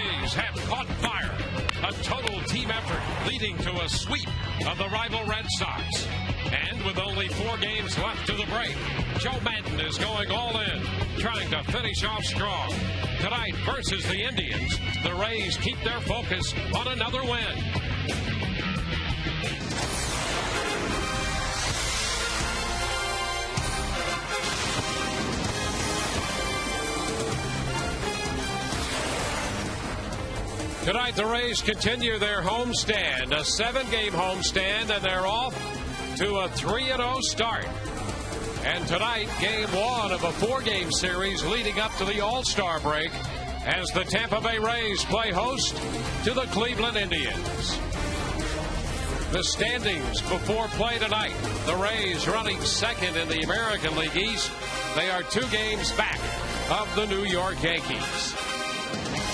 Rays have caught fire. A total team effort leading to a sweep of the rival Red Sox. And with only 4 games left to the break, Joe Maddon is going all in, trying to finish off strong. Tonight versus the Indians, the Rays keep their focus on another win. Tonight, the Rays continue their homestand, a 7-game homestand, and they're off to a 3-0 start. And tonight, game 1 of a 4-game series leading up to the All-Star break as the Tampa Bay Rays play host to the Cleveland Indians. The standings before play tonight, the Rays running second in the American League East. They are 2 games back of the New York Yankees.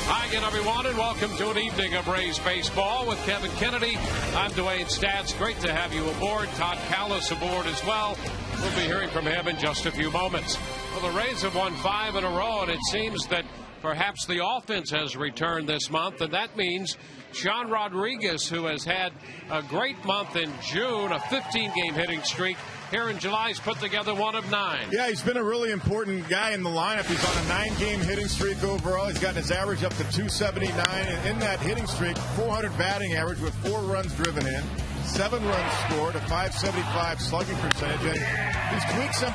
Hi again, everyone, and welcome to an evening of Rays baseball with Kevin Kennedy. I'm Dwayne Stats. Great to have you aboard. Todd Callis aboard as well. We'll be hearing from him in just a few moments. Well, the Rays have won 5 in a row, and it seems that perhaps the offense has returned this month, and that means Sean Rodriguez, who has had a great month in June, a 15-game hitting streak, here in July, he's put together 1 of 9. Yeah, he's been a really important guy in the lineup. He's on a 9-game hitting streak overall. He's gotten his average up to 279. And in that hitting streak, 400 batting average with 4 runs driven in, 7 runs scored, a 575 slugging percentage. And he's tweaked some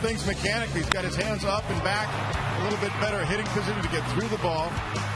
things mechanically. He's got his hands up and back, a little bit better hitting position to get through the ball.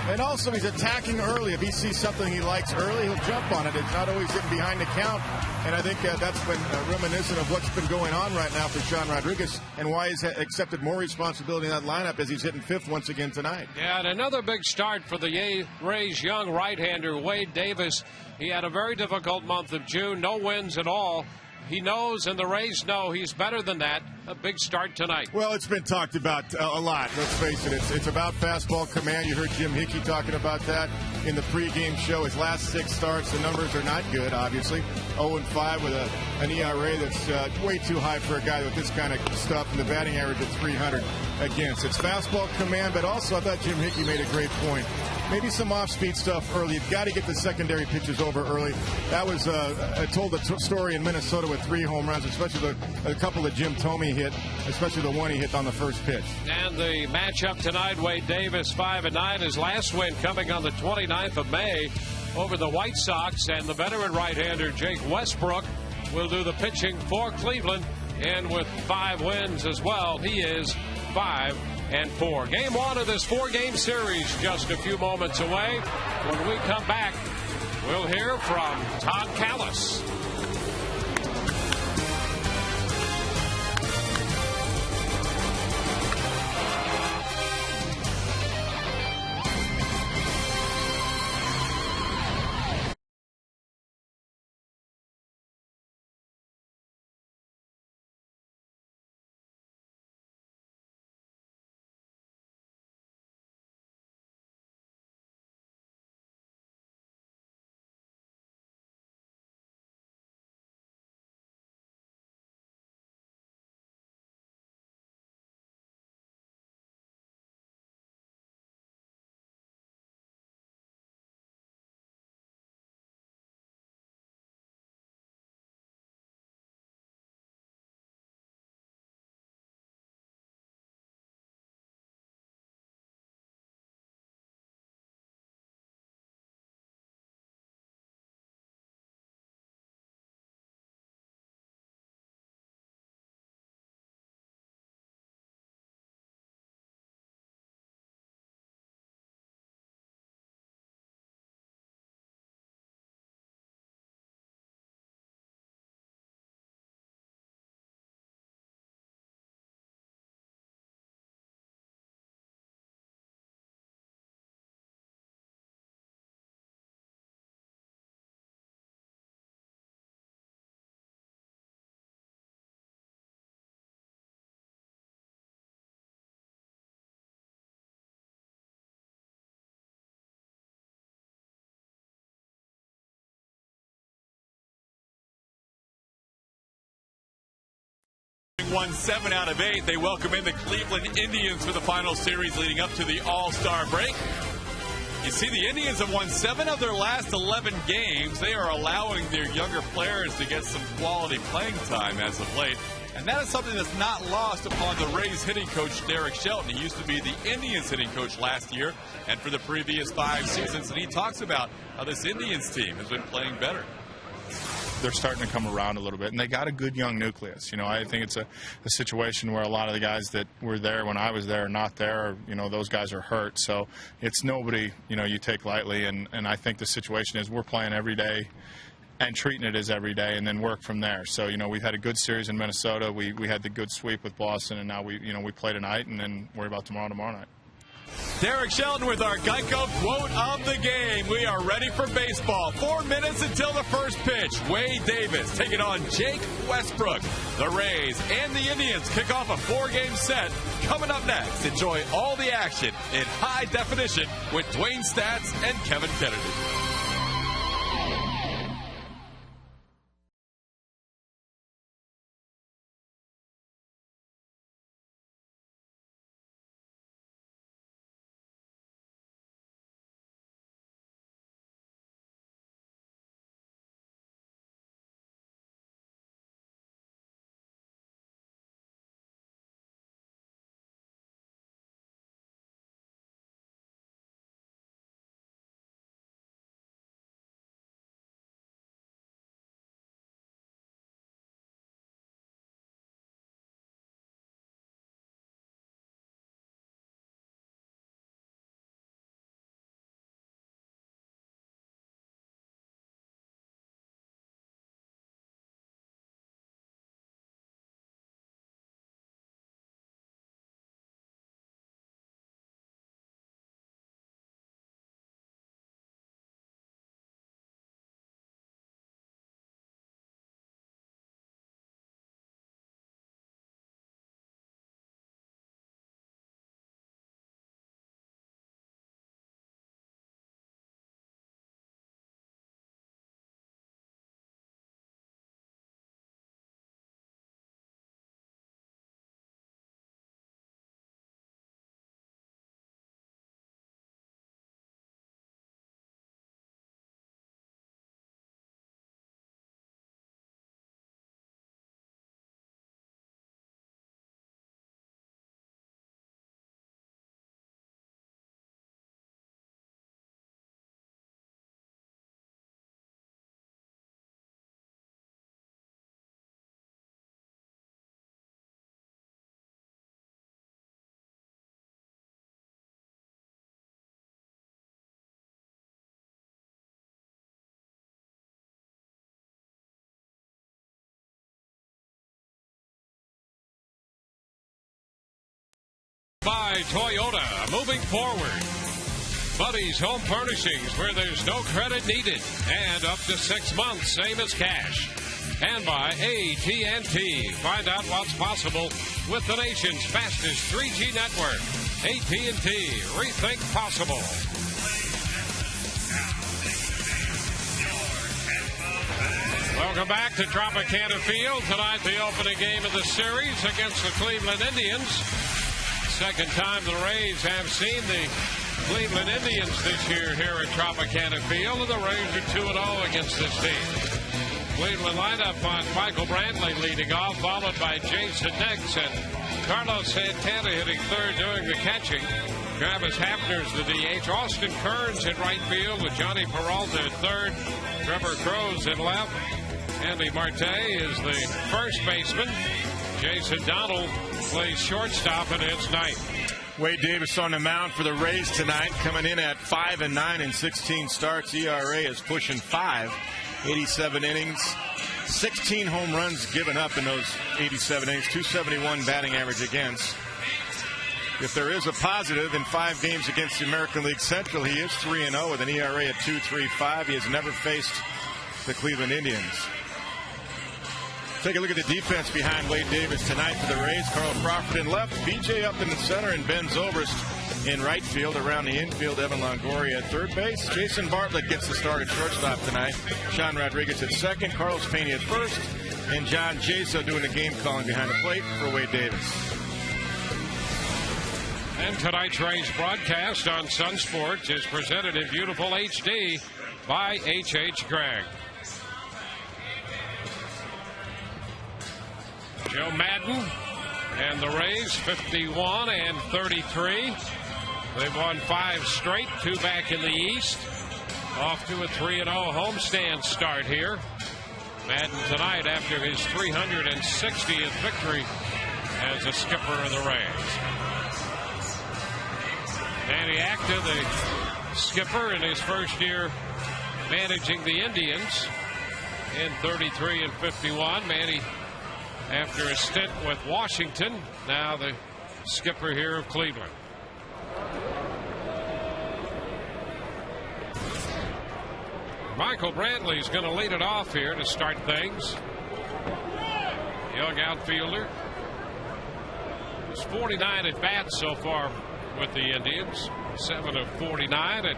And also, he's attacking early. If he sees something he likes early, he'll jump on it. It's not always getting behind the count. And I think that's been reminiscent of what's been going on right now for Sean Rodriguez and why he's accepted more responsibility in that lineup as he's hitting 5th once again tonight. Yeah, and another big start for the Rays' young right-hander, Wade Davis. He had a very difficult month of June, no wins at all. He knows, and the Rays know, he's better than that. A big start tonight. Well, it's been talked about a lot. Let's face it. It's about fastball command. You heard Jim Hickey talking about that in the pregame show. His last 6 starts, the numbers are not good, obviously. 0-5 with an ERA that's way too high for a guy with this kind of stuff, and the batting average at 300 against. It's fastball command, but also I thought Jim Hickey made a great point. Maybe some off-speed stuff early. You've got to get the secondary pitches over early. That was, I told the story in Minnesota with 3 home runs, especially a couple that Jim Thome hit, especially the one he hit on the first pitch. And the matchup tonight, Wade Davis 5-9, his last win coming on the 29th of May over the White Sox, and the veteran right-hander Jake Westbrook will do the pitching for Cleveland, and with 5 wins as well, he is 5-4. Game 1 of this 4-game series just a few moments away. When we come back, we'll hear from Todd Callis. Won 7 out of 8. They welcome in the Cleveland Indians for the final series leading up to the All-Star break. You see, the Indians have won 7 of their last 11 games. They are allowing their younger players to get some quality playing time as of late. And that is something that's not lost upon the Rays hitting coach Derek Shelton. He used to be the Indians hitting coach last year and for the previous 5 seasons. And he talks about how this Indians team has been playing better. They're starting to come around a little bit, and they got a good young nucleus. You know, I think it's a situation where a lot of the guys that were there when I was there are not there. Or, you know, those guys are hurt. So it's nobody, you know, you take lightly. And I think the situation is we're playing every day and treating it as every day and then work from there. So, you know, we've had a good series in Minnesota. We had the good sweep with Boston, and now we play tonight and then worry about tomorrow night. Derek Shelton with our Geico quote of the game. We are ready for baseball. 4 minutes until the first pitch. Wade Davis taking on Jake Westbrook. The Rays and the Indians kick off a 4-game set. Coming up next, enjoy all the action in high definition with Dwayne Stats and Kevin Kennedy. By Toyota, moving forward. Buddy's Home Furnishings, where there's no credit needed, and up to 6 months, same as cash. And by AT&T, find out what's possible with the nation's fastest 3G network. AT&T, rethink possible. Welcome back to Tropicana Field. Tonight, the opening game of the series against the Cleveland Indians. Second time the Rays have seen the Cleveland Indians this year here at Tropicana Field, and the Rays are 2-0 against this team. Cleveland lineup on Michael Brantley leading off, followed by Jason Nix and Carlos Santana hitting third doing the catching. Travis Hafner's the DH. Austin Kearns in right field with Johnny Peralta at third. Trevor Crow's in left. Andy Marte is the first baseman. Jason Donald plays shortstop, and it's ninth. Wade Davis on the mound for the Rays tonight, coming in at 5-9 in 16 starts. ERA is pushing 5. 87 innings, 16 home runs given up in those 87 innings, 271 batting average against. If there is a positive in 5 games against the American League Central, he is 3-0 with an ERA at 2.35. He has never faced the Cleveland Indians. Take a look at the defense behind Wade Davis tonight for the Rays. Carl Crawford in left, BJ up in the center, and Ben Zobrist in right field. Around the infield, Evan Longoria at third base. Jason Bartlett gets the start at shortstop tonight. Sean Rodriguez at second, Carlos Pena at first, and John Jaso doing the game calling behind the plate for Wade Davis. And Tonight's Rays broadcast on Sun Sports is presented in beautiful HD by H.H. Gregg. Joe Madden and the Rays 51 and 33. They've won 5 straight, 2 back in the East. Off to a 3-0 homestand start here. Madden tonight after his 360th victory as a skipper of the Rays. Manny Acta, the skipper in his first year managing the Indians in 33 and 51. Manny, after a stint with Washington, now the skipper here of Cleveland. Michael Brantley's going to lead it off here to start things. Young outfielder. He's 49 at bats so far with the Indians. 7 of 49. And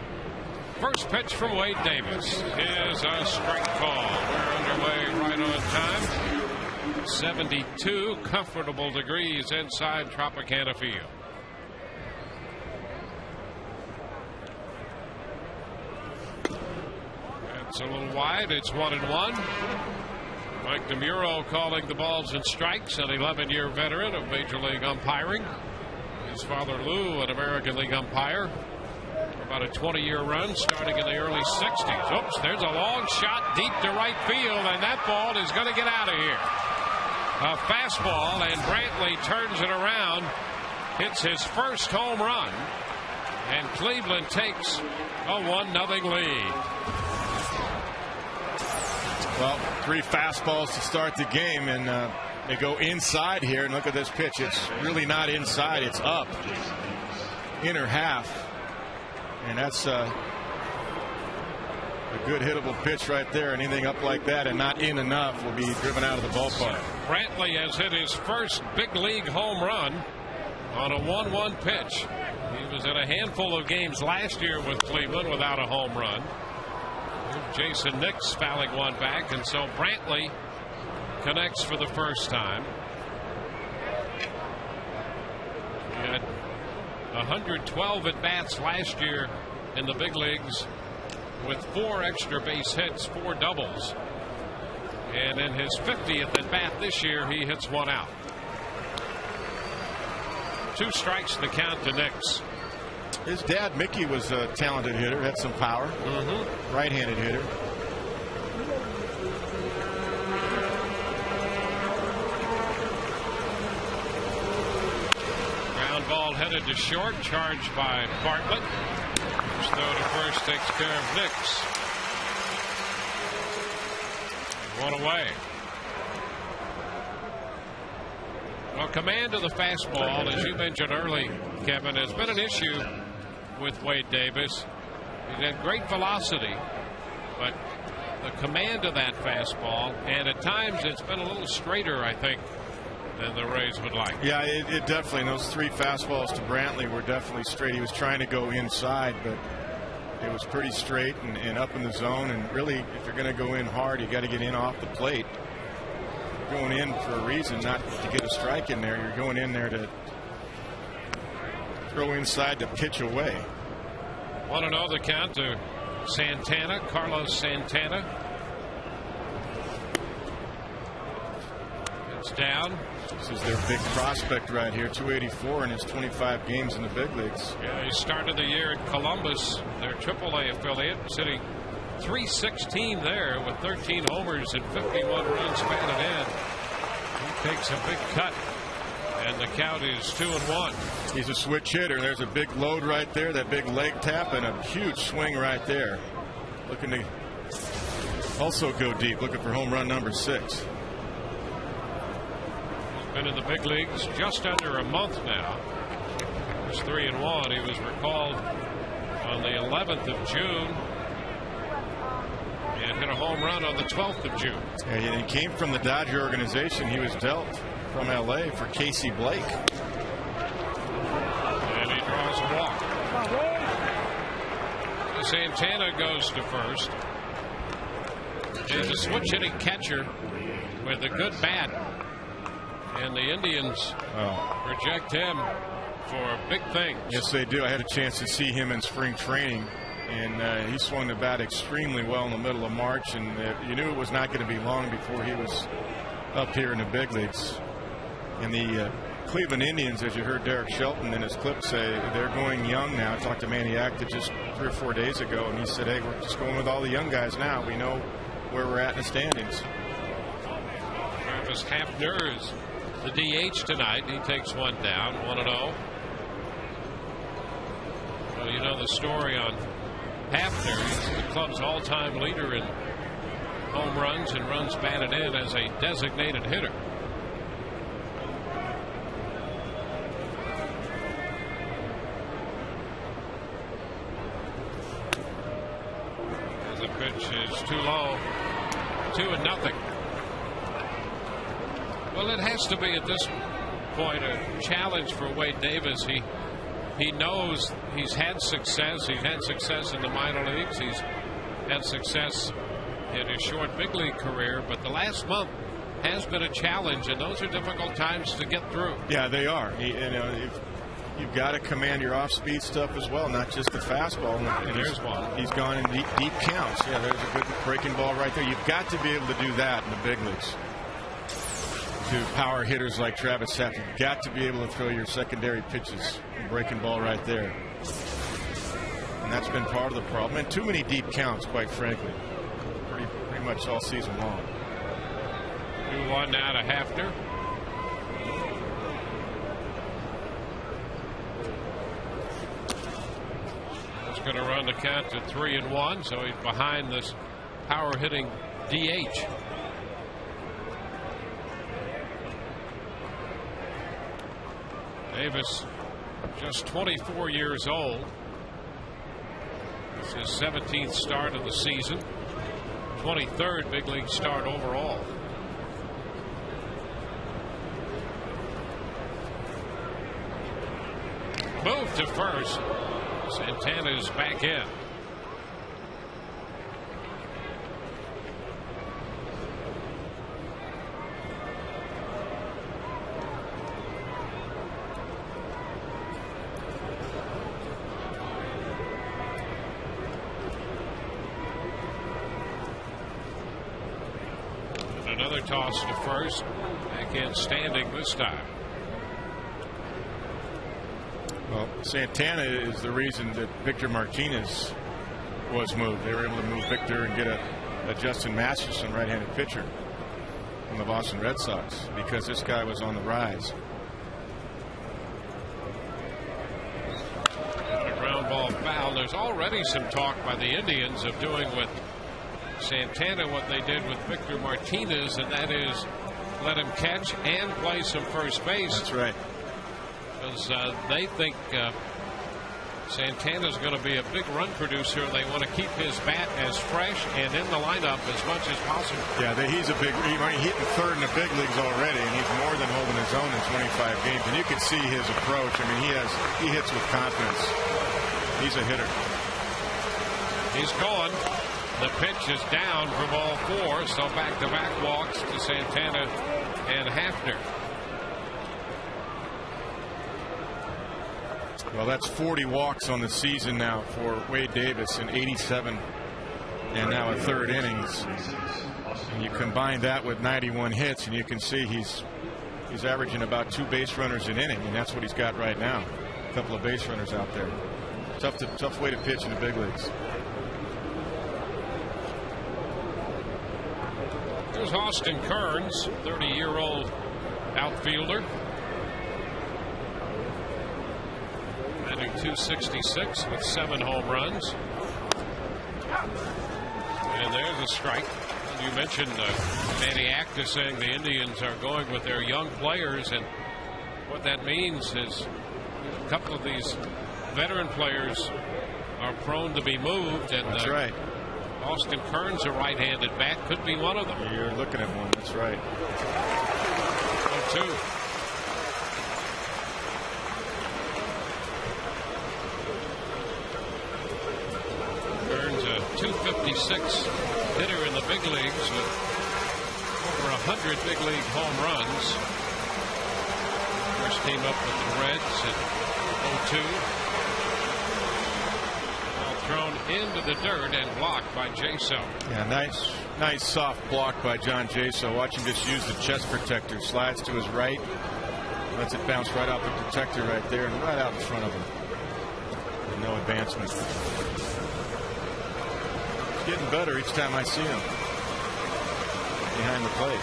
first pitch from Wade Davis is a strike call. We're underway right on time. 72 comfortable degrees inside Tropicana Field. It's a little wide. It's 1-1. Mike DeMuro calling the balls and strikes, an 11-year veteran of Major League umpiring. His father Lou, an American League umpire, for about a 20-year run starting in the early 60s. Oops, there's a long shot deep to right field, and that ball is going to get out of here. A fastball, and Brantley turns it around, hits his first home run, and Cleveland takes a 1-0 lead. Well, 3 fastballs to start the game, and they go inside here. And look at this pitch. It's really not inside. It's up. Inner half. And that's a good hittable pitch right there. Anything up like that and not in enough will be driven out of the ballpark. Brantley has hit his first big league home run on a 1-1 pitch. He was in a handful of games last year with Cleveland without a home run. Jason Nix fouling one back, and so Brantley connects for the first time. He had 112 at bats last year in the big leagues with 4 extra base hits, 4 doubles. And in his 50th at bat this year, he hits 1 out. 2 strikes to count to Nix. His dad, Mickey, was a talented hitter, had some power. Right-handed hitter. Ground ball headed to short, charged by Bartlett. His throw to first takes care of Nix. 1 away. Well, command of the fastball, as you mentioned early, Kevin, has been an issue with Wade Davis. He's had great velocity, but the command of that fastball, and at times it's been a little straighter, I think, than the Rays would like. Yeah, it definitely, those 3 fastballs to Brantley were definitely straight. He was trying to go inside, but it was pretty straight and up in the zone. And really, if you're going to go in hard, you got to get in off the plate. You're going in for a reason, not to get a strike in there. You're going in there to throw inside to pitch away. 1-0 the count to Santana, Carlos Santana. It's down. This is their big prospect right here, 284 in his 25 games in the big leagues. Yeah, he started the year at Columbus, their AAA affiliate, sitting 316 there with 13 homers and 51 runs batted in. He takes a big cut, and the count is 2-1. He's a switch hitter. There's a big load right there, that big leg tap, and a huge swing right there. Looking to also go deep, looking for home run number 6. Been in the big leagues just under a month now. He was 3-1. He was recalled on the 11th of June and hit a home run on the 12th of June. And he came from the Dodger organization. He was dealt from LA for Casey Blake. And he draws a walk. Santana goes to first. He's a switch hitting catcher with a good bat. And the Indians reject him for big things. Yes, they do. I had a chance to see him in spring training, and he swung the bat extremely well in the middle of March, and you knew it was not going to be long before he was up here in the big leagues. And the Cleveland Indians, as you heard Derek Shelton in his clip say, they're going young now. I talked to Manny Acta just 3 or 4 days ago, and he said, hey, we're just going with all the young guys now. We know where we're at in the standings. Travis Hafner is the DH tonight. He takes one down, 1-0. Well, you know the story on Hafner. He's the club's all-time leader in home runs and runs batted in as a designated hitter. The pitch is too low. 2-0. Well, it has to be at this point a challenge for Wade Davis. He knows he's had success. He's had success in the minor leagues. He's had success in his short big league career. But the last month has been a challenge, and those are difficult times to get through. Yeah, they are. You've got to command your off-speed stuff as well, not just the fastball. And there's one. He's gone in deep counts. Yeah, there's a good breaking ball right there. You've got to be able to do that in the big leagues. To power hitters like Travis Hafner, you've got to be able to throw your secondary pitches and breaking ball right there. And that's been part of the problem. And too many deep counts, quite frankly, pretty much all season long. 2-1 now to Hafner. Going to run the count to 3-1, so he's behind this power hitting DH. Davis, just 24 years old. It's his 17th start of the season, 23rd big league start overall. Move to first. Santana is back in. And another toss to first. Back in standing this time. Well, Santana is the reason that Victor Martinez was moved. They were able to move Victor and get a Justin Masterson right-handed pitcher from the Boston Red Sox because this guy was on the rise. And a ground ball foul. There's already some talk by the Indians of doing with Santana what they did with Victor Martinez, and that is let him catch and play some first base. That's right. Because they think Santana's going to be a big run producer. They want to keep his bat as fresh and in the lineup as much as possible. Yeah, he's hitting third in the big leagues already, and he's more than holding his own in 25 games. And you can see his approach. I mean, he hits with confidence. He's a hitter. He's going. The pitch is down for ball 4, so back-to-back walks to Santana and Hafner. Well, that's 40 walks on the season now for Wade Davis in 87 and now a third innings. And you combine that with 91 hits, and you can see he's averaging about 2 base runners an inning, and that's what he's got right now. A couple of base runners out there. Tough way to pitch in the big leagues. Here's Austin Kearns, 30-year-old outfielder. Batting .266 with 7 home runs. And there's a strike. You mentioned Manny Acta saying the Indians are going with their young players, and what that means is a couple of these veteran players are prone to be moved. And that's right. Austin Kearns, a right-handed bat, could be one of them. You're looking at one. That's right. 0-2. Kearns, a .256 hitter in the big leagues with over 100 big league home runs. Of course, Braves team up with the Reds at 0-2. Well, thrown into the dirt and blocked by Jaso. Yeah, nice soft block by John Jaso. Watch him just use the chest protector. Slides to his right. Lets it bounce right off the protector right there and right out in front of him. And no advancement. He's getting better each time I see him behind the plate.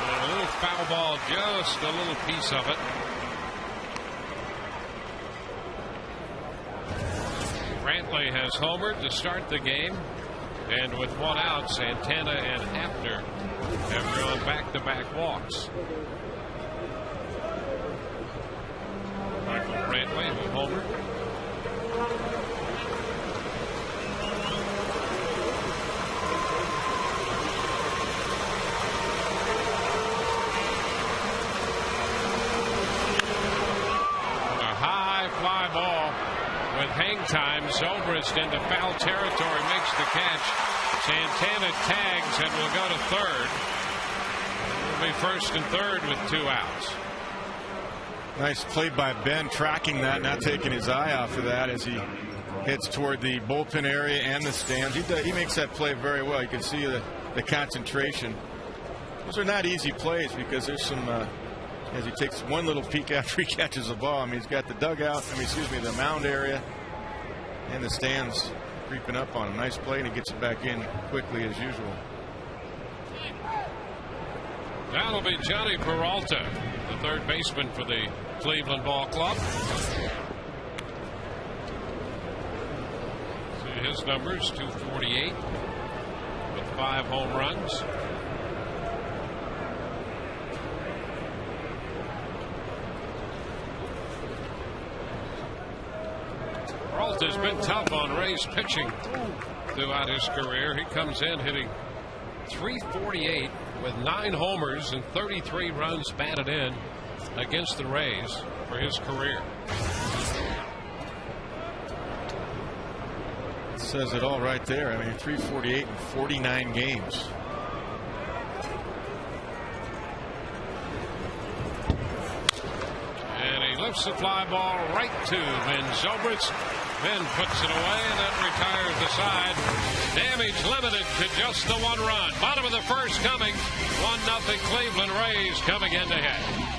A little foul ball, just a little piece of it. Brantley has homered to start the game. And with one out, Santana and Hafner have drawn back-to-back walks. Michael Brantley, who homered. A high fly ball. With hang time, Zobrist into foul territory makes the catch. Santana tags and will go to third. It'll be first and third with 2 outs. Nice play by Ben, tracking that, not taking his eye off of that as he heads toward the bullpen area and the stands. He makes that play very well. You can see the concentration. Those are not easy plays because there's some as he takes one little peek after he catches the ball. I mean, he's got the dugout, the mound area and the stands creeping up on him. Nice play, and he gets it back in quickly as usual. That'll be Johnny Peralta, the third baseman for the Cleveland Ball Club. See his numbers, 248 with 5 home runs. Peralta's been tough on Rays pitching throughout his career. He comes in hitting .348 with 9 homers and 33 runs batted in against the Rays for his career. It says it all right there. I mean, .348 in 49 games. And he lifts the fly ball right to Vin Zobrist. Vin puts it away and then retires the side. Damage limited to just the 1 run. Bottom of the first coming. 1-0 Cleveland Rays coming in to hit.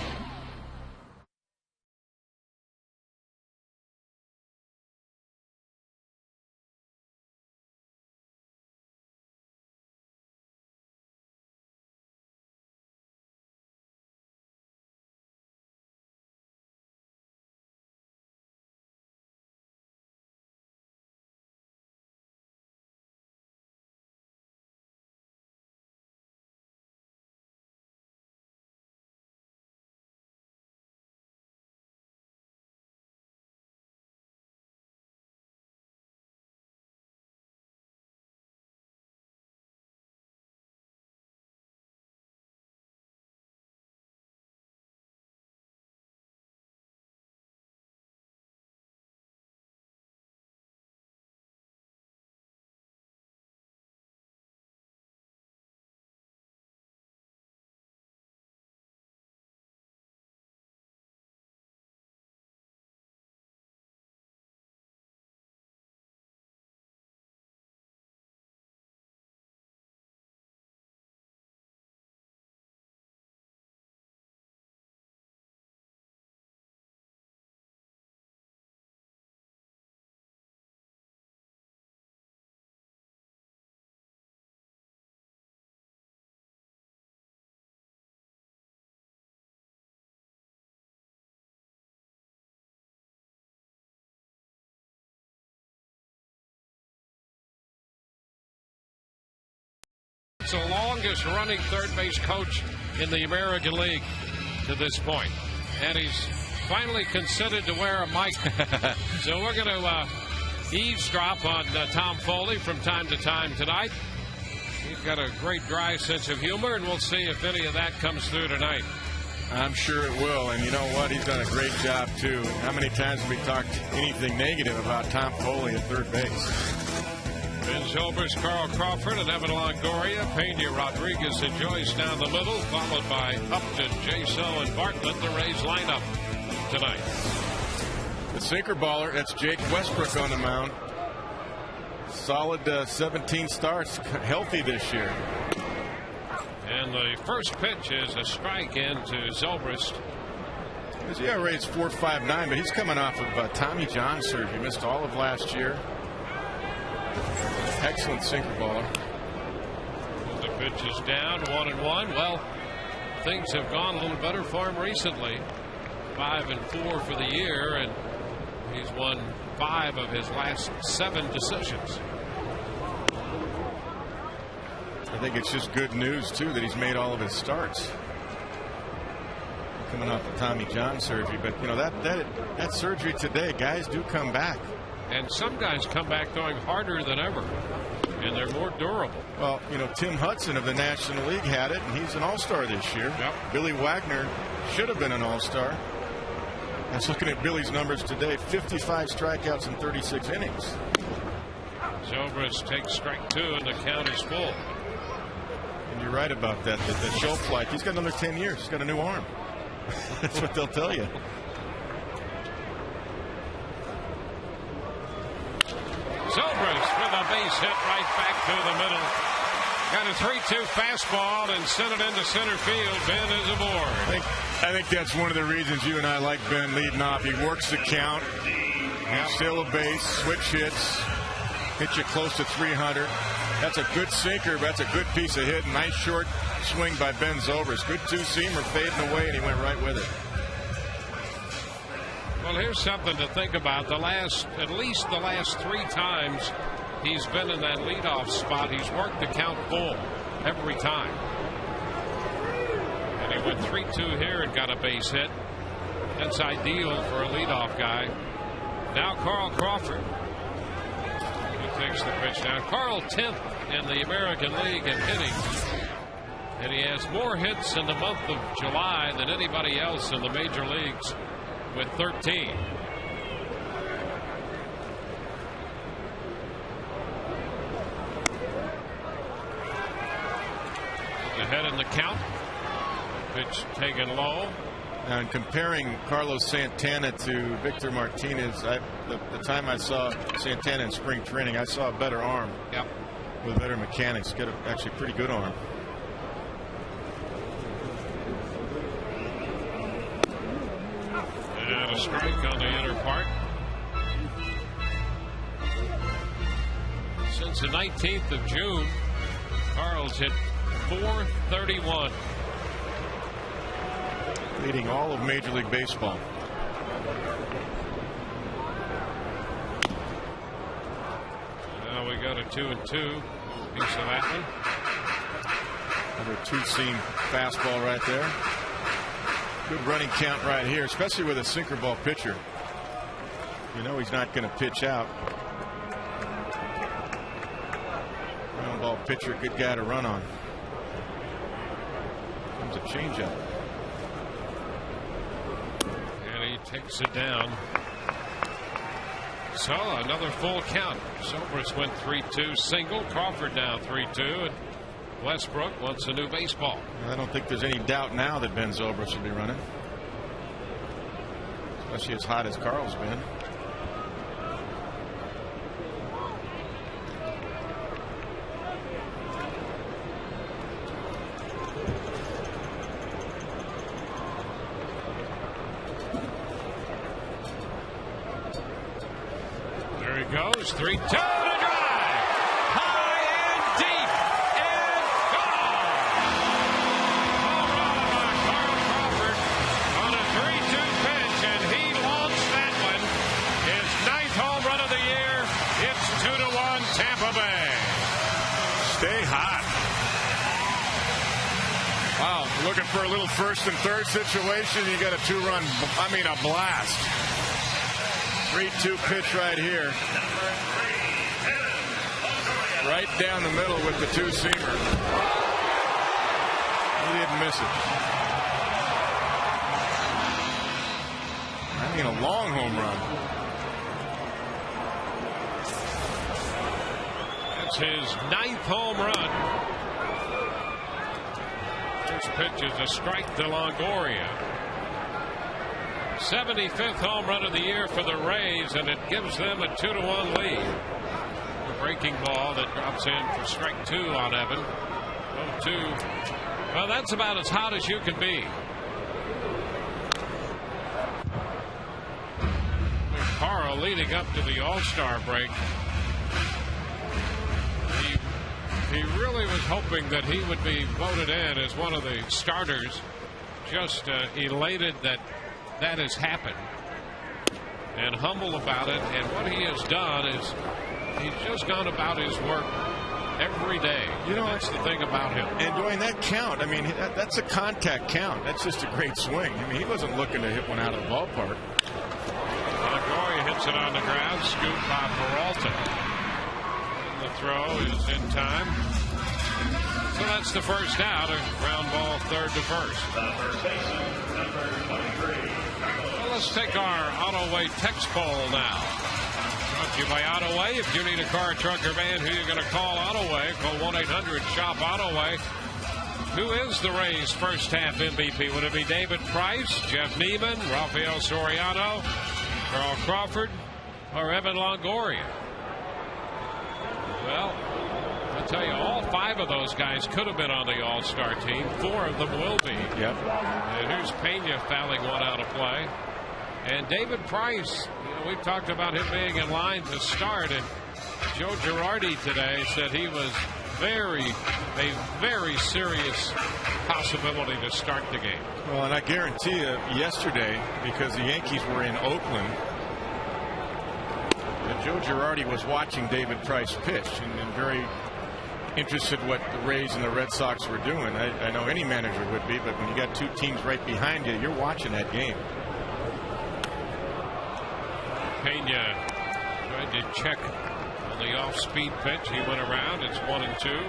It's the longest running third base coach in the American League to this point. And he's finally consented to wear a mic. So we're going to eavesdrop on Tom Foley from time to time tonight. He's got a great dry sense of humor, and we'll see if any of that comes through tonight. I'm sure it will, and you know what? He's done a great job, too. How many times have we talked anything negative about Tom Foley at third base? Ben Zobrist, Carl Crawford, and Evan Longoria. Pena, Rodriguez, and Joyce down the middle, followed by Upton, Jaso, and Bartlett, the Rays lineup tonight. The sinker baller, that's Jake Westbrook on the mound. Solid 17 starts, healthy this year. And the first pitch is a strike into Zobrist. His ERA is 4.59, but he's coming off of Tommy John surgery. Missed all of last year. Excellent sinker baller. The pitch is down, 1-1. Well, things have gone a little better for him recently. 5-4 for the year, and he's won 5 of his last 7 decisions. I think it's just good news too that he's made all of his starts. Coming off of Tommy John surgery, but you know that surgery today, guys do come back. And some guys come back going harder than ever, and they're more durable. Well, you know, Tim Hudson of the National League had it, and he's an all-star this year. Yep. Billy Wagner should have been an all-star. I was looking at Billy's numbers today, 55 strikeouts in 36 innings. Zobrist takes strike 2, and the count is full. And you're right about that, the shelf life. He's got another 10 years. He's got a new arm. That's what they'll tell you. Zobrist with a base hit right back to the middle. Got a 3-2 fastball and sent it into center field. Ben is aboard. I think that's one of the reasons you and I like Ben leading off. He works the count. He's still a base, switch hits, hit you close to 300. That's a good sinker, but that's a good piece of hit. Nice short swing by Ben Zobrist. Good two-seamer fading away, and he went right with it. Well, here's something to think about. At least the last 3 times he's been in that leadoff spot, he's worked the count full every time. And he went 3-2 here and got a base hit. That's ideal for a leadoff guy. Now Carl Crawford. He takes the pitch down. Carl 10th in the American League in hitting. And he has more hits in the month of July than anybody else in the major leagues with 13. Ahead in the count. Pitch taken low. And comparing Carlos Santana to Victor Martinez, the time I saw Santana in spring training, I saw a better arm. Yep. With better mechanics. Got actually pretty good arm. And a strike on the inner part. Since the 19th of June, Carl's hit .431. Leading all of Major League Baseball. Now we got a 2-2 piece of that one. Another two-seam fastball right there. Good running count right here, especially with a sinker ball pitcher. You know he's not going to pitch out. Ground ball pitcher, good guy to run on. Comes a changeup. And he takes it down. So another full count. Zobrist went 3-2 single. Crawford now 3-2. And Westbrook wants a new baseball. I don't think there's any doubt now that Ben Zobrist will be running. Especially as hot as Carl's been. There he goes. 3-2 to drive. High and deep. And gone. Home run by Carl Crawford on a 3-2 pitch, and he launched that one. His 9th home run of the year. It's 2-1 Tampa Bay. Stay hot. Wow, looking for a little first and third situation. You got a a blast. 3-2 pitch right here. Right down the middle with the two-seamer. He didn't miss it. I mean, a long home run. It's his 9th home run. First pitch is a strike to Longoria. 75th home run of the year for the Rays, and it gives them a 2-1 lead. A breaking ball that drops in for strike 2 on Evan. 0-2. Well, that's about as hot as you can be. Carl leading up to the All-Star break. He really was hoping that he would be voted in as one of the starters. Just elated that that has happened, and humble about it. And what he has done is he's just gone about his work every day. You know, that's the thing about him. And doing that count, I mean, that's a contact count. That's just a great swing. I mean, he wasn't looking to hit one out of the ballpark. Longoria hits it on the ground, scoop by Peralta. And the throw is in time. So that's the first out. A ground ball, third to first. Well, let's take our Auto-Way text poll now. Brought to you by Auto-Way. If you need a car, truck, or van, who are you going to call? Auto-Way. Call 1-800-SHOP-AUTO-WAY. Who is the Rays' first half MVP? Would it be David Price, Jeff Neiman, Rafael Soriano, Carl Crawford, or Evan Longoria? Well, I'll tell you, all 5 of those guys could have been on the All-Star team. 4 of them will be. Yep. And here's Pena fouling one out of play. And David Price, we've talked about him being in line to start. And Joe Girardi today said he was a very serious possibility to start the game. Well, and I guarantee you, yesterday, because the Yankees were in Oakland, Joe Girardi was watching David Price pitch and very interested what the Rays and the Red Sox were doing. I know any manager would be, but when you got 2 teams right behind you, you're watching that game. Pena tried to check on the off-speed pitch. He went around. It's 1-2.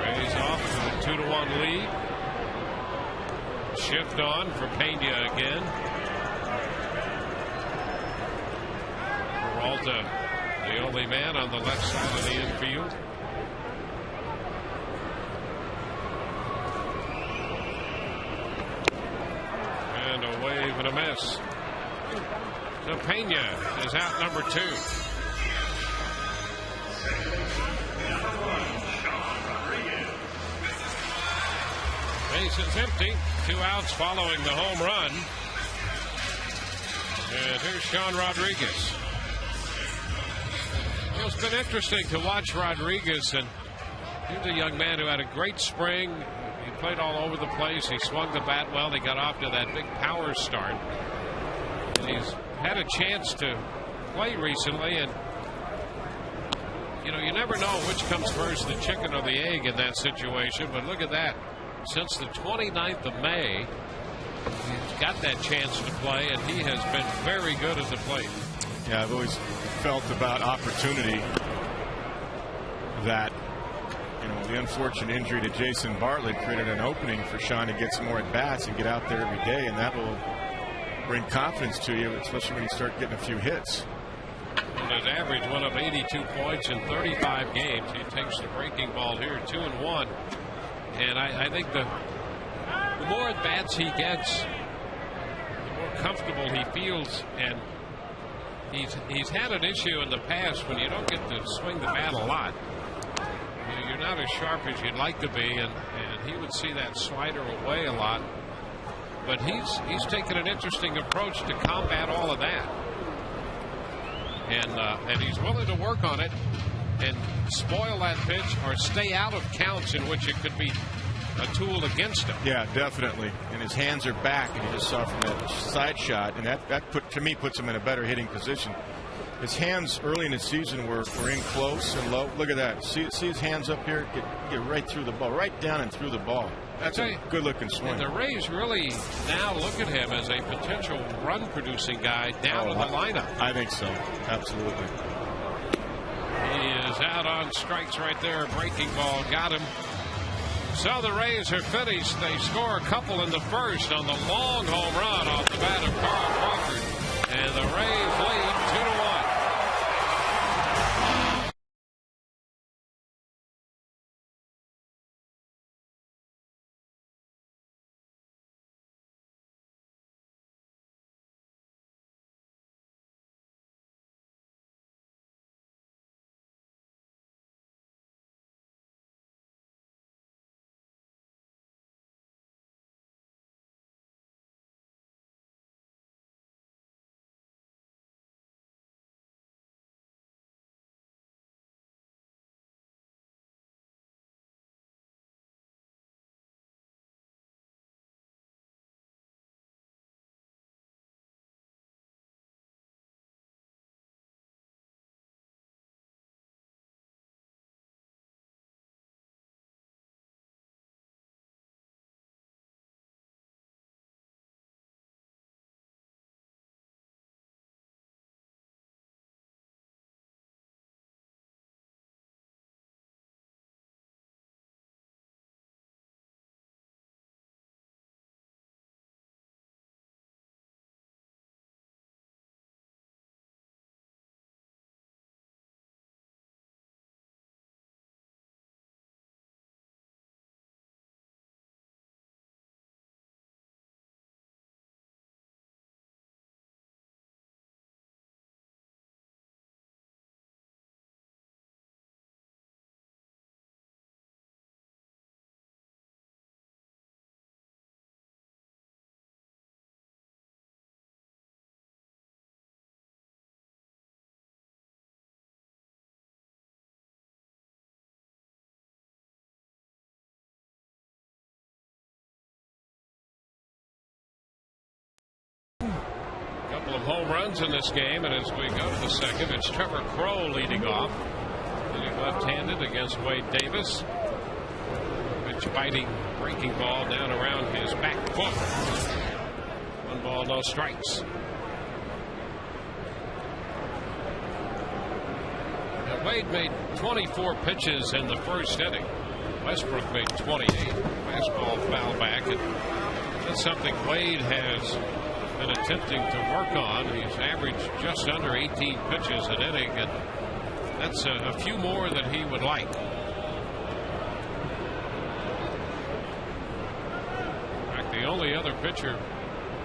Rays off to a 2-1 lead. Shift on for Pena again. Peralta, the only man on the left side of the infield. And a wave and a miss. So Pena is out number 2. Base is empty. 2 outs following the home run. And here's Sean Rodriguez. Well, it's been interesting to watch Rodriguez, and he's a young man who had a great spring. He played all over the place. He swung the bat well. He got off to that big power start. And he's had a chance to play recently, and you know, you never know which comes first, the chicken or the egg in that situation. But look at that. Since the 29th of May, he's got that chance to play, and he has been very good at the plate. Yeah, I've always felt about opportunity that, you know, the unfortunate injury to Jason Bartlett created an opening for Sean to get some more at-bats and get out there every day, and that will bring confidence to you, especially when you start getting a few hits. And his average went up 82 points in 35 games. He takes the breaking ball here, 2-1. And I think the more at bats he gets, the more comfortable he feels. And he's had an issue in the past when you don't get to swing the bat a lot. You're not as sharp as you'd like to be, and he would see that slider away a lot. But he's taken an interesting approach to combat all of that. And he's willing to work on it and spoil that pitch or stay out of counts in which it could be a tool against him. Yeah, definitely. And his hands are back, and you just saw from that side shot, and that to me puts him in a better hitting position. His hands early in the season were in close and low. Look at that. See his hands up here? Get right through the ball, right down and through the ball. That's a good-looking swing. And the Rays really now look at him as a potential run-producing guy down in the lineup. I think so. Absolutely. He is out on strikes right there. Breaking ball got him. So the Rays are finished. They score a couple in the first on the long home run off the bat of Carl Crawford. And the Rays lead 2-1. Couple of home runs in this game, and as we go to the second, it's Trevor Crowe leading off, hitting left-handed against Wade Davis. Pitch biting, breaking ball down around his back foot. 1 ball, no strikes. Now Wade made 24 pitches in the first inning. Westbrook made 28. Fastball foul back, and that's something Wade has been attempting to work on. He's averaged just under 18 pitches an inning, and that's a few more than he would like. In fact, the only other pitcher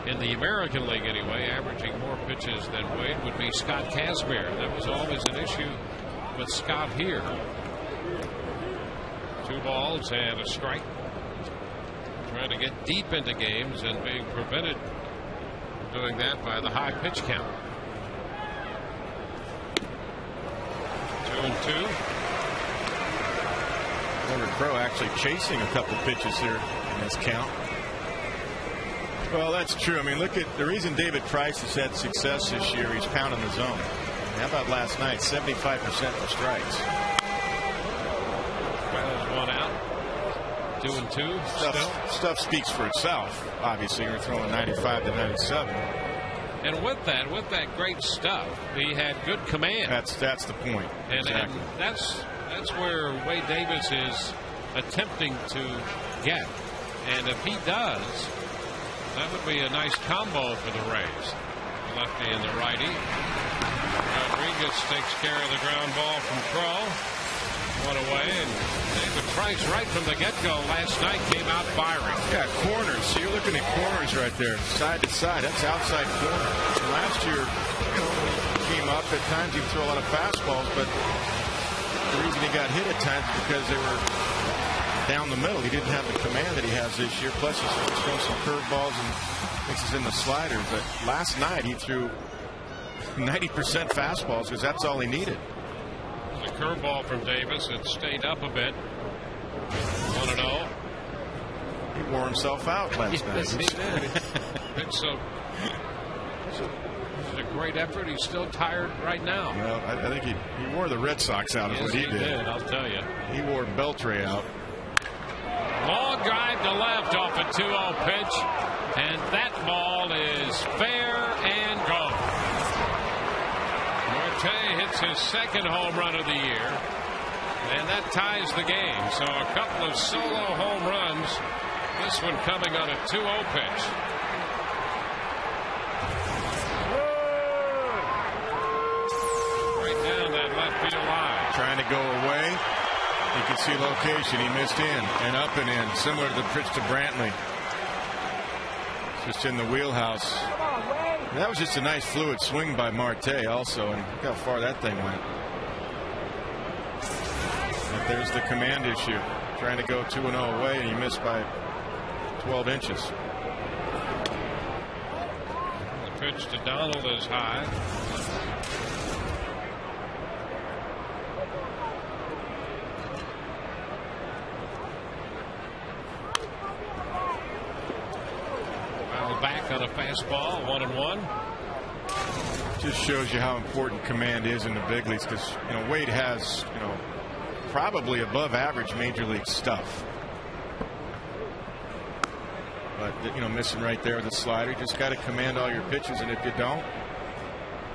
in the American League anyway averaging more pitches than Wade would be Scott Kazmir. That was always an issue with Scott here. 2 balls and a strike. Trying to get deep into games and being prevented doing that by the high pitch count. 2-2. Trevor Crowe actually chasing a couple pitches here in this count. Well, that's true. I mean, look at the reason David Price has had success this year. He's pounding the zone. How about last night? 75% for strikes. Well, 1 out. 2-2. Stuff speaks for itself. Obviously, you're throwing 95 to 97. And with that great stuff, he had good command. That's the point. And, exactly. and that's where Wade Davis is attempting to get. And if he does, that would be a nice combo for the Rays. The lefty and the righty. Rodriguez takes care of the ground ball from Crowe. 1 away, and David Price right from the get-go last night came out firing. Yeah, corners. So you're looking at corners right there, side to side. That's outside corner. Last year, when he came up, at times he'd throw a lot of fastballs, but the reason he got hit at times is because they were down the middle. He didn't have the command that he has this year. Plus, he's thrown some curveballs and mixes in the sliders. But last night, he threw 90% fastballs because that's all he needed. The curveball from Davis. It stayed up a bit. 1-0. He wore himself out last night. Yes, he did. It's a great effort. He's still tired right now. Well, I think he wore the Red Sox out, is what he did. I'll tell you. He wore Beltre out. Long drive to left off a 2-0 pitch, and that ball is fair and gone. Marte hits his second home run of the year, and that ties the game. So a couple of solo home runs, this one coming on a 2-0 pitch. go away. You can see location. He missed in and up and in, similar to the pitch to Brantley. Just in the wheelhouse. And that was just a nice fluid swing by Marte also, and look how far that thing went. But there's the command issue. Trying to go 2-0 away, and he missed by 12 inches. The pitch to Donald is high. Back on a fastball, 1-1. Just shows you how important command is in the big leagues, because Wade has probably above average major league stuff, but missing right there with the slider. You just got to command all your pitches, and if you don't,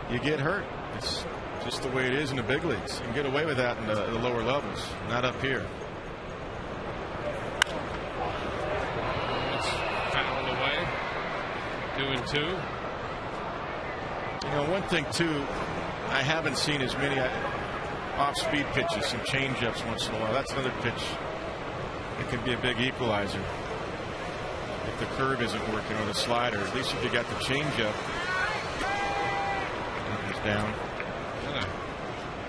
you get hurt. It's just the way it is in the big leagues. You can get away with that in the lower levels, not up here. It's fouled away. 2-2. One thing too, I haven't seen as many off-speed pitches, some change-ups once in a while. That's another pitch that can be a big equalizer. If the curve isn't working or the slider, at least if you got the change-up. He's down. And a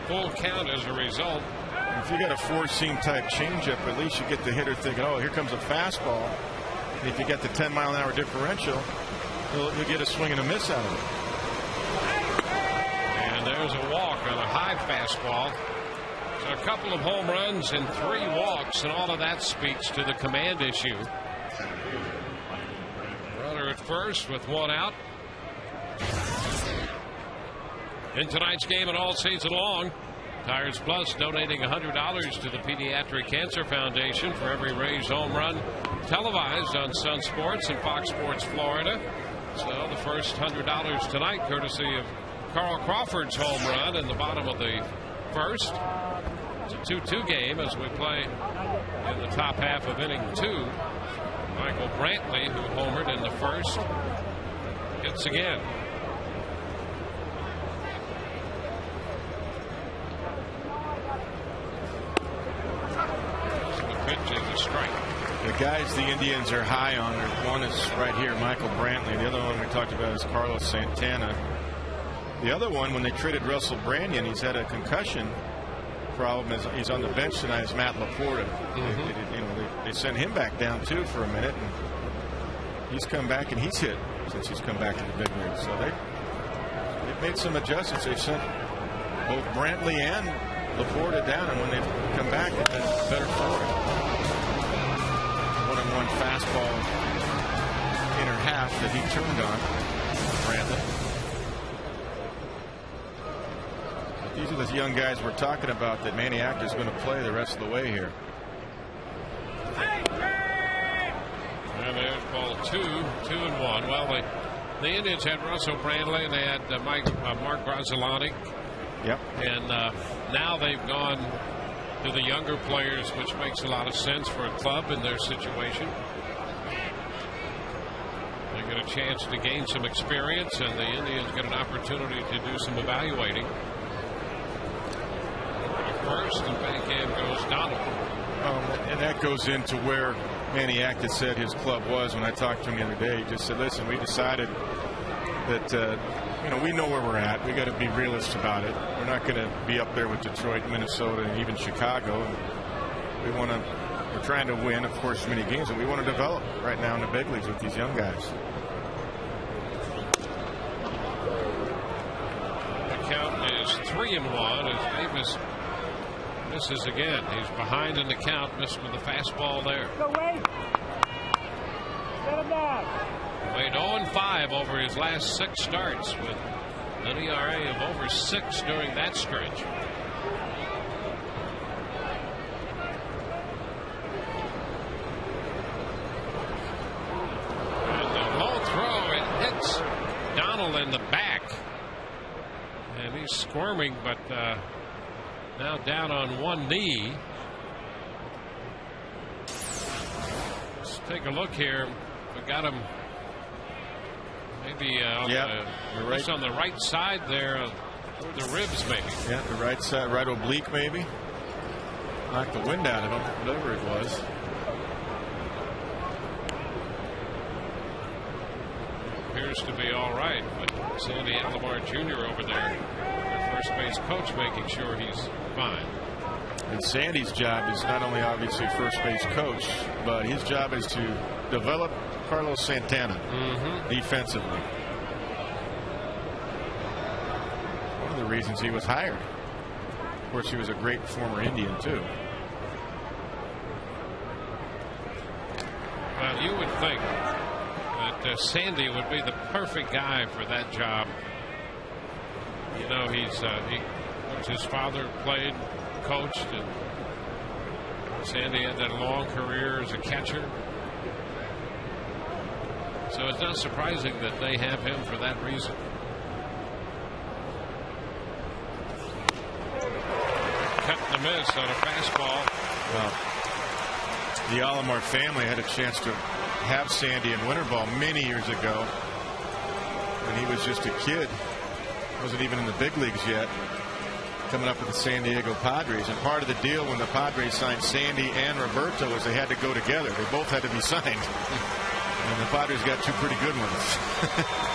full count as a result. If you got a four-seam type change-up, at least you get the hitter thinking, oh, here comes a fastball. And if you get the 10-mile-an-hour differential, you'll get a swing and a miss out of it. And there's a walk on a high fastball. So a couple of home runs and 3 walks, and all of that speaks to the command issue. Runner at first with 1 out. In tonight's game and all season long, Tires Plus donating $100 to the Pediatric Cancer Foundation for every Rays home run televised on Sun Sports and Fox Sports Florida. So the first $100 tonight, courtesy of Carl Crawford's home run in the bottom of the first. It's a 2-2 game as we play in the top half of inning 2. Michael Brantley, who homered in the first, hits again. The pitch is a strike. The guys the Indians are high on, one is right here, Michael Brantley. The other one we talked about is Carlos Santana. The other one, when they traded Russell Branyan, he's had a concussion problem. He's on the bench tonight, is Matt Laporta. They sent him back down too for a minute, and he's come back and he's hit since he's come back to the big leagues. So they've made some adjustments. They've sent both Brantley and Laporta down, and when they've come back, they've been better for it. 1-1 fastball inner half that he turned on Brantley. These are the young guys we're talking about that Maniac is going to play the rest of the way here. And there's ball 2-1. Well, the Indians had Russell Brantley and they had Mark Brazzolani. Yep. And now they've gone to the younger players, which makes a lot of sense for a club in their situation. They get a chance to gain some experience, and the Indians get an opportunity to do some evaluating. First, and back in goes Donald. And that goes into where Maniac had said his club was. When I talked to him the other day, he just said, listen, we decided that we know where we're at. We got to be realists about it. We're not going to be up there with Detroit, Minnesota, and even Chicago. And we're trying to win, of course, many games, but we want to develop right now in the big leagues with these young guys. The count is 3-1 as Davis misses again. He's behind in the count, missed with the fastball there. Go Wade. Get him down. Wade 0-5 over his last 6 starts with an ERA of over 6 during that stretch. And the low throw, it hits Donald in the back. And he's squirming, but now down on one knee. Let's take a look here. We got him maybe on the right side there, the ribs maybe. Yeah, the right side, right oblique maybe. Knocked the wind out of him, whatever it was. Appears to be all right, but Sandy Alomar Jr. over there, their first base coach, making sure he's fine. And Sandy's job is not only obviously first base coach, but his job is to develop Carlos Santana defensively. One of the reasons he was hired. Of course, he was a great former Indian too. Well, you would think that Sandy would be the perfect guy for that job. You know, his father played, coached, and Sandy had that long career as a catcher. So it's not surprising that they have him for that reason. Cut and a miss on a fastball. Well, the Alomar family had a chance to have Sandy in winter ball many years ago when he was just a kid. Wasn't even in the big leagues yet, coming up with the San Diego Padres. And part of the deal when the Padres signed Sandy and Roberto was they had to go together. They both had to be signed. And the Padres got two pretty good ones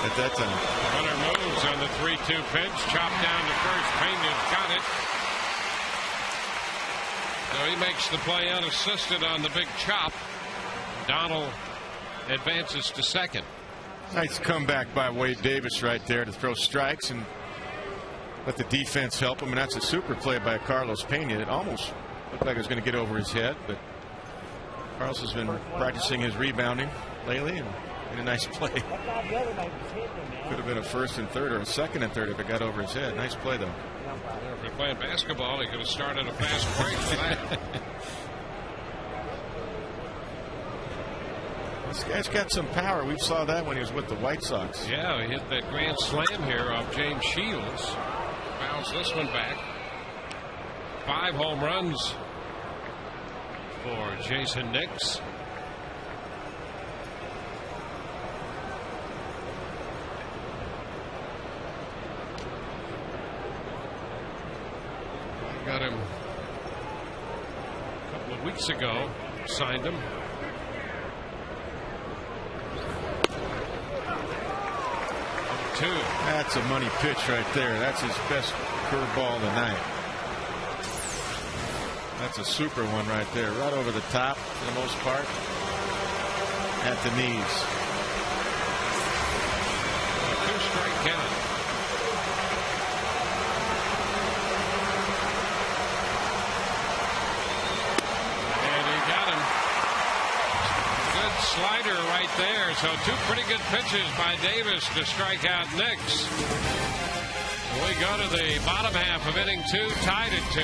at that time. Runner moves on the 3-2 pitch. Chopped down to first. Pena's got it. So he makes the play unassisted on the big chop. Donald advances to second. Nice comeback by Wade Davis right there to throw strikes and let the defense help him. And that's a super play by Carlos Pena. It almost looked like it was going to get over his head, but Carlos has been practicing his rebounding lately and in a nice play. Could have been a first and third or a second and third if it got over his head. Nice play, though. If you're playing basketball, he could have started a fast break for that. This guy's got some power. We saw that when he was with the White Sox. Yeah, he hit that grand slam here off James Shields. Bounce this one back. 5 home runs for Jason Nix. Got him a couple of weeks ago. Signed him. That's a money pitch right there. That's his best curveball of the night. That's a super one right there. Right over the top for the most part. At the knees. A 2-strike count. And he got him. Good slider right there. So 2 pretty good pitches by Davis to strike out Nix. We go to the bottom half of inning 2, tied at 2.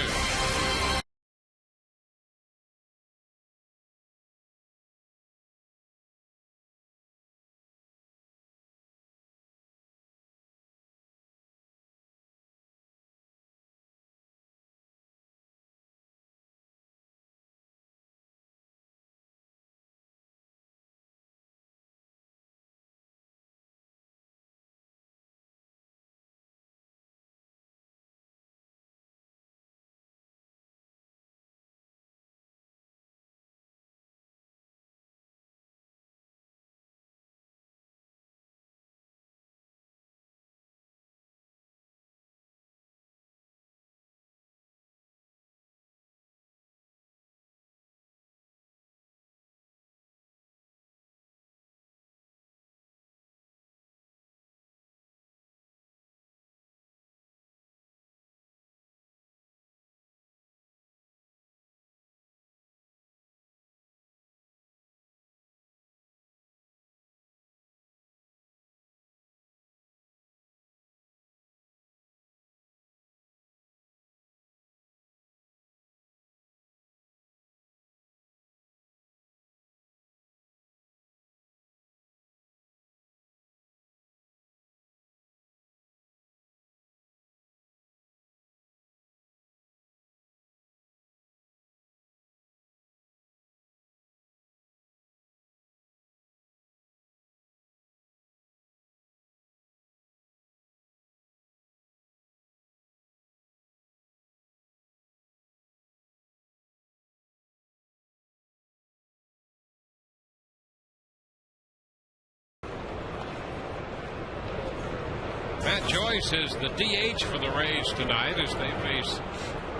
Matt Joyce is the DH for the Rays tonight as they face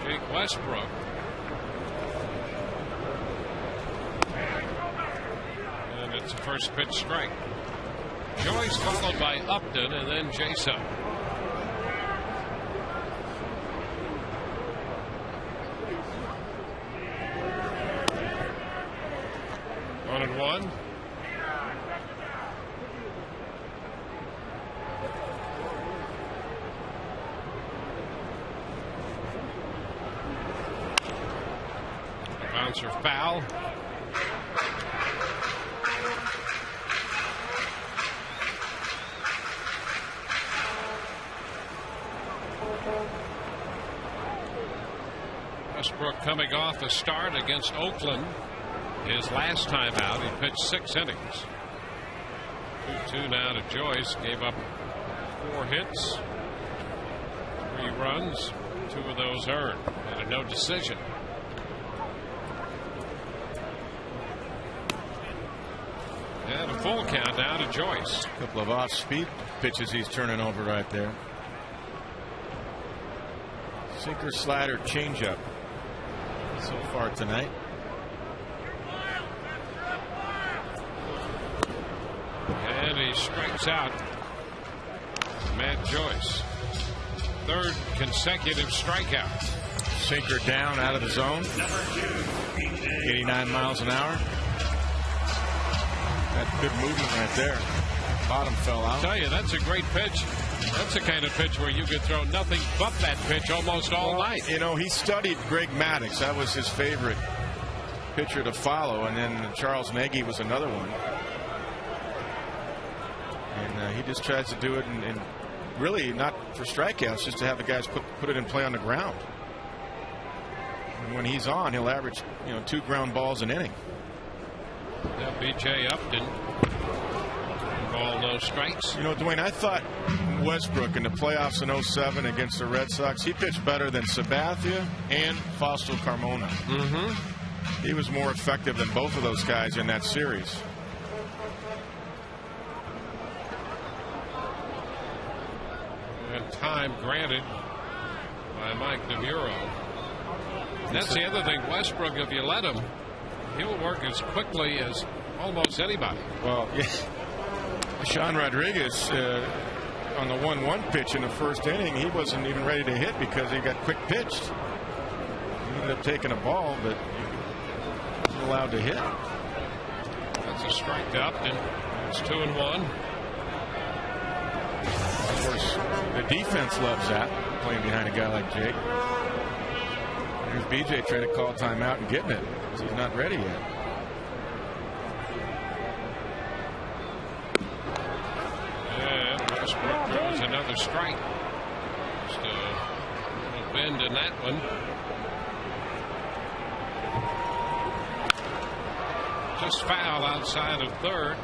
Jake Westbrook. And it's a first pitch strike. Joyce followed by Upton and then Jason. 1-1. Bouncer foul. Westbrook coming off a start against Oakland. His last time out, he pitched 6 innings. 2-2 now to Joyce. Gave up 4 hits, 3 runs, 2 of those earned, and a no decision. And a full count now to Joyce. A couple of off-speed pitches he's turning over right there. Sinker, slider, changeup so far tonight. And he strikes out Matt Joyce. 3rd consecutive strikeout. Sinker down out of the zone. 89 miles an hour. That's good movement right there. Bottom fell out. I'll tell you, that's a great pitch. That's the kind of pitch where you could throw nothing but that pitch almost all night. You know, he studied Greg Maddux. That was his favorite pitcher to follow. And then Charles Nagy was another one. And he just tries to do it and really not for strikeouts, just to have the guys put it in play on the ground. And when he's on, he'll average 2 ground balls an inning. Yeah, B.J. Upton. Ball, no strikes. Dwayne, I thought Westbrook in the playoffs in 07 against the Red Sox, he pitched better than Sabathia and Fausto Carmona. He was more effective than both of those guys in that series. And time granted by Mike DeMuro. That's the other thing. Westbrook, if you let him, he'll work as quickly as almost anybody. Well, yeah. Sean Rodriguez on the 1-1 pitch in the first inning, he wasn't even ready to hit because he got quick pitched. He ended up taking a ball, but he wasn't allowed to hit. That's a strike to Upton. It's 2-1. Of course, the defense loves that, playing behind a guy like Jake. There's BJ trying to call timeout and getting it because he's not ready yet. And Westbrook throws another strike. Just a little bend in that one. Just foul outside of 3rd.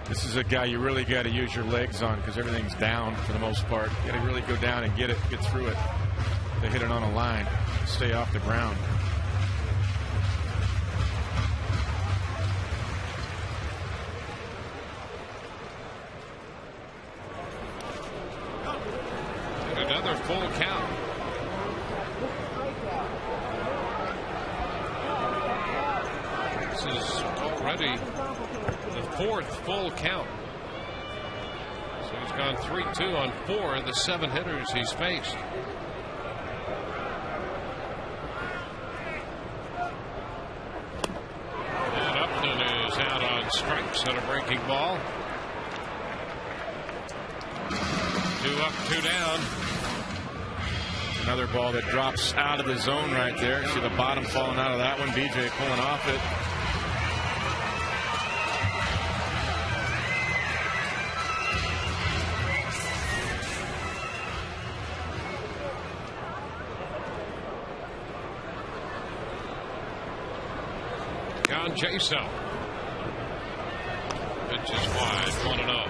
This is a guy you really got to use your legs on because everything's down for the most part. You got to really go down and get through it. They hit it on a line, stay off the ground. And another full count. This is already the 4th full count. So he's gone 3-2 on 4 of the 7 hitters he's faced. And Upton is out on strikes on a breaking ball. 2 up, 2 down. Another ball that drops out of the zone right there. See the bottom falling out of that one. BJ pulling off it. John Jaso. Pitch is wide, 1-0.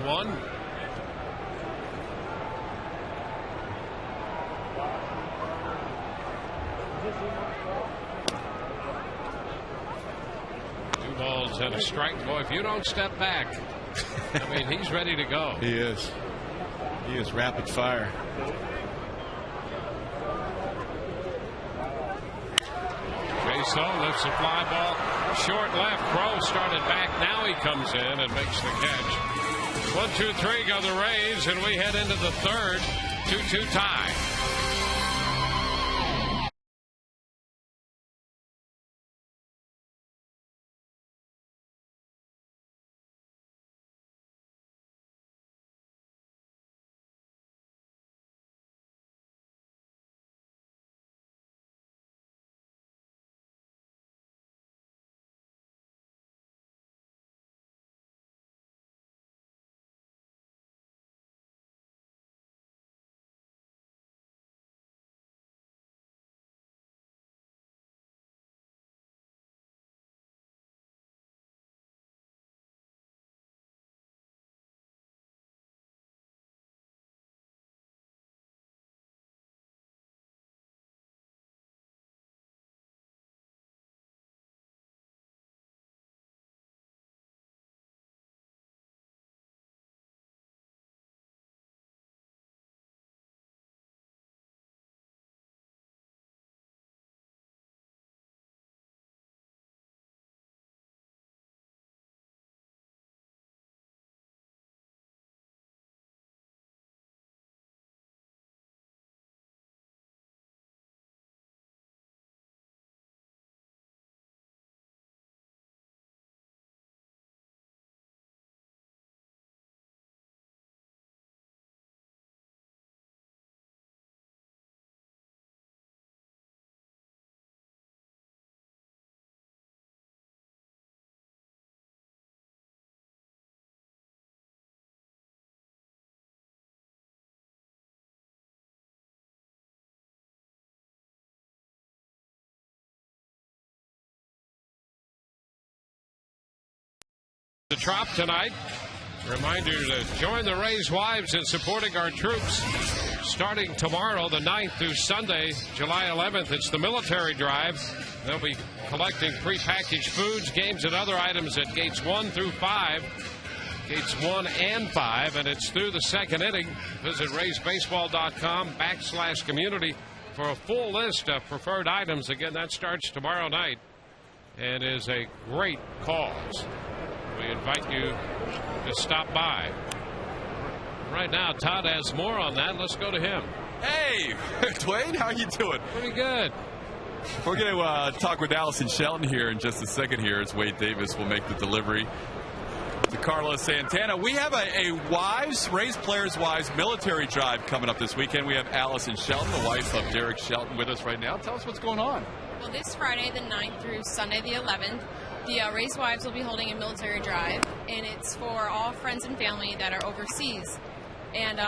One. balls and a strike. Boy, if you don't step back, I mean, he's ready to go. He is. He is rapid fire. Jason lifts a fly ball. Short left. Crow started back. Now he comes in and makes the catch. 1, 2, 3 go the Rays, and we head into the third. 2-2 tie. The Trop tonight. Reminder to join the Rays Wives in supporting our troops. Starting tomorrow, the 9th through Sunday, July 11th, it's the military drive. They'll be collecting prepackaged foods, games, and other items at gates 1 through 5. Gates 1 and 5, and it's through the second inning. Visit RaysBaseball.com/community for a full list of preferred items. Again, that starts tomorrow night and is a great cause. We invite you to stop by. Right now, Todd has more on that. Let's go to him. Hey, Dwayne, how you doing? Pretty good. We're going to talk with Allison Shelton here in just a second here as Wade Davis will make the delivery to Carlos Santana. We have a wives, Rays Players Wives military drive coming up this weekend. We have Allison Shelton, the wife of Derek Shelton, with us right now. Tell us what's going on. Well, this Friday, the 9th through Sunday, the 11th, the Rays Wives will be holding a military drive, and it's for all friends and family that are overseas. And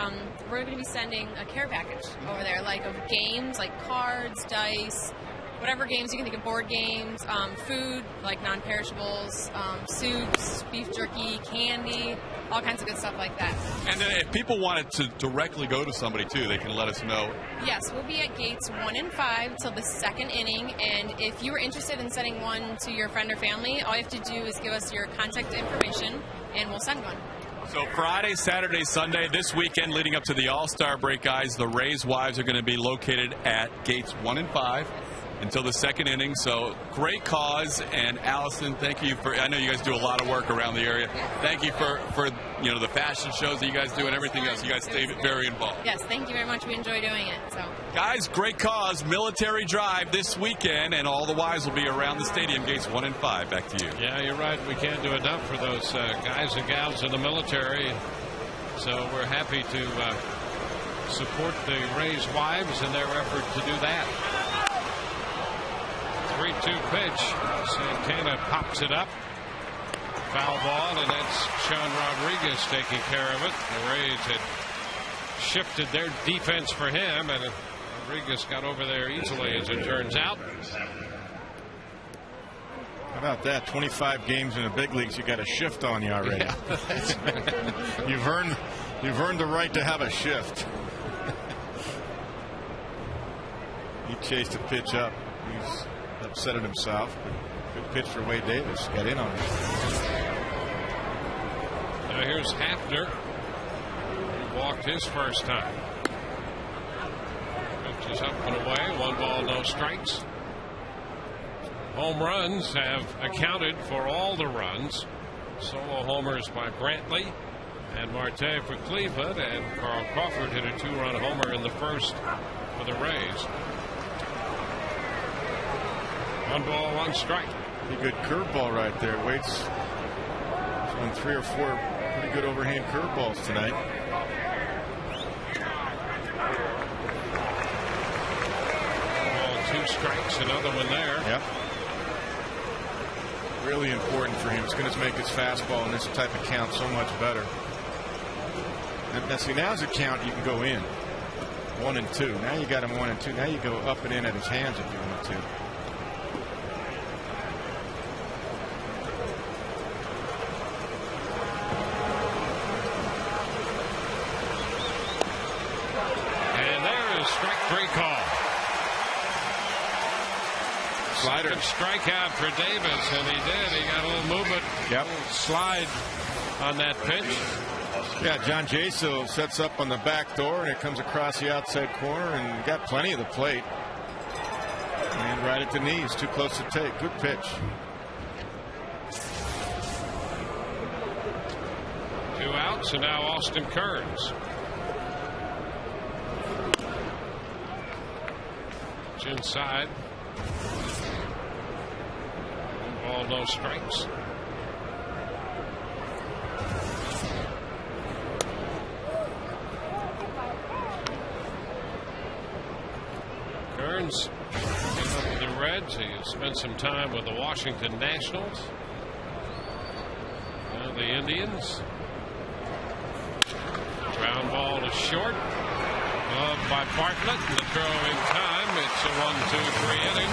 we're going to be sending a care package over there, like of games, like cards, dice, whatever games you can think of, board games, food, like non-perishables, soups, beef jerky, candy, all kinds of good stuff like that. And then if people wanted to directly go to somebody, too, they can let us know. Yes, we'll be at gates 1 and 5 till the second inning, and if you were interested in sending one to your friend or family, all you have to do is give us your contact information, and we'll send one. So Friday, Saturday, Sunday, this weekend leading up to the All-Star break, guys, the Rays Wives are going to be located at gates 1 and 5 until the second inning. So great cause. And Allison, thank you for, I know you guys do a lot of work around the area. Thank you for you know, the fashion shows that you guys do and everything else. You guys stay very involved. Yes, thank you very much. We enjoy doing it. So, guys, great cause. Military drive this weekend, and all the wives will be around the stadium, gates 1 and 5. Back to you. Yeah, you're right. We can't do enough for those guys and gals in the military. So we're happy to support the Rays Wives in their effort to do that. 3-2 pitch. Santana pops it up. Foul ball, and that's Sean Rodriguez taking care of it. The Rays had shifted their defense for him, and Rodriguez got over there easily, as it turns out. How about that? 25 games in the big leagues, you got a shift on you already. Yeah, You've earned the right to have a shift. He chased a pitch up. He's upset at himself. Good pitch for Wade Davis. Got in on it. Now here's Hafner. He walked his first time. Pitch is up and away. 1 ball, no strikes. Home runs have accounted for all the runs. Solo homers by Brantley and Marte for Cleveland, and Carl Crawford hit a 2-run homer in the first for the Rays. 1 ball, 1 strike. Pretty good curveball right there. Wade's throwing 3 or 4 pretty good overhand curveballs tonight. Ball, 2 strikes, another one there. Yep. Really important for him. It's going to make his fastball in this type of count so much better. Now see, now's a count you can go in 1 and 2. Now you got him 1 and 2. Now you go up and in at his hands if you want to. And there is strike 3 call. Slider. Second strikeout for Davis, and he did. He got a little movement. Yep. A little slide on that pitch. Yeah, John Jaso sets up on the back door, and it comes across the outside corner, and got plenty of the plate. And right at the knees, too close to take. Good pitch. 2 outs, and now Austin Kearns. It's inside. 1 ball, no strikes. Kearns with the Reds. He has spent some time with the Washington Nationals. Now the Indians. Ground ball to short. Gloved by Bartlett. The throw in time. It's a 1-2-3 inning.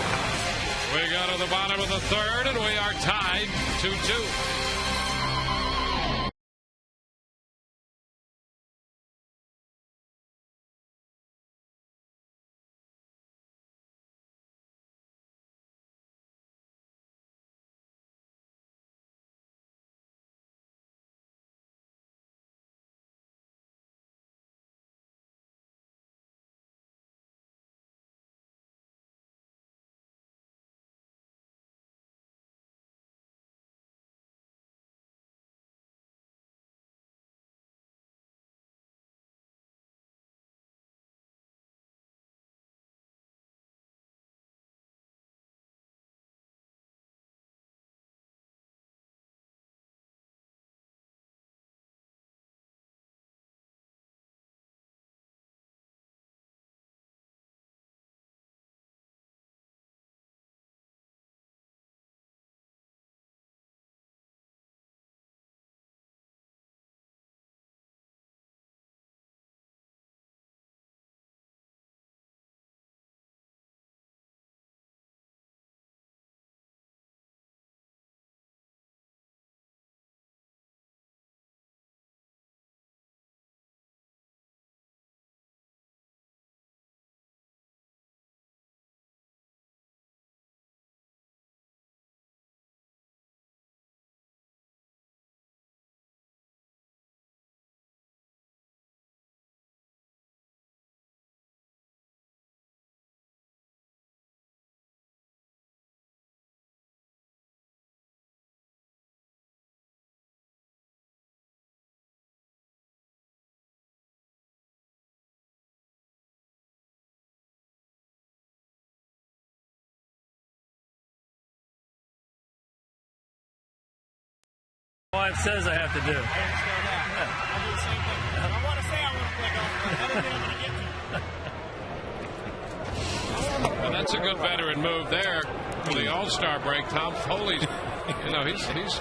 We go to the bottom of the 3rd, and we are tied 2-2. Wife says I have to do. Well, that's a good veteran move there for the All-Star break. Tom Foley's, he's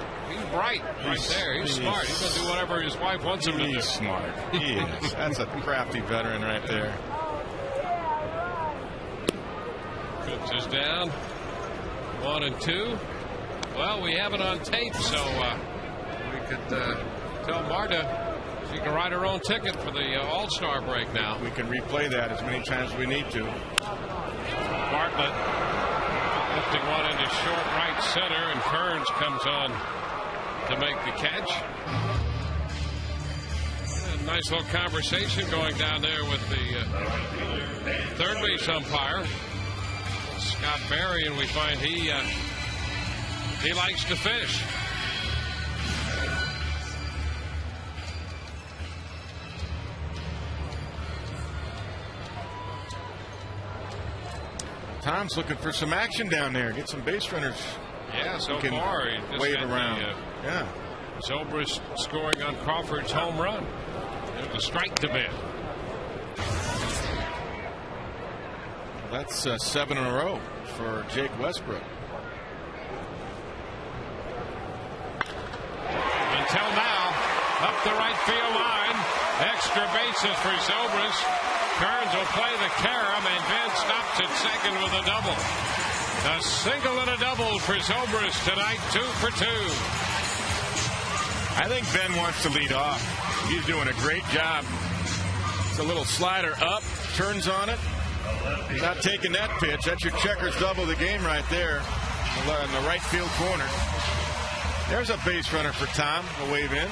bright right there. He's smart. He's going to do whatever his wife wants him to do. He's smart. He is. That's a crafty veteran right there. Pitch is down. 1 and 2. Well, we have it on tape, so we could tell Marta she can write her own ticket for the All-Star break now. We can replay that as many times as we need to. Bartlett Lifting one into short right center, and Kearns comes on to make the catch. A nice little conversation going down there with the third base umpire, Scott Berry, and we find he likes to fish. Tom's looking for some action down there. Get some base runners. Yeah, so far he just wave around. Yeah. Zobrist scoring on Crawford's home run. The strike to bid. That's 7 in a row for Jake Westbrook. Until now, up the right field line. Extra bases for Zobrist. Kearns will play the carom, and Ben stops at second with a double. A single and a double for Zobrist tonight, 2 for 2. I think Ben wants to lead off. He's doing a great job. It's a little slider up, turns on it. He's not taking that pitch. That's your checkers double the game right there in the right field corner. There's a base runner for Tom. A wave in.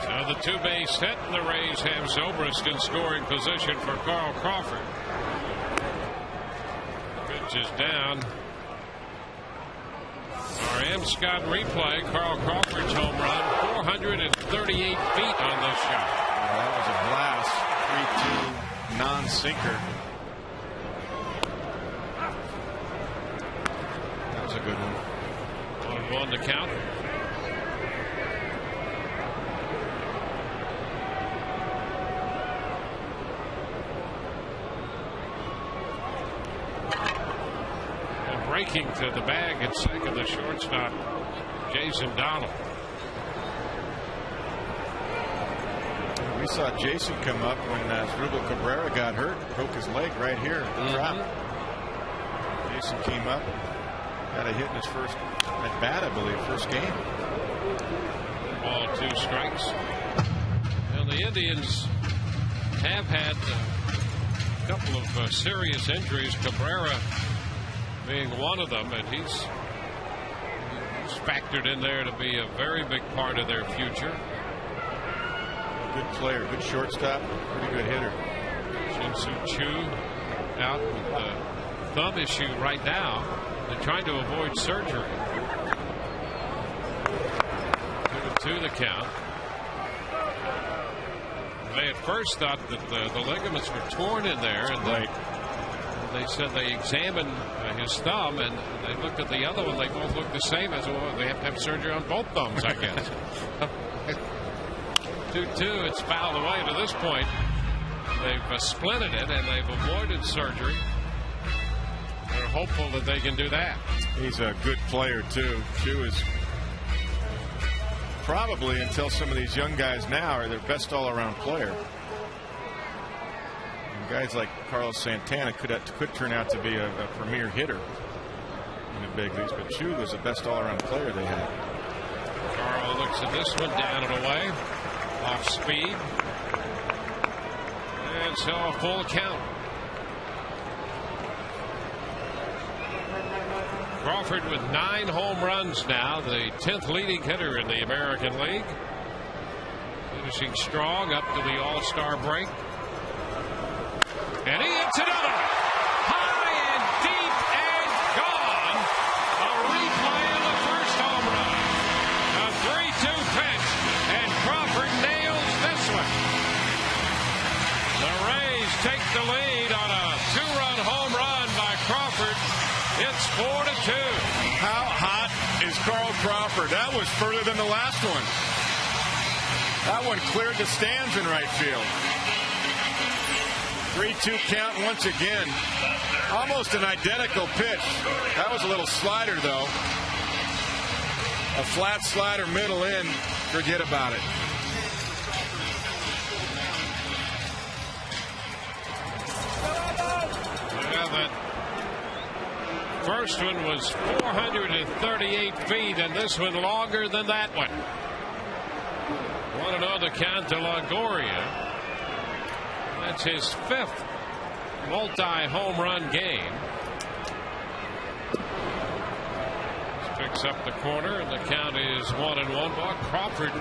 So the 2-base hit, and the Rays have Zobrist in scoring position for Carl Crawford. Pitch is down. Our M. Scott replay. Carl Crawford's home run, 438 feet on this shot. That was a blast. 3-2 non-sinker. That was a good one. 1-1 to count. Breaking to the bag at second, the shortstop, Jason Donald. We saw Jason come up when Asdrubal Cabrera got hurt, broke his leg right here at the drop. Jason came up, got a hit in his first at bat, I believe, first game. 2 strikes. And the Indians have had a couple of serious injuries. Cabrera being one of them, and he's factored in there to be a very big part of their future. Good player, good shortstop, pretty good hitter. Shin-Soo Choo out with the thumb issue right now. They're trying to avoid surgery. 2-2 the count. They at first thought that the ligaments were torn in there, and they said they examined his thumb, and they looked at the other one. They both looked the same. As well, they have to have surgery on both thumbs, I guess. 2-2. It's fouled away to this point. They've splinted it, and they've avoided surgery. They're hopeful that they can do that. He's a good player, too. Chu is probably, until some of these young guys now, are their best all-around player. Guys like Carlos Santana could turn out to be a premier hitter in the big leagues, but Chu was the best all-around player they had. Carl looks at this one, down and away, off speed, and so a full count. Crawford with 9 home runs now, the 10th leading hitter in the American League, finishing strong up to the All-Star break. And he hits another. High and deep and gone. A replay of the first home run. A 3-2 pitch. And Crawford nails this one. The Rays take the lead on a 2-run home run by Crawford. It's 4-2. How hot is Carl Crawford? That was further than the last one. That one cleared the stands in right field. 3-2 count once again. Almost an identical pitch. That was a little slider, though. A flat slider, middle in. Forget about it. Yeah, that first one was 438 feet, and this one longer than that one. 1-0 to count to Longoria. That's his 5th multi-home run game. Picks up the corner, and the count is 1-1. Bob Crawford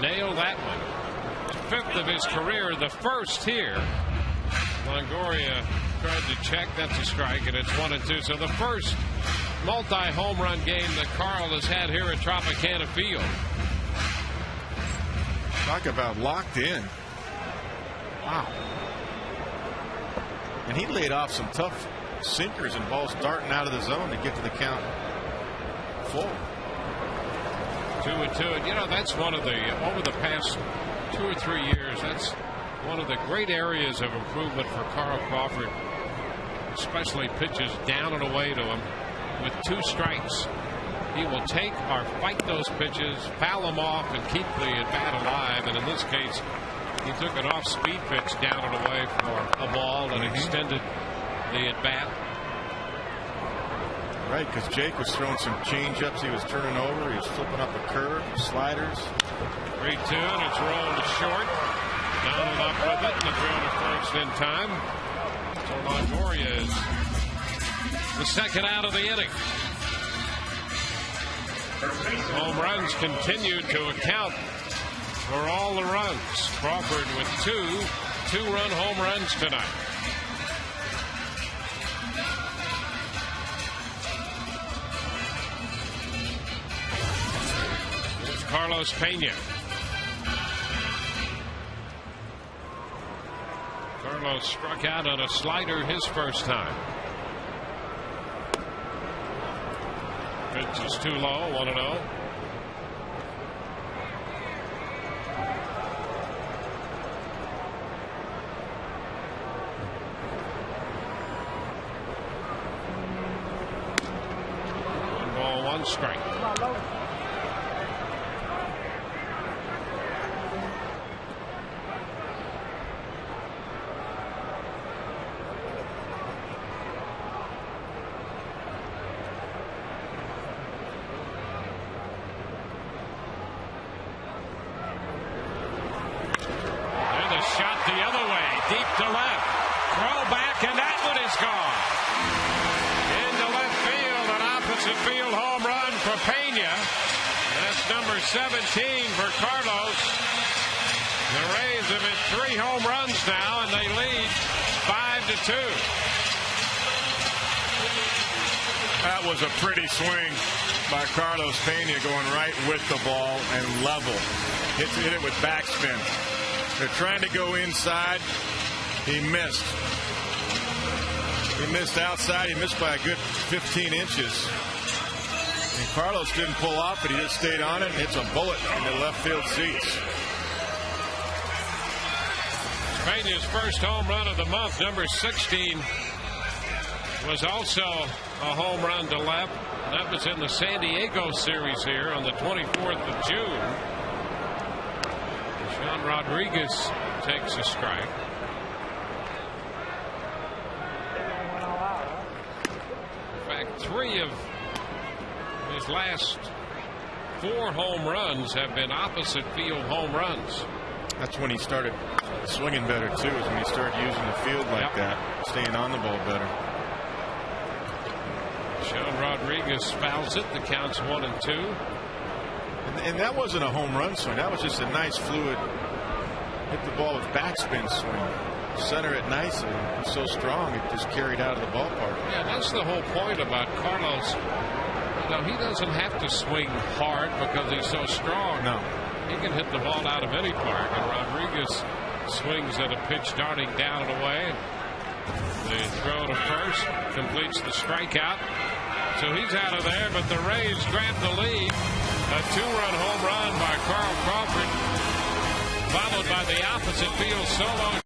nailed that one. The 5th of his career, the first here. Longoria tried to check. That's a strike, and it's 1-2. So the first multi-home run game that Carl has had here at Tropicana Field. Talk about locked in. Wow. And he laid off some tough sinkers and balls darting out of the zone to get to the count full. 2-2. And you know, that's one of the, over the past 2 or 3 years, that's one of the great areas of improvement for Carl Crawford, especially pitches down and away to him with 2 strikes. He will take or fight those pitches, foul them off, and keep the at bat alive. And in this case, he took an off-speed pitch down and away for a ball and extended the at bat. Right, because Jake was throwing some change-ups. He was turning over. He was flipping up a curve, sliders. 3-2, and it's rolled short. Down and up with it, and the throw to first in time. So Longoria is the second out of the inning. Home runs continue to account for all the runs. Crawford with 2 two-run home runs tonight. Here's Carlos Pena. Carlos struck out on a slider his first time. Pitch is too low, 1-0. One ball, one strike. Field home run for Pena. That's number 17 for Carlos. The Rays have hit 3 home runs now, and they lead 5-2. That was a pretty swing by Carlos Pena, going right with the ball and level. Hit it with backspin. They're trying to go inside. He missed. He missed outside. He missed by a good 15 inches. And Carlos didn't pull off, but he just stayed on it and hits a bullet in the left field seats. Pena's first home run of the month, number 16, was also a home run to left. That was in the San Diego series here on the 24th of June. Sean Rodriguez takes a strike. In fact, 3 of his last 4 home runs have been opposite field home runs. That's when he started swinging better too, is when he started using the field like that, staying on the ball better. Sean Rodriguez fouls it. The count's 1-2. And that wasn't a home run swing. That was just a nice fluid, hit the ball with backspin swing. Center it nicely. It was so strong it just carried out of the ballpark. Yeah, that's the whole point about Carlos. You know, he doesn't have to swing hard because he's so strong. No. He can hit the ball out of any park. And Rodriguez swings at a pitch darting down and away. The throw to first completes the strikeout. So he's out of there, but the Rays grab the lead. A 2-run home run by Carl Crawford, followed by the opposite field solo.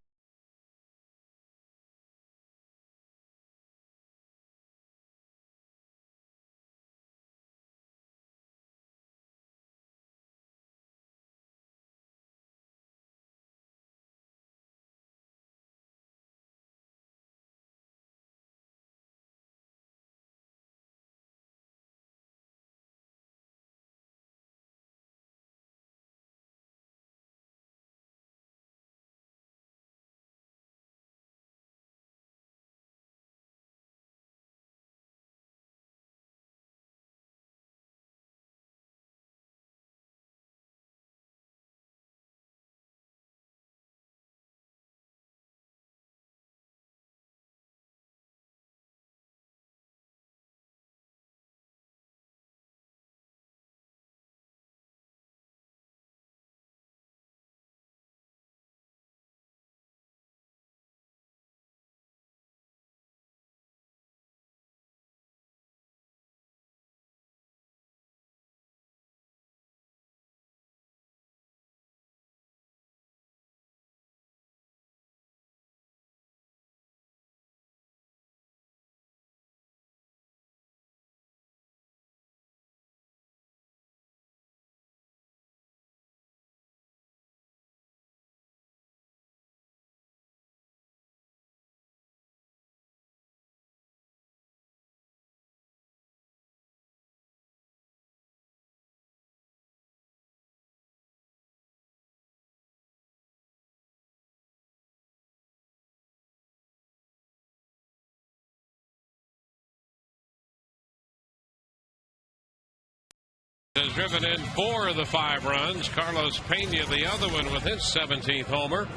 Has driven in 4 of the 5 runs. Carlos Pena, the other one, with his 17th homer.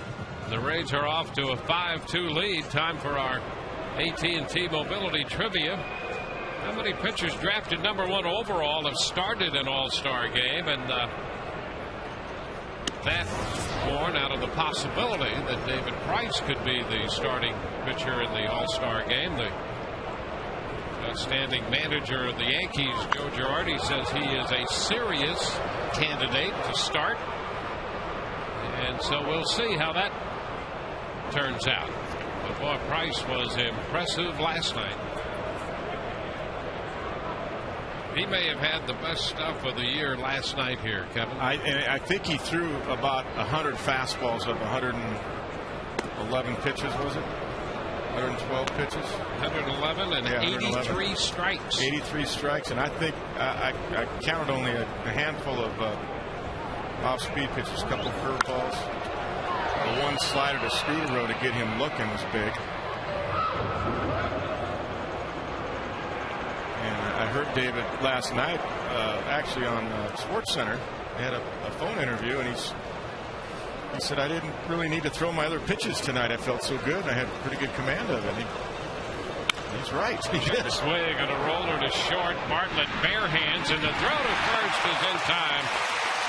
The Rays are off to a 5-2 lead. Time for our AT&T Mobility Trivia. How many pitchers drafted number 1 overall have started an All-Star game? And that born out of the possibility that David Price could be the starting pitcher in the All-Star game. The outstanding manager of the Yankees, Joe Girardi, says he is a serious candidate to start. And so we'll see how that turns out. But boy, Price was impressive last night. He may have had the best stuff of the year last night here, Kevin. I think he threw about 100 fastballs of 111 pitches, was it? 112 pitches. 111 and 83 strikes. 83 strikes, and I think I counted only a handful of off-speed pitches, a couple of curveballs. The one slider to Scudero to get him looking was big. And I heard David last night, actually on SportsCenter. They had a phone interview, and he said, I didn't really need to throw my other pitches tonight. I felt so good. I had pretty good command of it. He's right. The swing and a roller to short. Bartlett bare hands, and the throw to first is in time.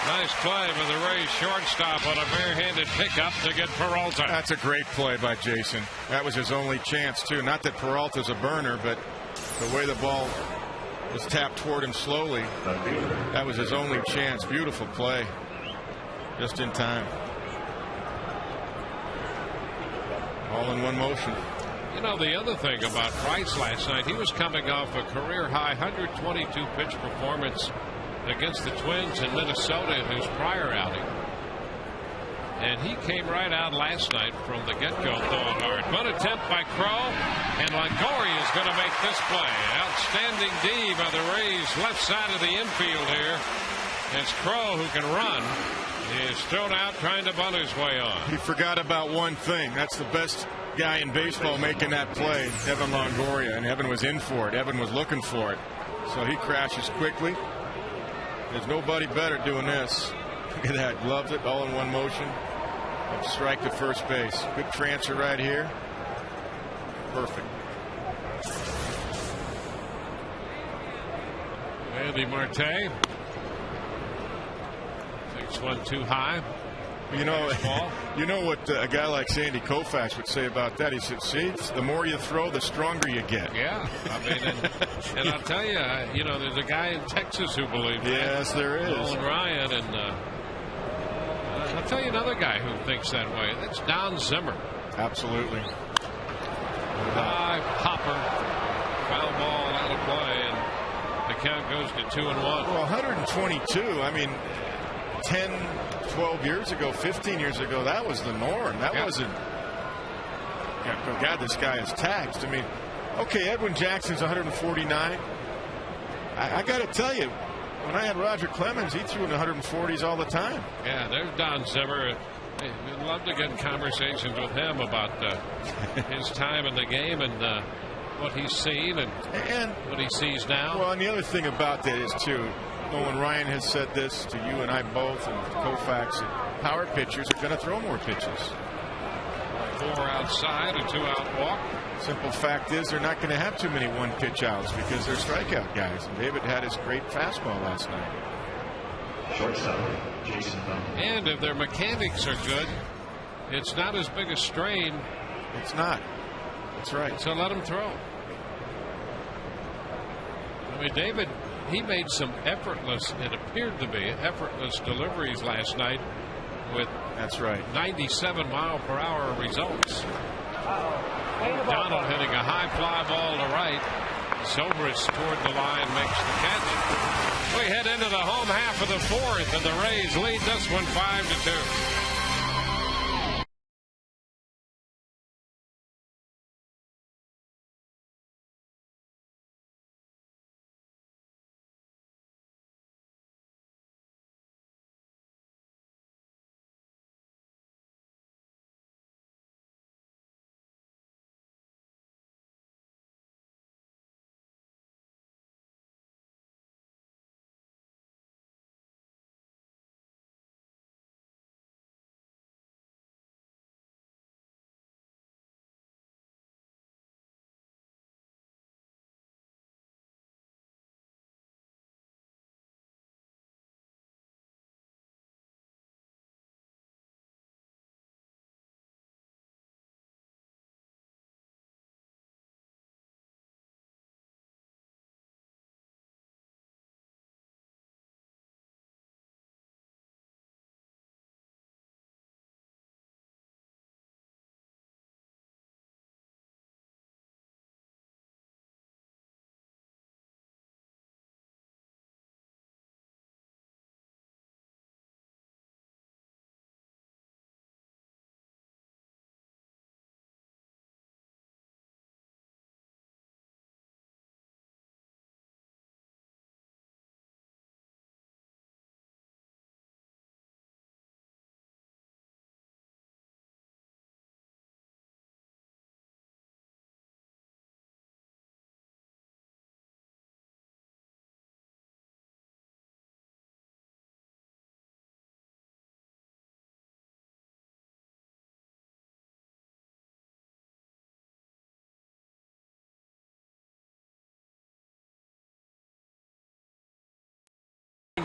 Nice play by the Rays shortstop on a barehanded pickup to get Peralta. That's a great play by Jason. That was his only chance, too. Not that Peralta's a burner, but the way the ball was tapped toward him slowly, that was his only chance. Beautiful play. Just in time. All in one motion. You know, the other thing about Price last night, he was coming off a career-high 122 pitch performance against the Twins in Minnesota in his prior outing. And he came right out last night from the get-go throwing hard. One attempt by Crow, and Longoria is going to make this play. Outstanding D by the Rays left side of the infield here. It's Crow who can run. He is thrown out trying to bunt his way on. He forgot about one thing. That's the best guy in baseball making that play, Evan Longoria, and Evan was in for it. Evan was looking for it. So he crashes quickly. There's nobody better doing this. Look at that. Loves it all in one motion. Up strike to first base. Good transfer right here. Perfect. Andy Marte takes one too high. You know what a guy like Sandy Koufax would say about that. He said, "See, the more you throw, the stronger you get." Yeah, I mean, and I'll tell you, there's a guy in Texas who believes that. Yes, there is. Nolan Ryan, and I'll tell you another guy who thinks that way. That's Don Zimmer. Absolutely. High popper, foul ball out of play, and the count goes to 2-1. Well, 122. I mean, 10, 12 years ago, 15 years ago, that was the norm. That wasn't. God, this guy is taxed. I mean, okay, Edwin Jackson's 149. I got to tell you, when I had Roger Clemens, he threw in the 140s all the time. Yeah, there's Don Zimmer. We'd love to get in conversations with him about his time in the game and what he's seen and what he sees now. Well, and the other thing about that is, too, Nolan Ryan has said this to you and I both, and Koufax, that power pitchers are going to throw more pitches. 4 outside, a 2-out walk. Simple fact is they're not going to have too many one-pitch outs because they're strikeout guys. And David had his great fastball last night. And if their mechanics are good, it's not as big a strain. It's not. That's right. So let him throw. I mean, David, he made some effortless, it appeared to be effortless deliveries last night with 97-mile-per-hour results. Donald hitting a high fly ball to right. Zobrist toward the line makes the catch. We head into the home half of the 4th, and the Rays lead this one 5-2.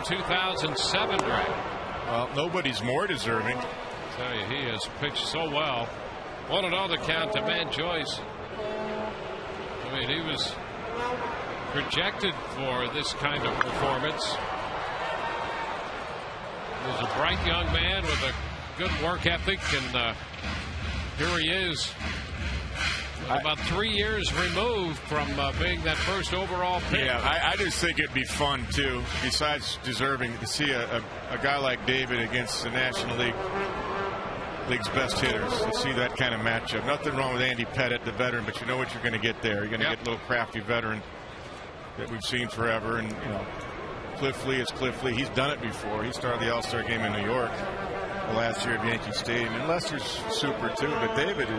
2007 draft. Well, nobody's more deserving. I tell you, he has pitched so well. 1-0 the count to Matt Joyce. I mean, he was projected for this kind of performance. He was a bright young man with a good work ethic, and here he is. About 3 years removed from being that first overall pick. Yeah, I just think it'd be fun, too, besides deserving, to see a guy like David against the National League's best hitters, to see that kind of matchup. Nothing wrong with Andy Pettit, the veteran, but you know what you're going to get there. You're going to get a little crafty veteran that we've seen forever. And, you know, Cliff Lee is Cliff Lee. He's done it before. He started the All-Star game in New York the last year at Yankee Stadium. And Lester's super, too. But David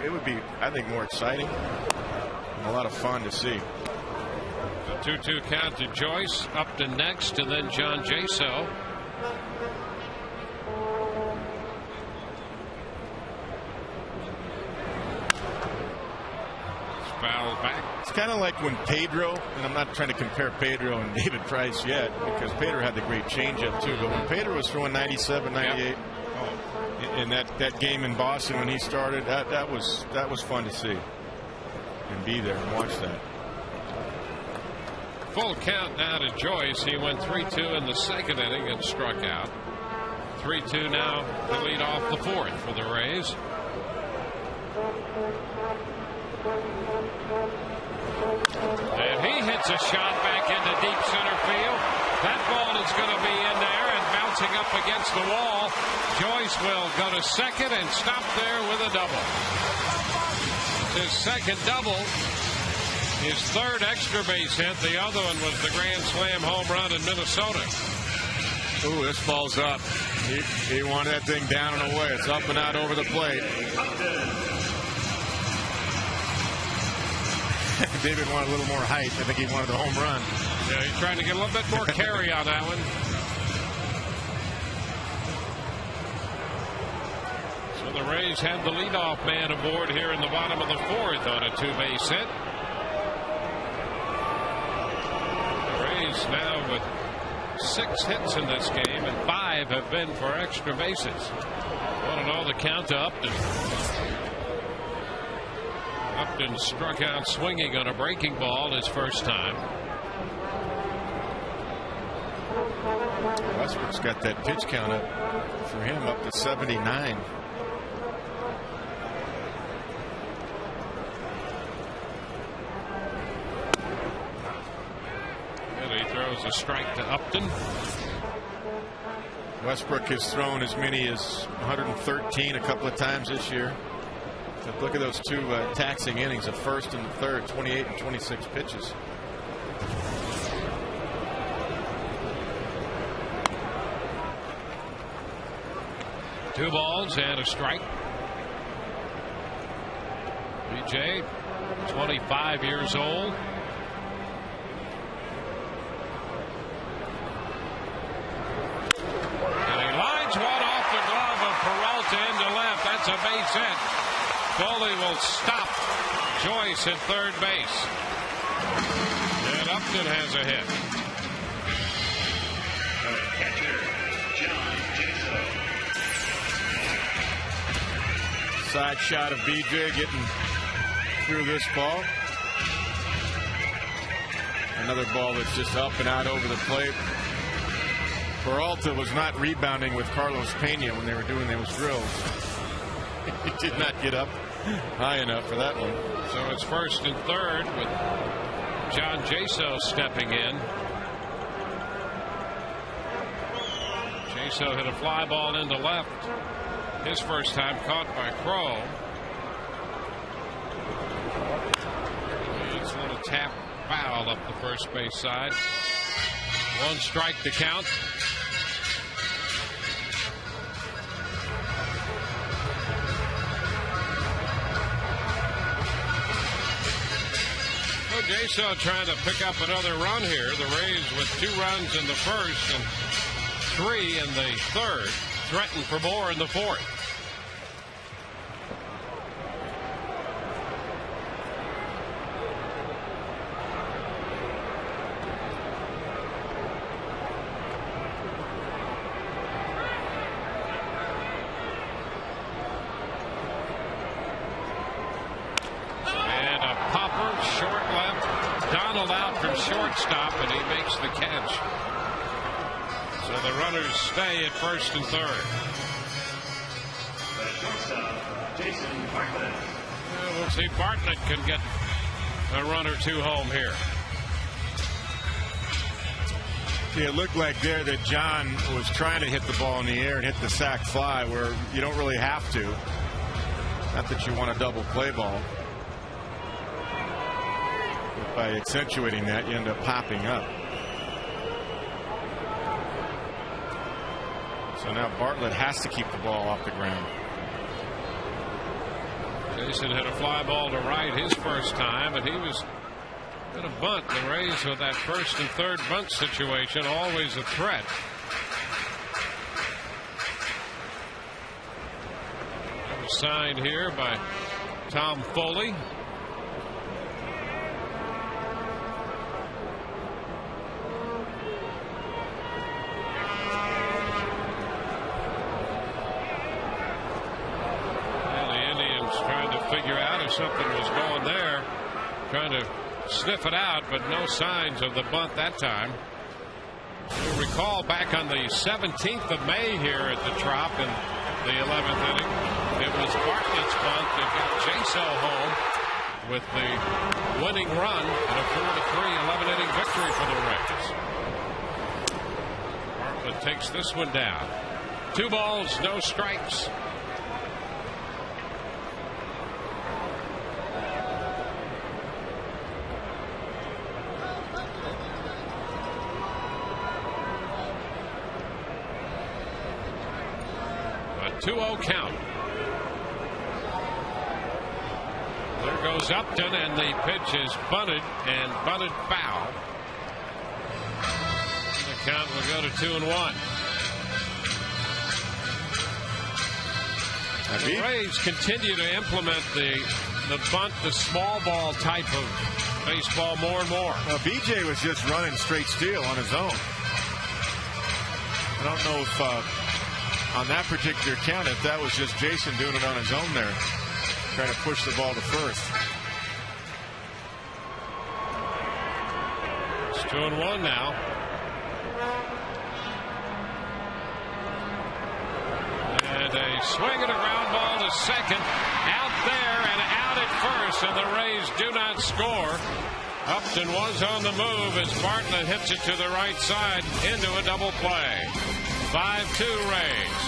it would be, I think, more exciting and a lot of fun to see. The 2-2 count to Joyce. Upton next, and then John Jaso. Foul back. It's kind of like when Pedro, and I'm not trying to compare Pedro and David Price yet, because Pedro had the great changeup too, but when Pedro was throwing 97, 98 in that game in Boston when he started, that was fun to see and be there and watch that. Full count now to Joyce. He went 3-2 in the second inning and struck out. 3-2 now to lead off the fourth for the Rays. And he hits a shot back into deep center field. That ball is going to be in there and bouncing up against the wall. Joyce will go to second and stop there with a double. It's his second double. His third extra base hit. The other one was the grand slam home run in Minnesota. Ooh, this ball's up. He wanted that thing down and away. It's up and out over the plate. David wanted a little more height. I think he wanted the home run. Yeah, he's trying to get a little bit more carry on that one. So the Rays have the leadoff man aboard here in the bottom of the fourth on a two-base hit. The Rays now with 6 hits in this game, and 5 have been for extra bases. 1-0 the count to Upton. Upton struck out swinging on a breaking ball his first time. Westbrook's got that pitch count up for him up to 79. And he throws a strike to Upton. Westbrook has thrown as many as 113 a couple of times this year. But look at those two taxing innings, the first and the third, 28 and 26 pitches. Two balls and a strike. BJ, 25 years old. And he lines one off the glove of Peralta into left. That's a base hit. Foley will stop Joyce at third base. And Upton has a hit. Side shot of BJ getting through this ball. Another ball that's just up and out over the plate. Peralta was not rebounding with Carlos Pena when they were doing those drills. He did not get up high enough for that one. So it's first and third with John Jaso stepping in. Jaso hit a fly ball into left. His first time caught by Crow. It's a little tap foul up the first base side. 1 strike to count. Jaso trying to pick up another run here. The Rays with 2 runs in the first and 3 in the third. Threatened for more in the fourth. tunneled out from shortstop, and he makes the catch. So the runners stay at first and third. We'll see. Bartlett can get a run or two home here. See, it looked like there that John was trying to hit the ball in the air and hit the sac fly, where you don't really have to. Not that you want a double play ball. But by accentuating that, you end up popping up. So now Bartlett has to keep the ball off the ground. Jason hit a fly ball to right his first time, and he was going to bunt. The Rays with that first and third bunt situation, always a threat. That was signed here by Tom Foley. Figure out if something was going there, trying to sniff it out, but no signs of the bunt that time. You'll recall back on the 17th of May here at the Trop in the 11th inning, it was Bartlett's bunt that got Jaso home with the winning run and a 4-3 11-inning victory for the Rays. Bartlett takes this one down. 2 balls, no strikes. A 2-0 count. There goes Upton, and the pitch is bunted and bunted foul. The count will go to 2-1. The Rays continue to implement the bunt, the small ball type of baseball more and more. Well, BJ was just running straight steal on his own. I don't know if on that particular count, if that was just Jason doing it on his own there, trying to push the ball to first. It's 2-1 now. And a swing and a ground ball to second. Out there and out at first, and the Rays do not score. Upton was on the move as Bartlett hits it to the right side into a double play. 5-2 Rays.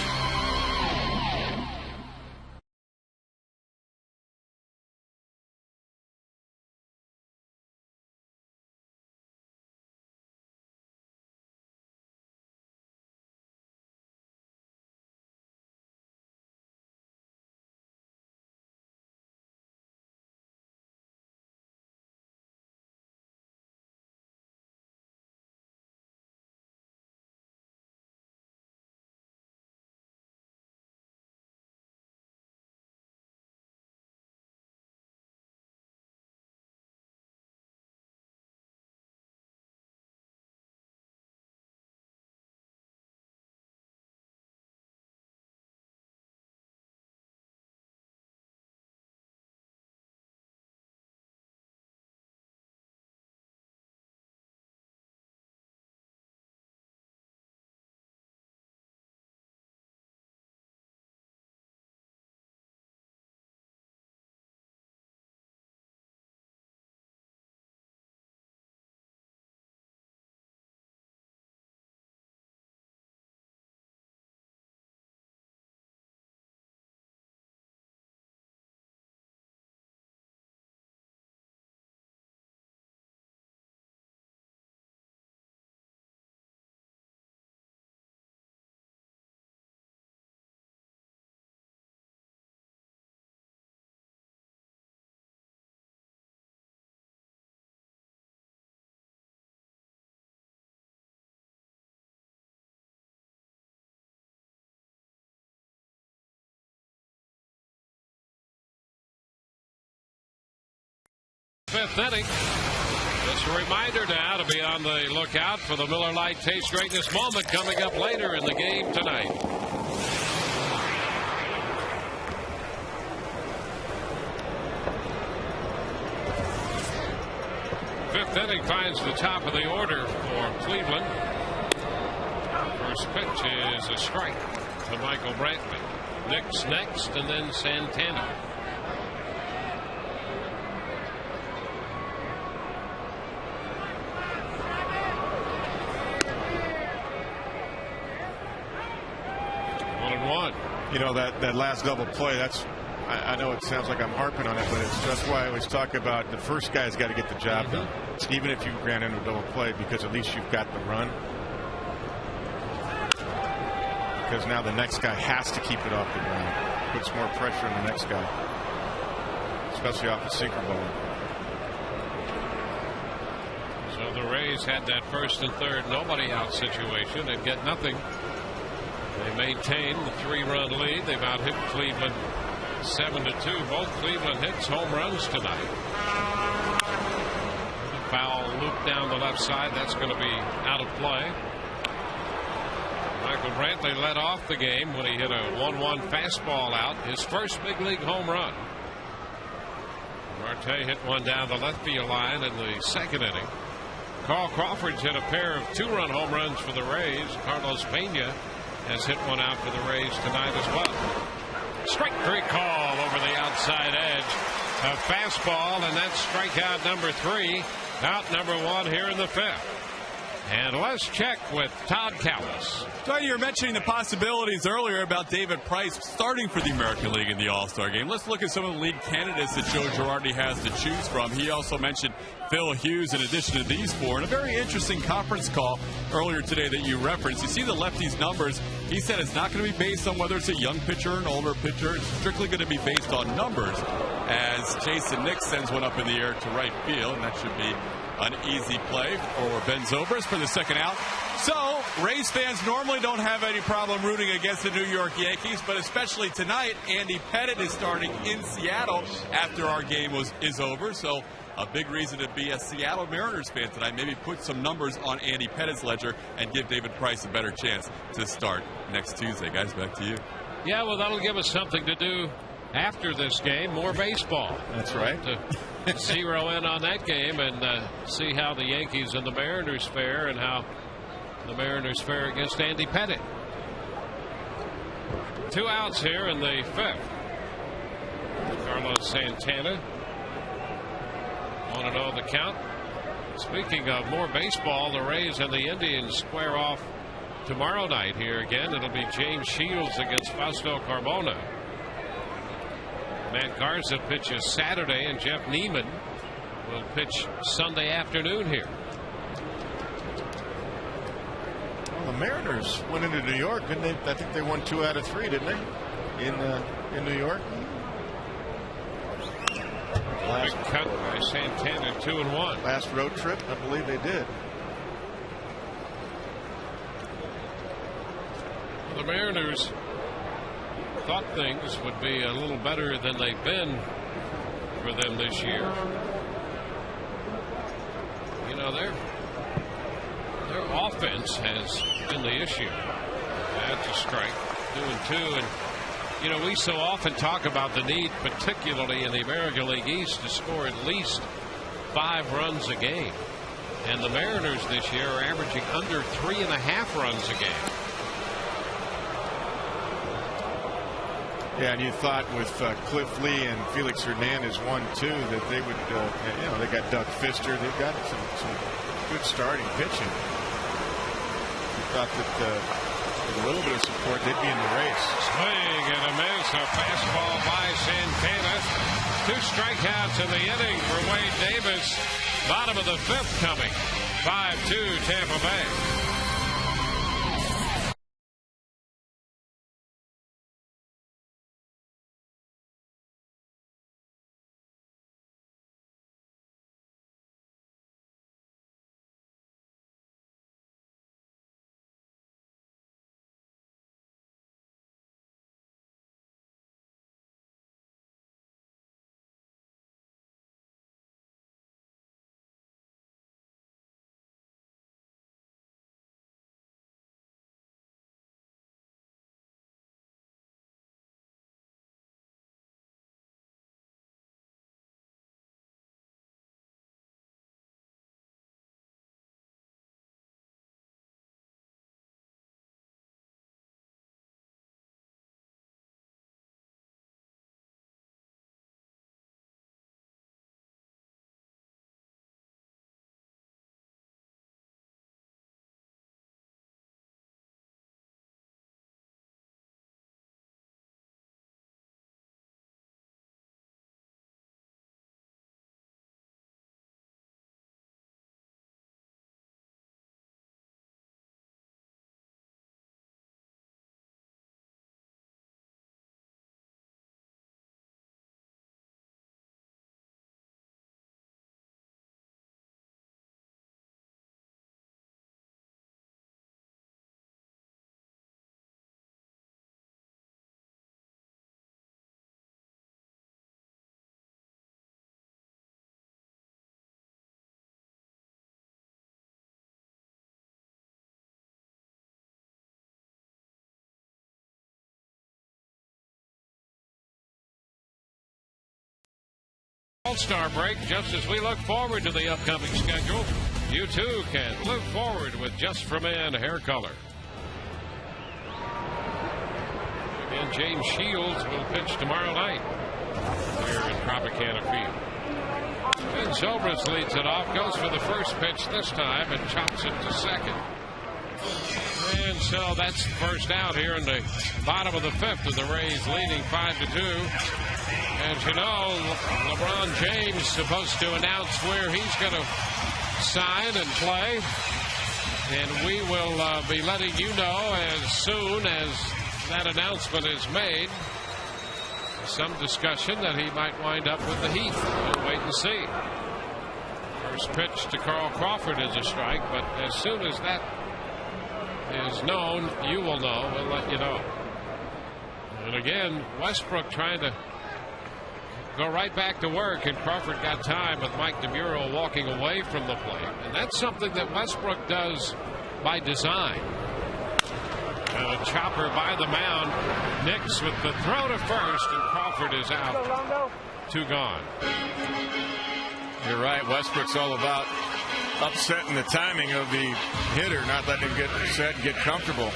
Fifth inning. Just a reminder now to be on the lookout for the Miller Lite Taste Greatness moment coming up later in the game tonight. fifth inning finds the top of the order for Cleveland. First pitch is a strike to Michael Brantley. Nix next, and then Santana. You know, that last double play, I know it sounds like I'm harping on it, but that's why I always talk about the first guy's got to get the job done. Even if you ran into a double play, because at least you've got the run. Because now the next guy has to keep it off the ground. Puts more pressure on the next guy, especially off the sinker ball. So the Rays had that first and third nobody out situation and get nothing. They maintain the 3-run lead. They've out-hit Cleveland 7-2. Both Cleveland hits home runs tonight. The foul loop down the left side. That's going to be out of play. Michael Brantley led off the game when he hit a 1-1 fastball out. His first big league home run. Marte hit one down the left field line in the second inning. Carl Crawford's hit a pair of 2-run home runs for the Rays. Carlos Pena has hit one out for the Rays tonight as well. Strike 3 call over the outside edge. A fastball, and that's strikeout number 3. Out number 1 here in the 5th. And let's check with Todd Callis. Tony, you were mentioning the possibilities earlier about David Price starting for the American League in the All-Star game. Let's look at some of the league candidates that Joe Girardi has to choose from. He also mentioned Phil Hughes in addition to these 4. And a very interesting conference call earlier today that you referenced. You see the lefty's numbers. He said it's not going to be based on whether it's a young pitcher or an older pitcher. It's strictly going to be based on numbers, as Jason Nix sends one up in the air to right field, and that should be an easy play for Ben Zobrist for the second out. So Rays fans normally don't have any problem rooting against the New York Yankees, but especially tonight, Andy Pettitte is starting in Seattle after our game is over. So a big reason to be a Seattle Mariners fan tonight. Maybe put some numbers on Andy Pettitte's ledger and give David Price a better chance to start next Tuesday. Guys, back to you. Yeah, well, that'll give us something to do after this game. More baseball. That's right. To zero in on that game and see how the Yankees and the Mariners fare, and how the Mariners fare against Andy Pettitte. 2 outs here in the 5th. Carlos Santana 1-0 the count. Speaking of more baseball, the Rays and the Indians square off tomorrow night here again. It'll be James Shields against Fausto Carmona. Matt Garza pitches Saturday, and Jeff Neiman will pitch Sunday afternoon here. Well, the Mariners went into New York, didn't they? I think they won 2 out of 3, didn't they? In New York. Big cut by Santana, 2-1. Last road trip, I believe they did. The Mariners thought things would be a little better than they've been for them this year. You know, their offense has been the issue. That's a strike. 2-2, and you know, we so often talk about the need, particularly in the American League East, to score at least 5 runs a game. And the Mariners this year are averaging under 3.5 runs a game. Yeah, and you thought with Cliff Lee and Felix Hernandez 1-2 that they would, you know, they got Doug Fister. They've got some good starting pitching. You thought that with a little bit of support, they'd be in the race. Swing and a miss. A fastball by Santana. 2 strikeouts in the inning for Wade Davis. Bottom of the 5th coming. 5-2 Tampa Bay. All-Star break. Just as we look forward to the upcoming schedule, you too can look forward with Just for Men hair color. And James Shields will pitch tomorrow night here in Tropicana Field. And Zobrist leads it off, goes for the first pitch this time and chops it to second. And so that's the first out here in the bottom of the fifth, with the Rays leading 5-2. And you know, LeBron James supposed to announce where he's going to sign and play. And we will be letting you know as soon as that announcement is made. Some discussion that he might wind up with the Heat. We'll wait and see. First pitch to Carl Crawford is a strike, but as soon as that is known, you will know. We'll let you know. And again, Westbrook trying to go right back to work, and Crawford got time with Mike DeMuro walking away from the plate. And that's something that Westbrook does by design. And a chopper by the mound. Nix with the throw to first, and Crawford is out. 2 gone. You're right. Westbrook's all about upsetting the timing of the hitter, not letting him get set and get comfortable.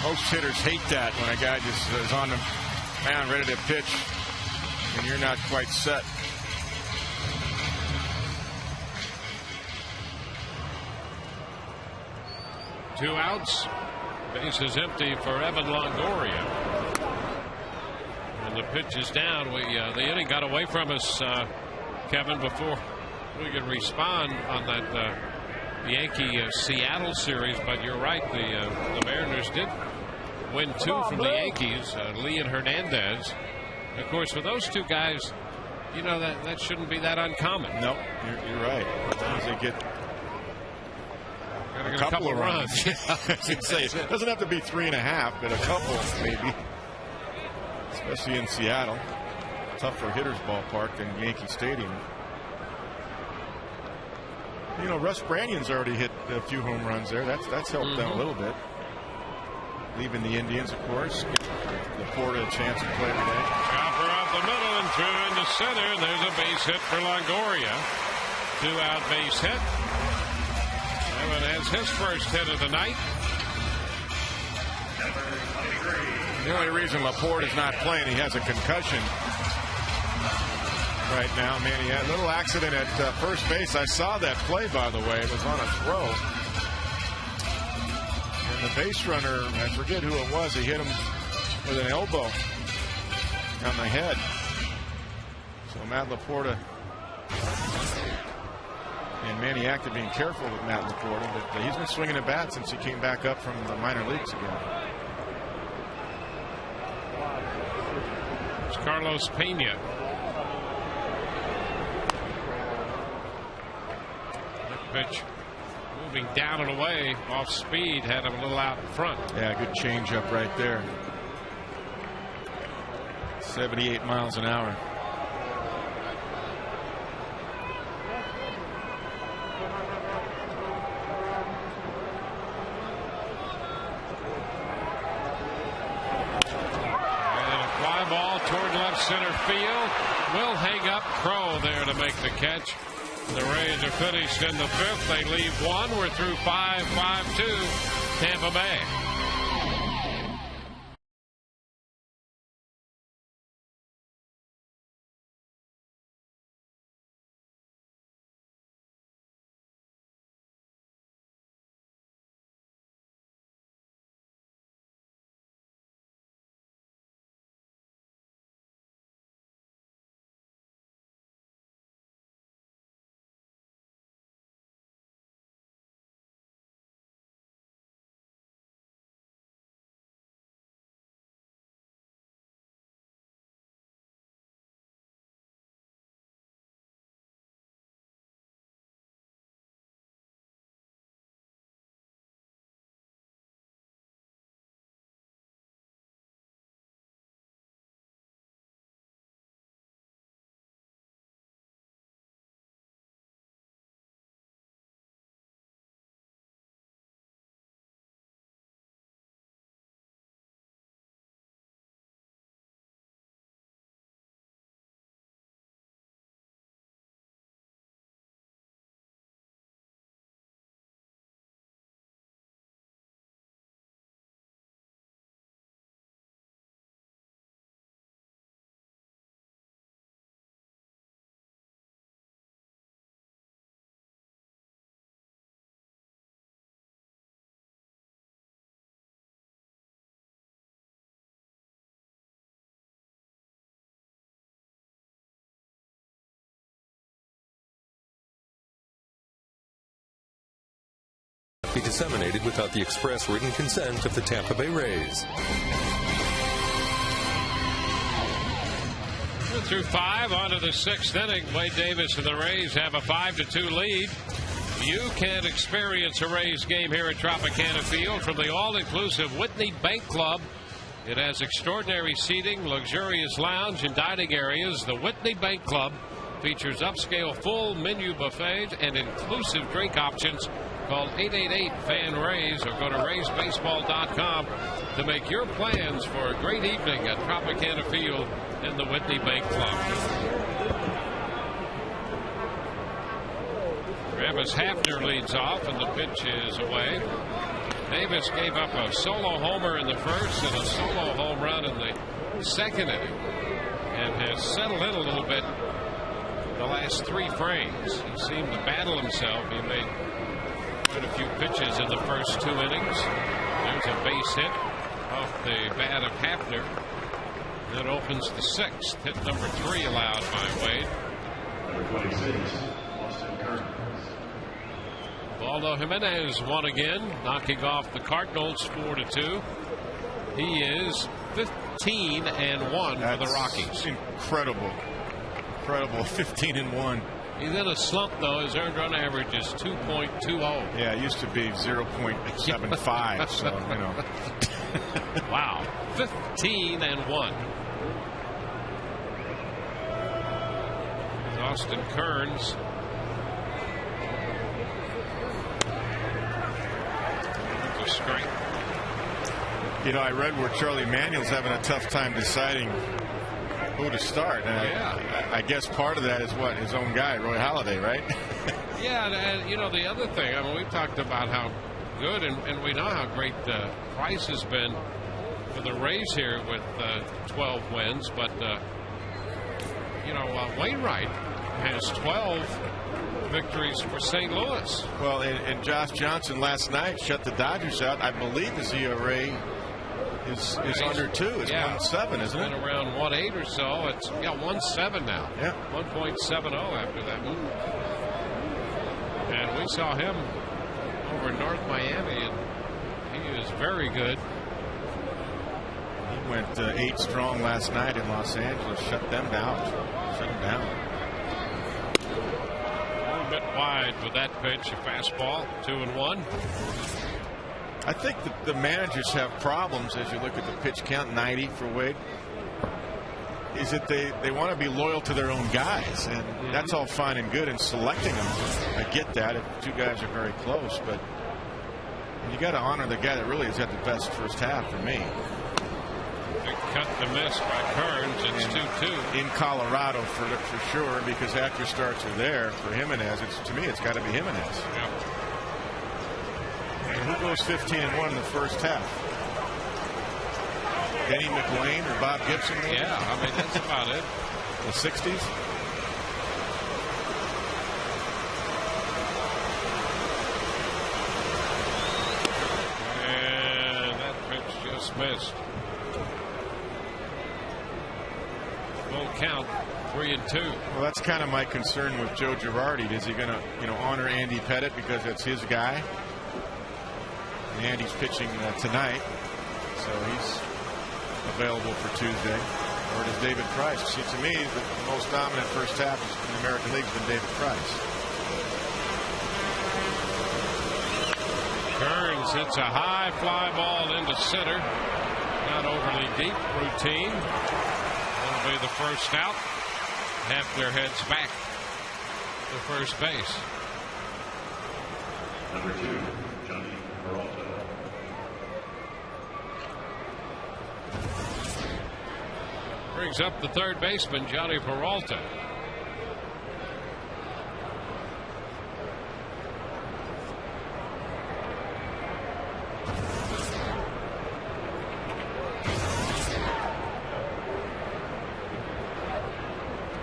Most hitters hate that when a guy just is on the mound ready to pitch and you're not quite set. Two outs. Base is empty for Evan Longoria. And the pitch is down. The inning got away from us, Kevin, before we could respond on that Yankee Seattle series. But you're right. The Mariners did win 2 from the Yankees, Lee and Hernandez. Of course, for those two guys, you know, that shouldn't be that uncommon. No, you're right. Sometimes they get a couple of runs. It doesn't have to be 3.5, but a couple maybe. Especially in Seattle. Tougher hitters ballpark than Yankee Stadium. You know, Russ Brannion's already hit a few home runs there. That's helped them a little bit. Leaving the Indians, of course. Give Laporta a chance to play today. Chopper off the middle and through into center. And there's a base hit for Longoria. 2-out base hit. Evan has his first hit of the night. The only reason Laporta's not playing, he has a concussion right now. Man, he had a little accident at first base. I saw that play, by the way. It was on a throw. And the base runner, I forget who it was, he hit him with an elbow on the head. So Matt Laporta and Manny Acta being careful with Matt Laporta, but he's been swinging a bat since he came back up from the minor leagues again. It's Carlos Pena. That pitch moving down and away off speed, had him a little out in front. Yeah, good change up right there. 78 miles an hour. Center field will hang up. Crow there to make the catch. The Rays are finished in the fifth. They leave 1. We're through 5-5-2 Tampa Bay. be disseminated without the express written consent of the Tampa Bay Rays. 2-5 onto the 6th inning. Wade Davis and the Rays have a 5-2 lead. You can experience a Rays game here at Tropicana Field from the all-inclusive Whitney Bank Club. It has extraordinary seating, luxurious lounge and dining areas. The Whitney Bank Club features upscale full menu buffets and inclusive drink options. Call 888-FAN-RAYS or go to RaysBaseball.com to make your plans for a great evening at Tropicana Field in the Whitney Bank Club. Travis Hafner leads off, and the pitch is away. Davis gave up a solo homer in the first and a solo home run in the second inning, and has settled in a little bit the last 3 frames. He seemed to battle himself. He made quite a few pitches in the first 2 innings. There's a base hit off the bat of Hafner. That opens the 6th. Hit number 3 allowed by Wade. Number 26, Austin Kearns. Waldo Jimenez won again, knocking off the Cardinals 4-2. He is 15-1 for the Rockies. Incredible. 15-1. He's in a slump, though. His earned run average is 2.20. Yeah, it used to be 0.75. So, you know. Wow. 15-1. Austin Kearns. That's a strike. You know, I read where Charlie Manuel's having a tough time deciding who to start. And I guess part of that is what? His own guy, Roy Halladay, right? Yeah, and you know, the other thing, I mean, we talked about how good, and we know how great Price has been for the Rays here with 12 wins, but, you know, Wainwright has 12 victories for St. Louis. Well, and Josh Johnson last night shut the Dodgers out. I believe his ERA is under 2. It's 1.7, isn't it? Around 1.8 or so. It's 1.7 now. Yeah. 1.70 after that move. And we saw him over in North Miami, and he is very good. He went 8 strong last night in Los Angeles. Shut them down. Shut them down. A little bit wide with that pitch. A fastball. 2-1. I think the managers have problems as you look at the pitch count. 90 for Wade. Is that they want to be loyal to their own guys, and that's all fine and good in selecting them. I get that if 2 guys are very close, but you got to honor the guy that really has had the best first half for me. Big cut to miss by Kearns. It's 2-2 in Colorado for sure, because half your starts are there for Jimenez. To me, it's got to be Jimenez. Yep. And who goes 15-1 in the first half? Denny McLean or Bob Gibson? Maybe? Yeah, I mean, that's about it. The 60s? And that pitch just missed. Full count, 3-2. Well, that's kind of my concern with Joe Girardi. Is he going to, honor Andy Pettitte because that's his guy? And Andy's pitching tonight, so he's available for Tuesday. Or does David Price? See, to me, the most dominant first half in the American League has been David Price. Kearns hits a high fly ball into center. Not overly deep. Routine. That'll be the first out. Hafner heads back to first base. Number 2, Johnny Peralta. Brings up the third baseman, Johnny Peralta.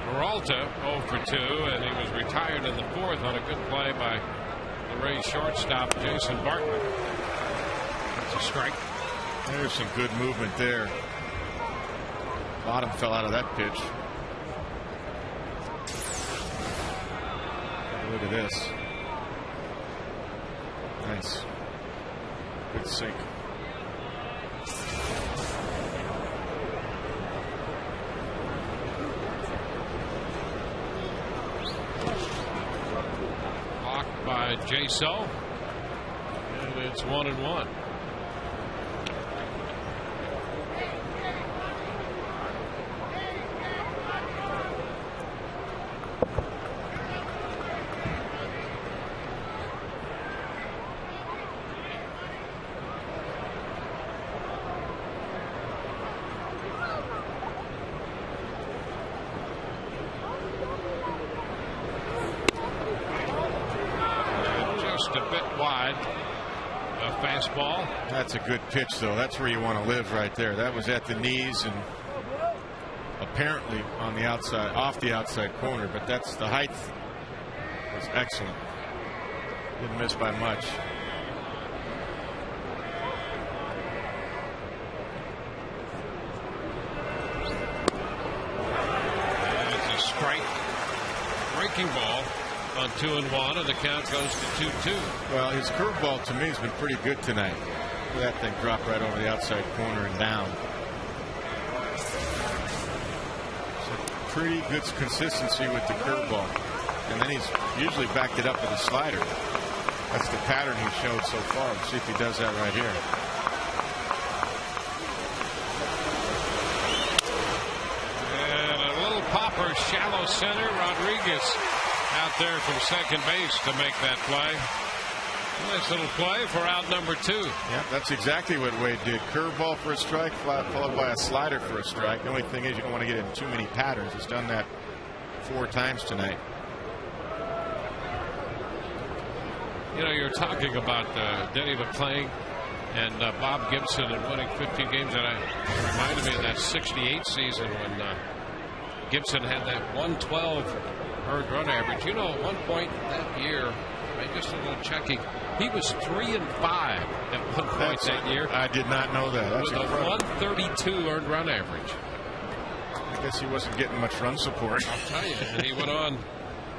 Peralta 0 for 2, and he was retired in the 4th on a good play by the Rays shortstop, Jason Barton. That's a strike. There's some good movement there. Bottom fell out of that pitch. Look at this. Nice. Good sink. Blocked by Jaso. And it's 1-1. A bit wide. A fastball. That's a good pitch, though. That's where you want to live right there. That was at the knees and apparently on the outside, off the outside corner, but that's the height was excellent. Didn't miss by much. That's a strike. Breaking ball. On 2-1, and the count goes to 2-2. Well, his curveball to me has been pretty good tonight. That thing dropped right over the outside corner and down. So pretty good consistency with the curveball, and then he's usually backed it up with a slider. That's the pattern he showed so far. Let's see if he does that right here. And a little popper, shallow center. Rodriguez out there from second base to make that play. Nice little play for out number 2. Yeah, that's exactly what Wade did. Curveball for a strike, followed by a slider for a strike. The only thing is you don't want to get in too many patterns. He's done that 4 times tonight. You know, you're talking about Denny McClain and Bob Gibson and winning 15 games, and it reminded me of that 68 season when Gibson had that 112 earned run average. You know, at one point that year, just a little checking, he was 3-5 at one point that year. I did not know that. That's with incredible. a 132 earned run average. I guess he wasn't getting much run support. I'll tell you. And he went on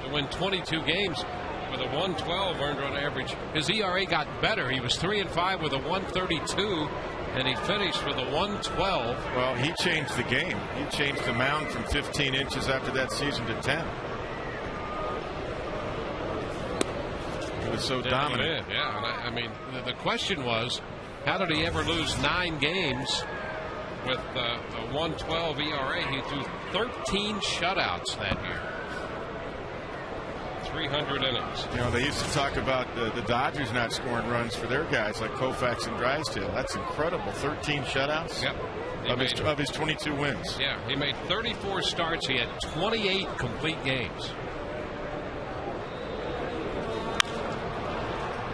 to win 22 games with a 112 earned run average. His ERA got better. He was 3-5 with a 132. And he finished with a 112. Well, he changed the game. He changed the mound from 15 inches after that season to 10. He was so dominant. Yeah, and I mean, the question was, how did he ever lose 9 games with a 112 ERA? He threw 13 shutouts that year. 300 innings. You know, they used to talk about the Dodgers not scoring runs for their guys like Koufax and Drysdale. That's incredible. 13 shutouts. Yep. Of his 22 wins. Yeah, he made 34 starts. He had 28 complete games.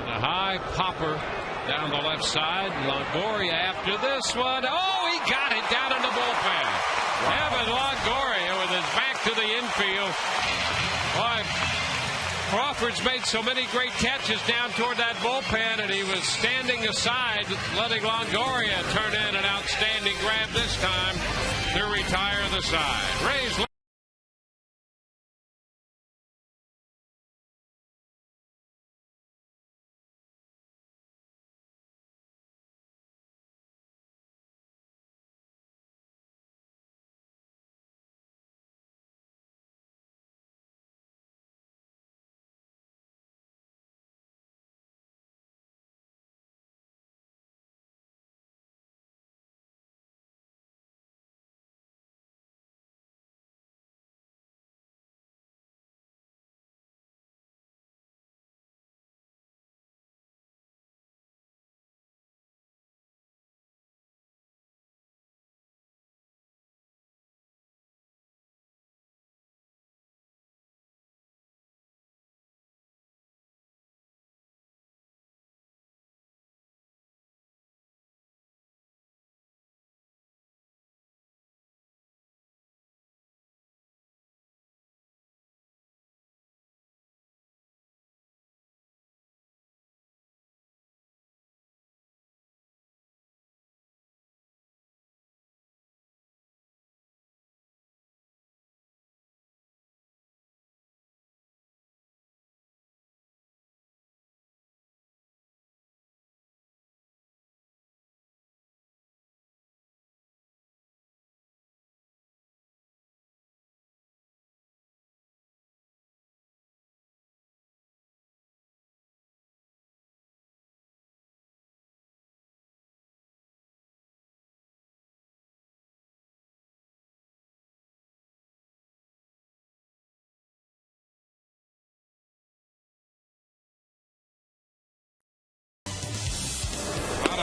And a high popper down the left side. Longoria after this one. Oh, he got it down in the bullpen. Wow. Evan Longoria with his back to the infield. Boy, Crawford's made so many great catches down toward that bullpen, and he was standing aside, letting Longoria turn in an outstanding grab this time to retire the side. Rays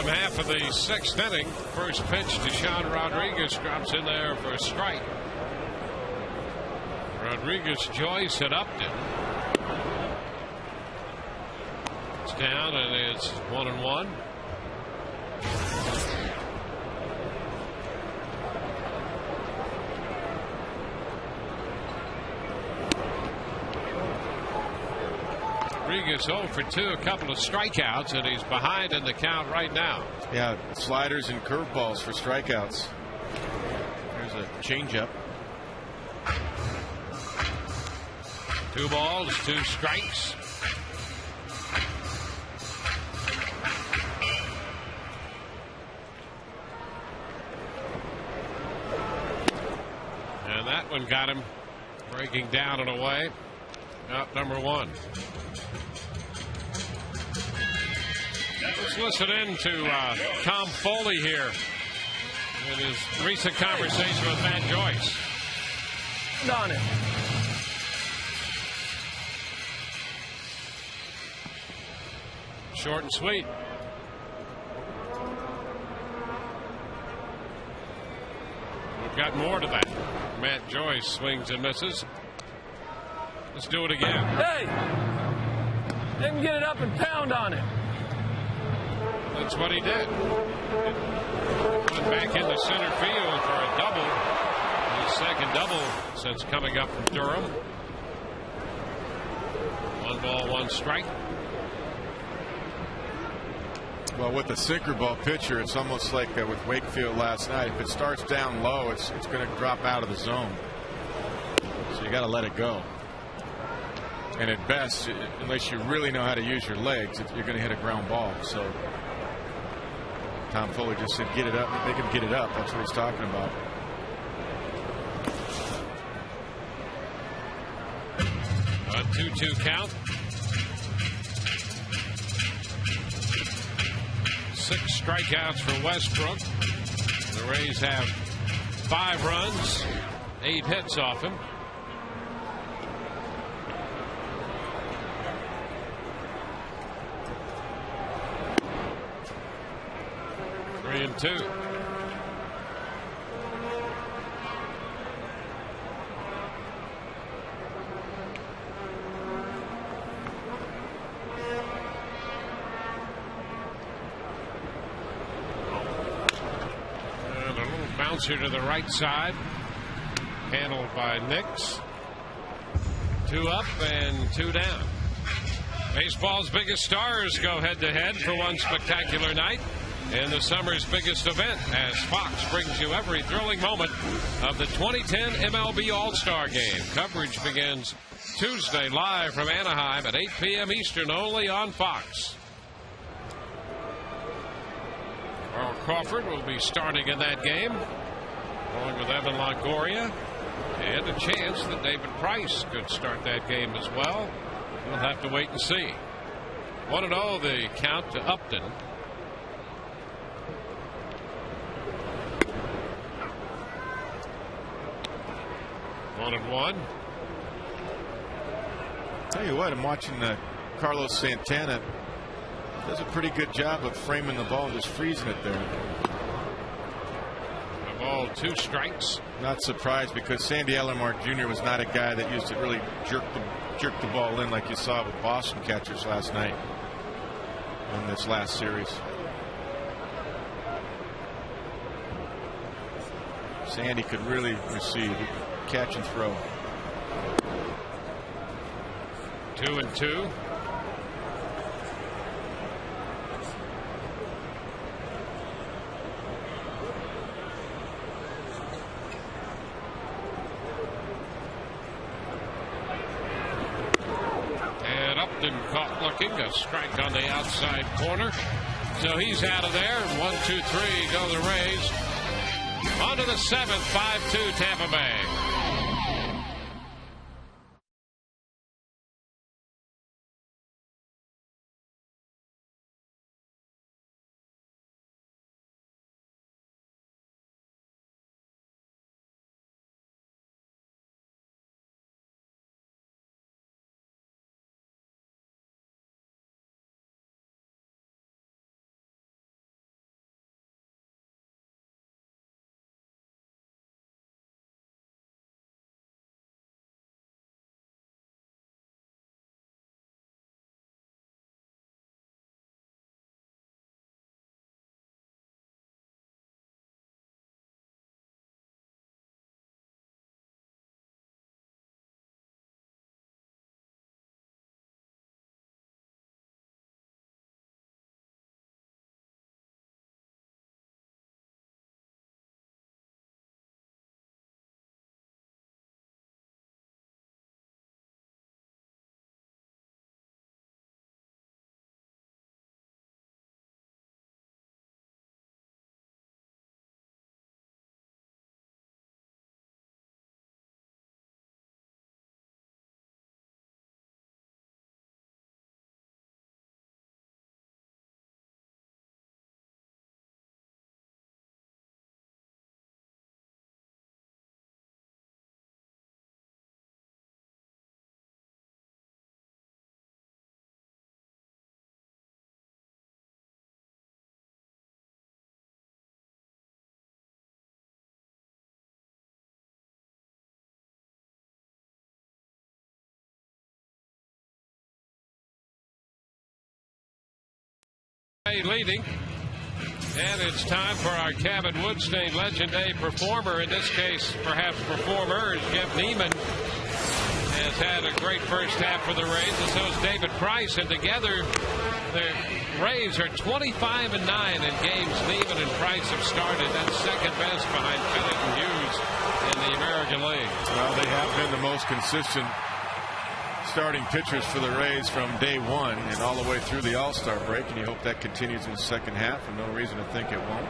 bottom half of the 6th inning. First pitch to Sean Rodriguez drops in there for a strike. Rodriguez, Joyce, and Upton. It's down and it's 1-1. Rodriguez 0 for 2, a couple of strikeouts, and he's behind in the count right now. Yeah, sliders and curveballs for strikeouts. There's a changeup. 2 balls, 2 strikes. And that one got him breaking down and away. Out number 1. Let's listen in to Tom Foley here in his recent conversation with Matt Joyce. On it. Short and sweet. We've got more to that. Matt Joyce swings and misses. Let's do it again. Hey! Let him get it up and pound on it. That's what he did. Went back into center field for a double. His second double since coming up from Durham. 1 ball, 1 strike. Well, with the sinker ball pitcher, it's almost like with Wakefield last night. If it starts down low, it's going to drop out of the zone. So you got to let it go. And at best, unless you really know how to use your legs, you're going to hit a ground ball. So Tom Foley just said, get it up. Make him get it up. That's what he's talking about. A 2-2 count. 6 strikeouts for Westbrook. The Rays have 5 runs, 8 hits off him. Three and 2. Bouncer to the right side, handled by Nix. 2 up and 2 down. Baseball's biggest stars go head to head for one spectacular night in the summer's biggest event, as Fox brings you every thrilling moment of the 2010 MLB All-Star Game. Coverage begins Tuesday live from Anaheim at 8 p.m. Eastern, only on Fox. Earl Crawford will be starting in that game, along with Evan Longoria, and a chance that David Price could start that game as well. We'll have to wait and see. 1-0 the count to Upton. 1-1. Tell you what, I'm watching Carlos Santana. Does a pretty good job of framing the ball and just freezing it there. A ball, 2 strikes. Not surprised, because Sandy Alomar Jr. was not a guy that used to really jerk the ball in like you saw with Boston catchers last night in this last series. Sandy could really receive, catch and throw. 2-2. And Upton caught looking, a strike on the outside corner. So he's out of there. 1, 2, 3 go the Rays. On to the 7th, 5-2 Tampa Bay. Leading. And it's time for our Cabot Woodstein Legend Day performer. In this case, perhaps performers. Jeff Neiman has had a great first half for the Rays, and so is David Price. And together, the Rays are 25-9 in games Neiman and Price have started. That's second best behind Pettit and Hughes in the American League. Well, they have been the most consistent starting pitchers for the Rays from day one and all the way through the All-Star break, and you hope that continues in the second half, and no reason to think it won't.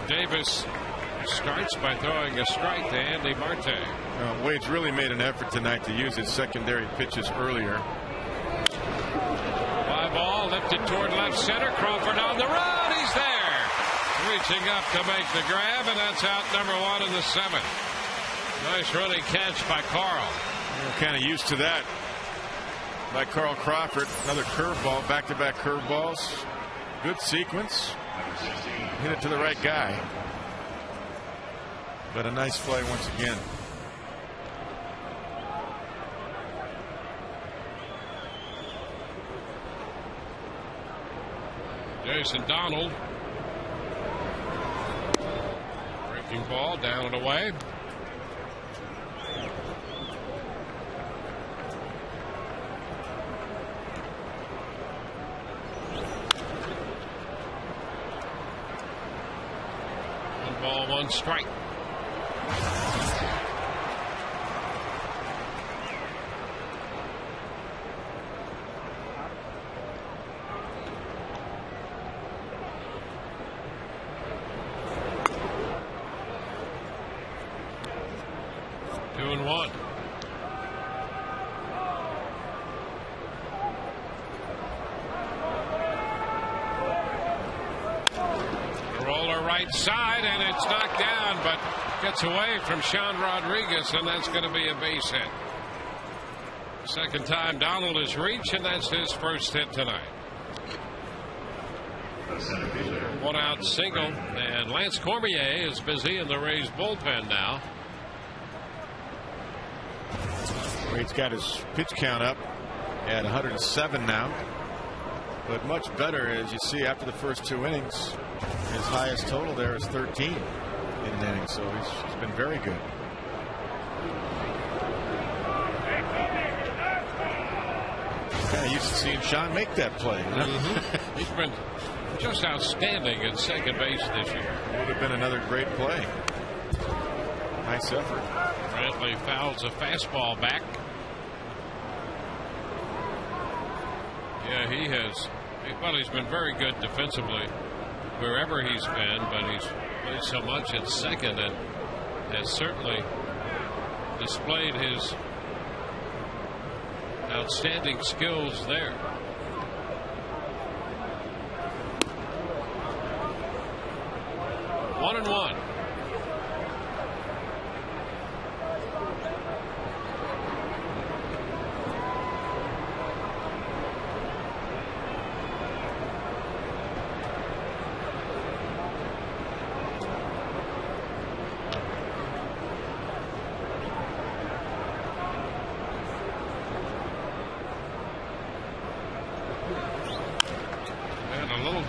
Davis starts by throwing a strike to Andy Marte. Wade's really made an effort tonight to use his secondary pitches earlier. Fly ball lifted toward left center. Crawford on the run. He's there. Reaching up to make the grab, and that's out number 1 in the 7th. Nice running catch by Carl. We're kind of used to that by Carl Crawford. Another curveball, back-to-back curveballs. Good sequence. Hit it to the right guy. But a nice play once again. Jason Donald. Breaking ball down and away. One ball, one strike. Side, and it's knocked down, but gets away from Sean Rodriguez, and that's going to be a base hit. Second time Donald has reached, and that's his first hit tonight. One out single, and Lance Cormier is busy in the Rays bullpen now. Wade's got his pitch count up at 107 now, but much better, as you see, after the first 2 innings. His highest total there is 13 in an inning, so he's been very good. Kind of used to seeing Sean make that play. You know? He's been just outstanding at second base this year. Would have been another great play. Nice effort. Brantley fouls a fastball back. Yeah, he has. Well, he's been very good defensively wherever he's been, but he's played so much at second and has certainly displayed his outstanding skills there. One and one.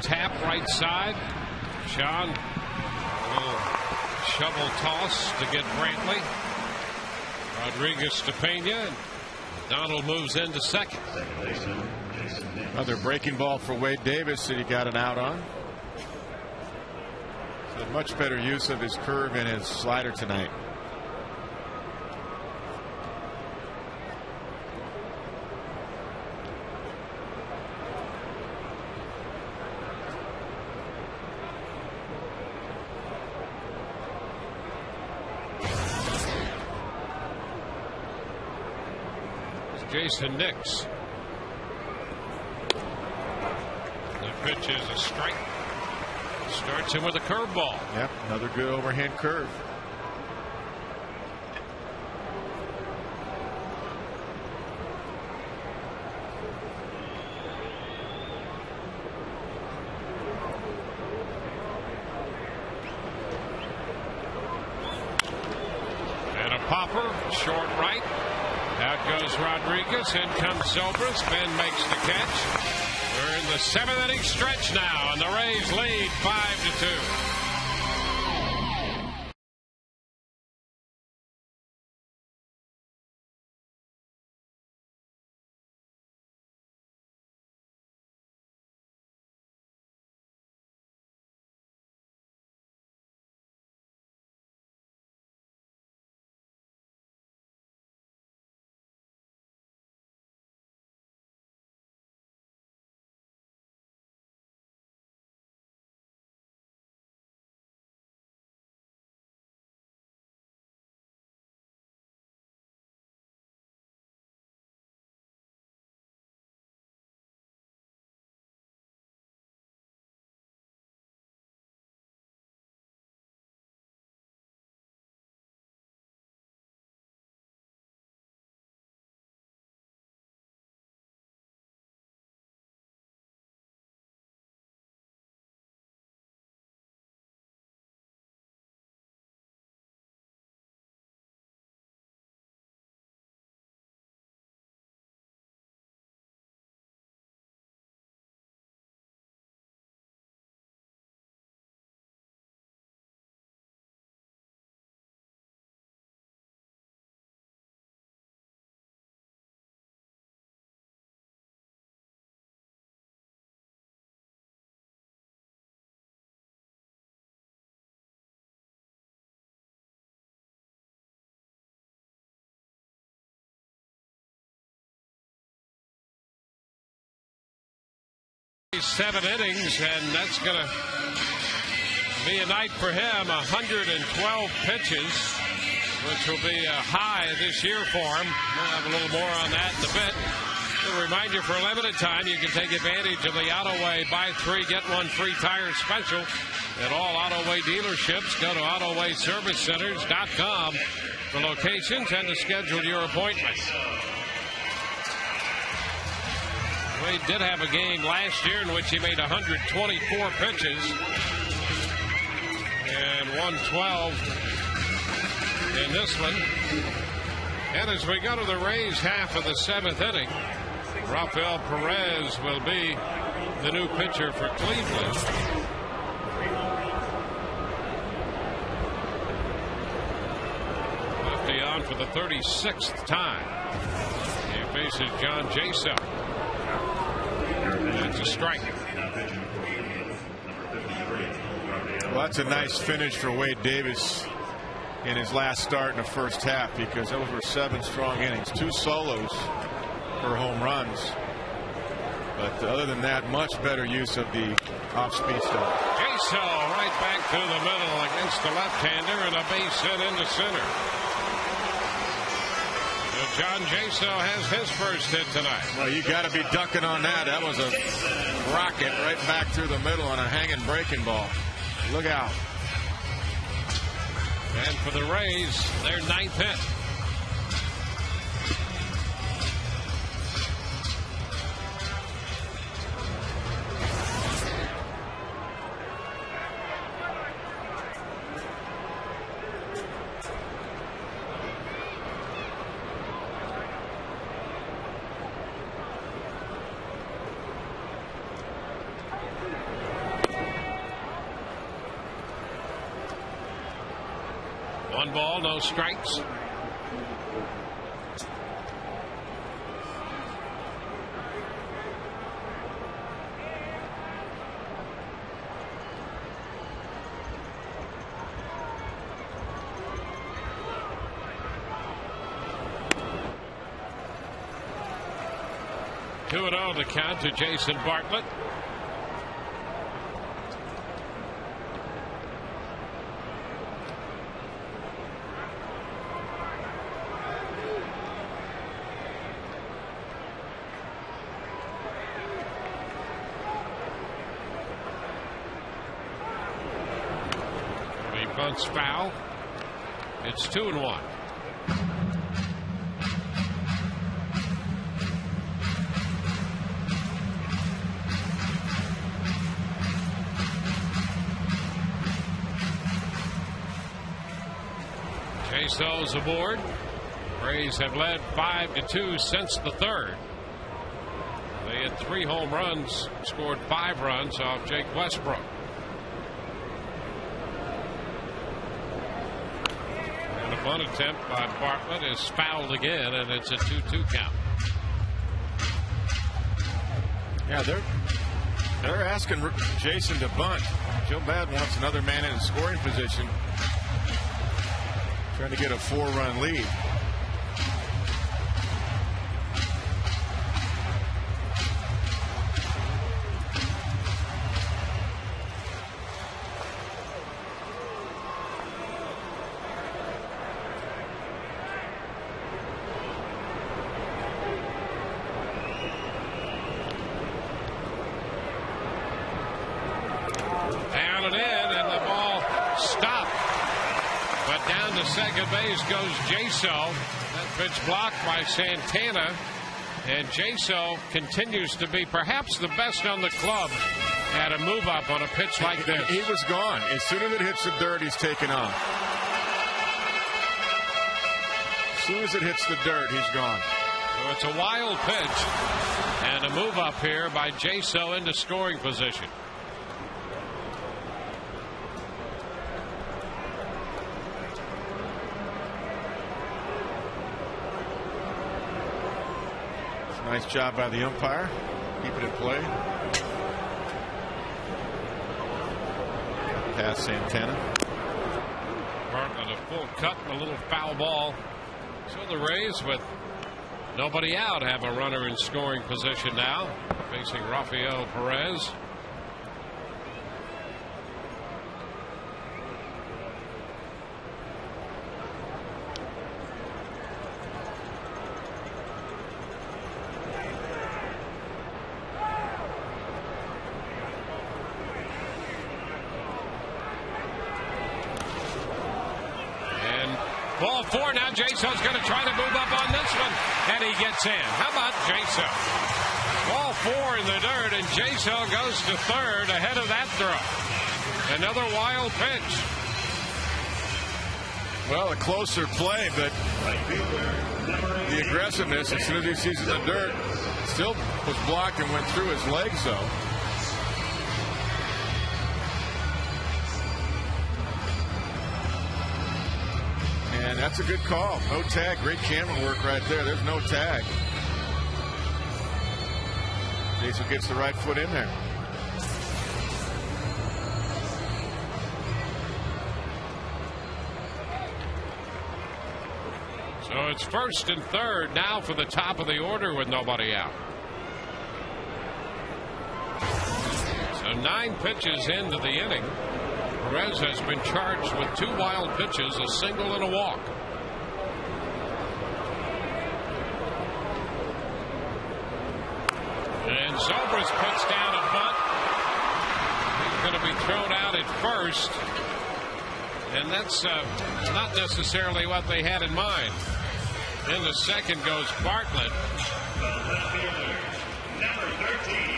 Tap right side. Sean, a little shovel toss to get Brantley. Rodriguez to Pena. Donald moves into second. Another breaking ball for Wade Davis that he got an out on. So much better use of his curve and his slider tonight. Jason Nix. The pitch is a strike. Starts him with a curveball. Yep, another good overhand curve. Popper, short right. Out goes Rodriguez. In comes Zobrist. Ben makes the catch. We're in the 7th inning stretch now, and the Rays lead 5-2. Seven innings, and that's going to be a night for him. 112 pitches, which will be a high this year for him. We'll have a little more on that in a bit. To remind you, for a limited time, you can take advantage of the Autoway buy 3 get 1 free tire special at all Autoway dealerships. Go to AutowayServiceCenters.com for locations and to schedule your appointment. Wade did have a game last year in which he made 124 pitches and 112 in this one. And as we go to the Rays half of the 7th inning, Rafael Perez will be the new pitcher for Cleveland. Lefty on for the 36th time. He faces John Jaso. That's a strike. Well, that's a nice finish for Wade Davis in his last start in the first half, because those were 7 strong innings, 2 solos for home runs. But other than that, much better use of the off-speed stuff. Jaso right back to the middle against the left-hander, and a base hit into center. John Jaso has his first hit tonight. Well, you got to be ducking on that. That was a rocket right back through the middle on a hanging breaking ball. Look out. And for the Rays, their 9th hit. One ball, no strikes. Two and 0 to count to Jason Bartlett. Bunts foul. It's 2-1. Jaso's aboard. Rays have led 5-2 since the third. They had 3 home runs, scored 5 runs off Jake Westbrook. And a bunt attempt by Bartlett is fouled again, and it's a 2-2 count. Yeah, they're asking Jason to bunt. Joe Bad wants another man in scoring position, trying to get a 4-run lead. Second base goes Jaso. That pitch blocked by Santana. And Jaso continues to be perhaps the best on the club at a move up on a pitch like this. He was gone. As soon as it hits the dirt, he's taken off. As soon as it hits the dirt, he's gone. So it's a wild pitch and a move up here by Jaso into scoring position. Nice job by the umpire. Keep it in play. Past Santana. Bartlett a full cut and a little foul ball. So the Rays, with nobody out, have a runner in scoring position now, facing Rafael Perez. Ball 4 now. Jason's going to try to move up on this one, and he gets in. How about Jason? Ball 4 in the dirt, and Jason goes to third ahead of that throw. Another wild pitch. Well, a closer play, but the aggressiveness as soon as he sees it in the dirt still was blocked and went through his legs, though. And that's a good call. No tag. Great camera work right there. There's no tag. Jason gets the right foot in there. So it's first and third now for the top of the order with nobody out. So 9 pitches into the inning. Perez has been charged with 2 wild pitches, a single and a walk. And Zobrist puts down a bunt. He's going to be thrown out at first. And that's not necessarily what they had in mind. In the second goes Bartlett. Number 13.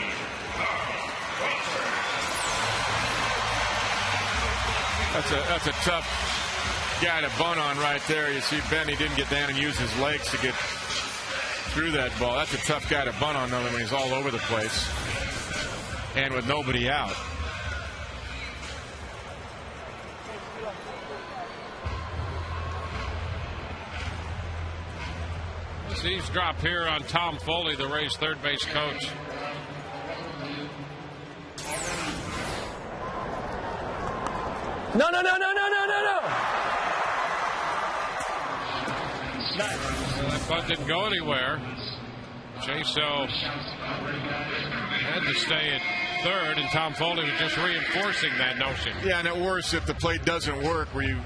That's a tough guy to bunt on right there. You see Benny didn't get down and use his legs to get through that ball. That's a tough guy to bunt on when he's all over the place and with nobody out. Let's eavesdrop here on Tom Foley, the Rays' third base coach. No. That bunt didn't go anywhere. Jaso had to stay at third, and Tom Foley was just reinforcing that notion. Yeah, and at worst, if the play doesn't work, where you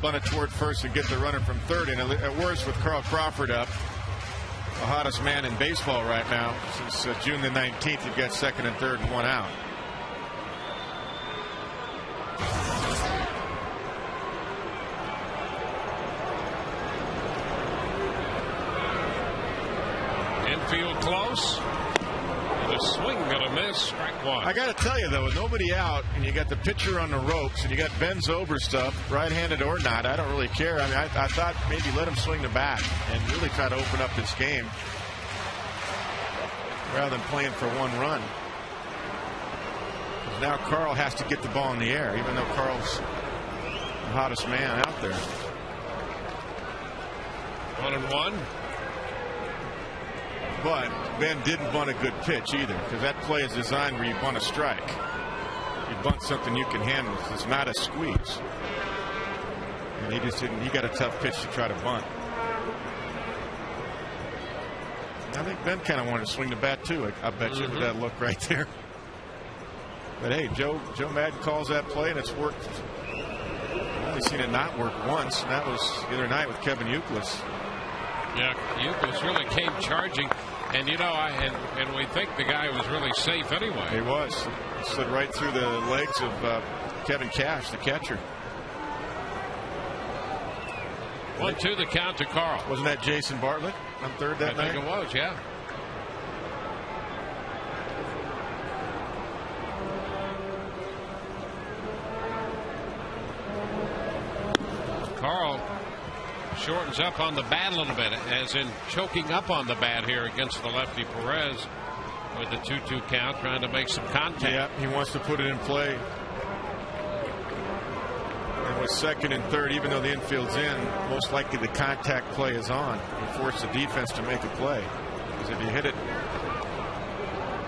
bunt it toward first and get the runner from third, and at worst, with Carl Crawford up, the hottest man in baseball right now since June the 19th, you've got second and third and 1 out. Infield close. The a swing and a miss. Strike one. I got to tell you, though, with nobody out and you got the pitcher on the ropes and you got Ben Zobrist stuff, right-handed or not, I don't really care. I mean, I thought maybe let him swing the bat and really try to open up this game rather than playing for one run. Now Carl has to get the ball in the air, even though Carl's the hottest man out there. 1-1. But Ben didn't bunt a good pitch either, because that play is designed where you bunt a strike. You bunt something you can handle. It's not a squeeze. And he just didn't. He got a tough pitch to try to bunt. I think Ben kind of wanted to swing the bat too. I bet you with that look right there. But hey, Joe Madden calls that play, and it's worked. I've only seen it not work once, and that was the other night with Kevin Youkilis. Yeah, Youkilis really came charging, and you know, and we think the guy was really safe anyway. He was. He slid right through the legs of Kevin Cash, the catcher. 1-2 the count to Carl. Wasn't that Jason Bartlett on third that night? I think it was, yeah. Carl shortens up on the bat a little bit, as in choking up on the bat here against the lefty Perez with the 2-2 count, trying to make some contact. Yeah, he wants to put it in play. And with second and third, even though the infield's in, most likely the contact play is on. You force the defense to make a play, because if you hit it,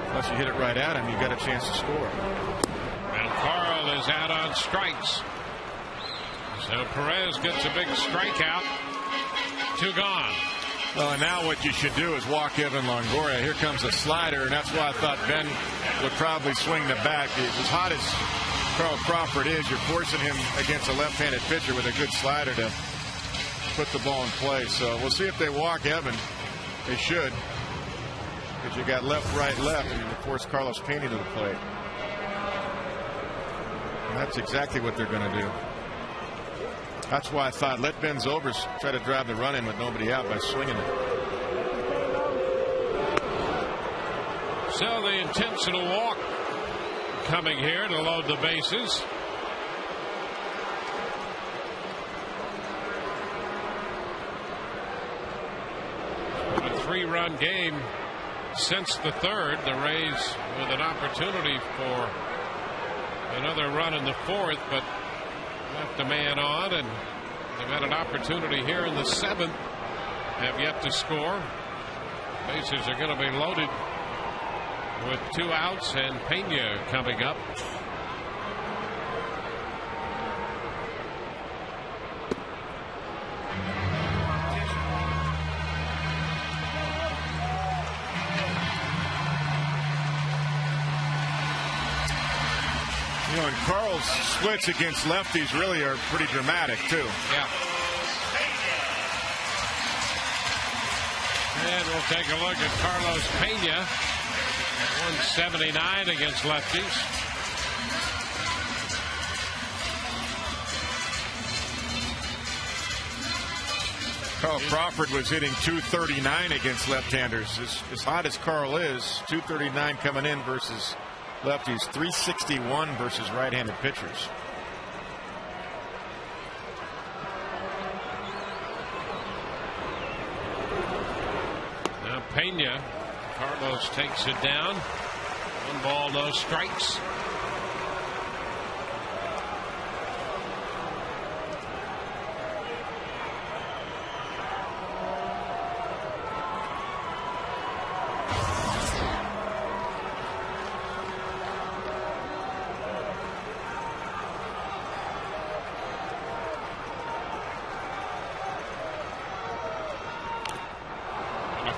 unless you hit it right at him, you got a chance to score. And Carl is out on strikes. So Perez gets a big strikeout. 2 gone. Well, and now what you should do is walk Evan Longoria. Here comes a slider, and that's why I thought Ben would probably swing the bat. As hot as Carl Crawford is, you're forcing him against a left-handed pitcher with a good slider to put the ball in play. So we'll see if they walk Evan. They should, because you got left, right, left, and you force Carlos Pena to the plate. And that's exactly what they're going to do. That's why I thought let Ben Zobrist try to drive the run in with nobody out by swinging it. So the intentional walk coming here to load the bases. A 3-run game since the third. The Rays with an opportunity for another run in the fourth, but left a man on, and they've had an opportunity here in the seventh. Have yet to score. Bases are going to be loaded with 2 outs, and Pena coming up. You know, and Carl's splits against lefties really are pretty dramatic, too. Yeah. And we'll take a look at Carlos Pena. 179 against lefties. Carl Crawford was hitting .239 against left-handers. As hot as Carl is, .239 coming in versus lefties, .361 versus right-handed pitchers. Now Pena, Carlos takes it down. 1 ball, no strikes.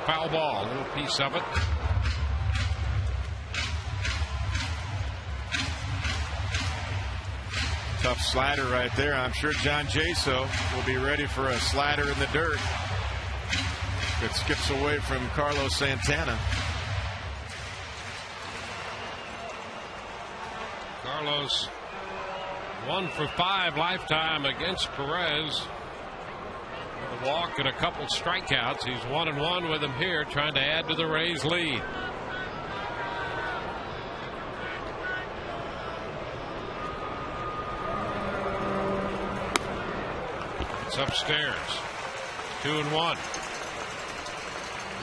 Foul ball, a little piece of it. Tough slider right there. I'm sure John Jaso will be ready for a slider in the dirt that skips away from Carlos Santana. Carlos 1 for 5 lifetime against Perez. With a walk and a couple strikeouts. He's 1-1 with him here, trying to add to the Rays' lead. It's upstairs. 2-1.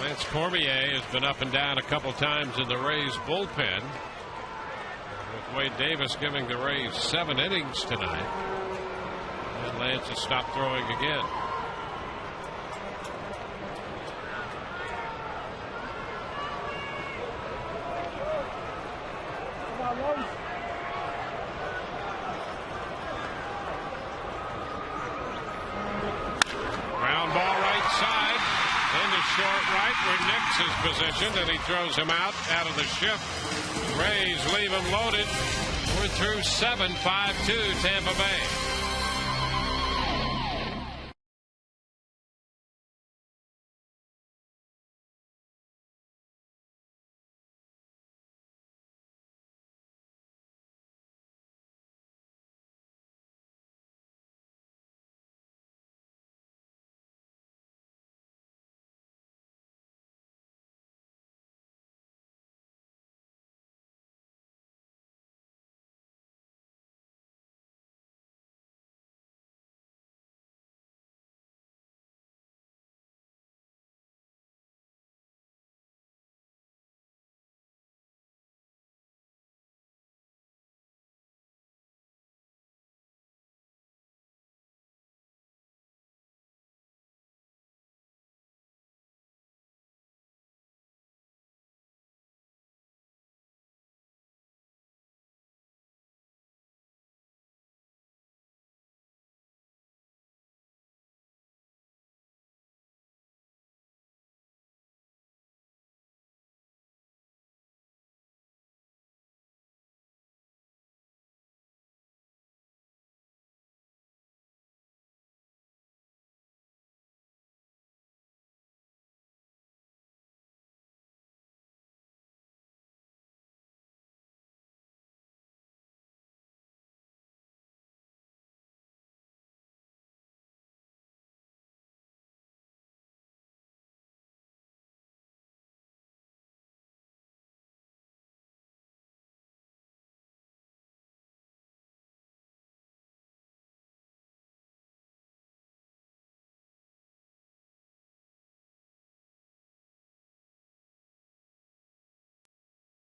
Lance Cormier has been up and down a couple times in the Rays bullpen, with Wade Davis giving the Rays 7 innings tonight. And Lance has stopped throwing again. Ground ball right side into short right where Nix is positioned, and he throws him out of the shift. Rays leave him loaded. We're through 7, 5-2 Tampa Bay.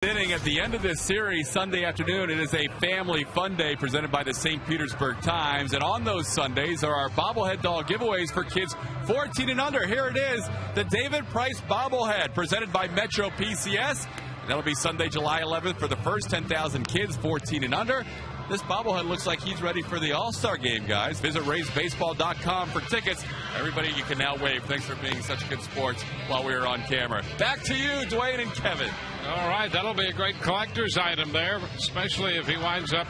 Inning at the end of this series Sunday afternoon. It is a family fun day presented by the St. Petersburg Times, and on those Sundays are our bobblehead doll giveaways for kids 14 and under. Here it is, the David Price bobblehead presented by Metro PCS. That'll be Sunday, July 11th for the first 10,000 kids 14 and under. This bobblehead looks like he's ready for the All-Star game, guys. Visit RaysBaseball.com for tickets. Everybody, you can now wave. Thanks for being such good sports while we were on camera. Back to you, Dwayne and Kevin. All right, that'll be a great collector's item there, especially if he winds up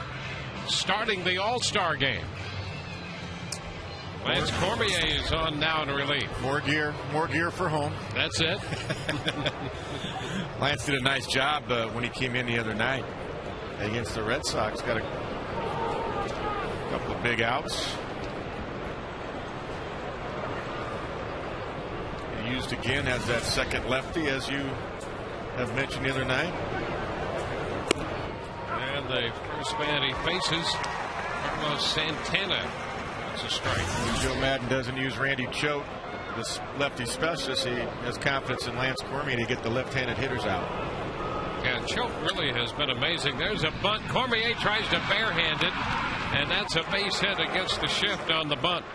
starting the All-Star game. Lance Cormier is on now in relief. More gear for home. That's it. Lance did a nice job when he came in the other night against the Red Sox. Got a couple of big outs. He used again as that second lefty, as you have mentioned the other night. And the first man he faces, Carlos Santana. That's a strike. When Joe Madden doesn't use Randy Choate, this lefty specialist, he has confidence in Lance Cormier to get the left-handed hitters out. Yeah, Choate really has been amazing. There's a bunt. Cormier tries to barehand it, and that's a base hit against the shift on the bunt.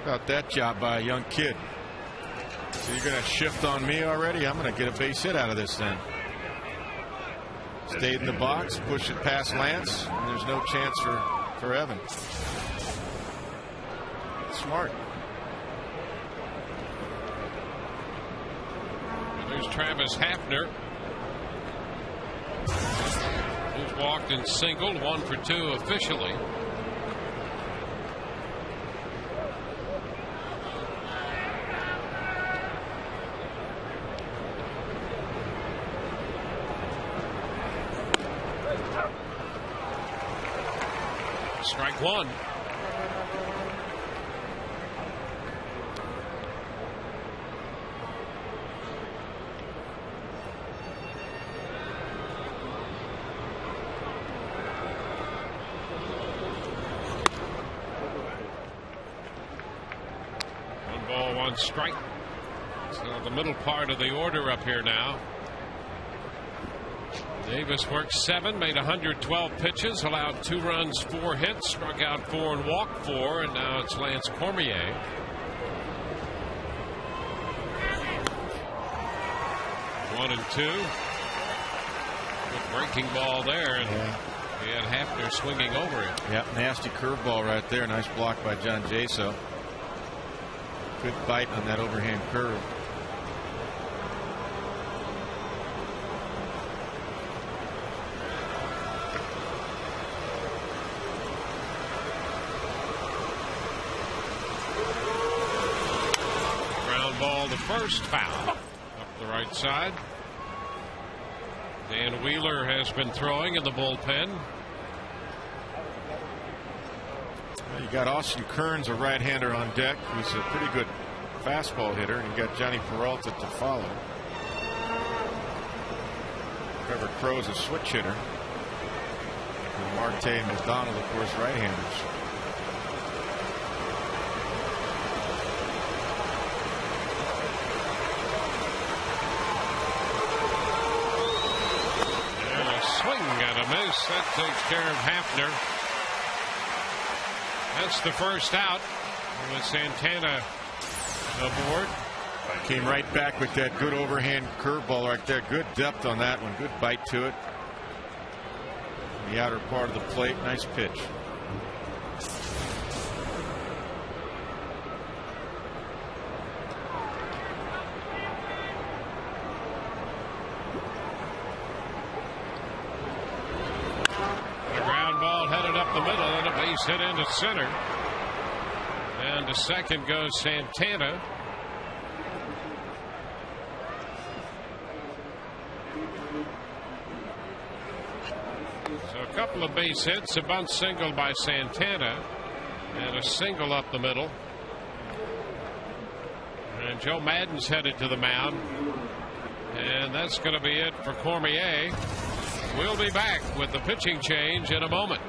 How about that job by a young kid? So you're going to shift on me already? I'm going to get a base hit out of this then. Stayed in the box, push it past Lance, and there's no chance for Evan. Smart. There's Travis Hafner, who's walked and singled, 1 for 2 officially. Strike 1. on strike. So the middle part of the order up here now. Davis worked 7, made 112 pitches, allowed 2 runs, 4 hits, struck out 4 and walked 4, and now it's Lance Cormier. One and 2. Good breaking ball there, and he had Hafner swinging over it. Yeah, nasty curveball right there. Nice block by John Jaso. Good bite on that overhand curve. Ground ball to first, foul. Up the right side. Dan Wheeler has been throwing in the bullpen. You got Austin Kearns, a right-hander, on deck, who's a pretty good fastball hitter, and you got Johnny Peralta to follow. Trevor Crow's a switch hitter. And Marte and McDonald, of course, right-handers. And a swing and a miss. That takes care of Hafner. That's the first out with Santana aboard. Came right back with that good overhand curveball right there. Good depth on that one. Good bite to it. The outer part of the plate. Nice pitch. The ground ball headed up the middle and a base hit into center. And to second goes Santana. So a couple of base hits, a bunt single by Santana, and a single up the middle. And Joe Madden's headed to the mound. And that's going to be it for Cormier. We'll be back with the pitching change in a moment.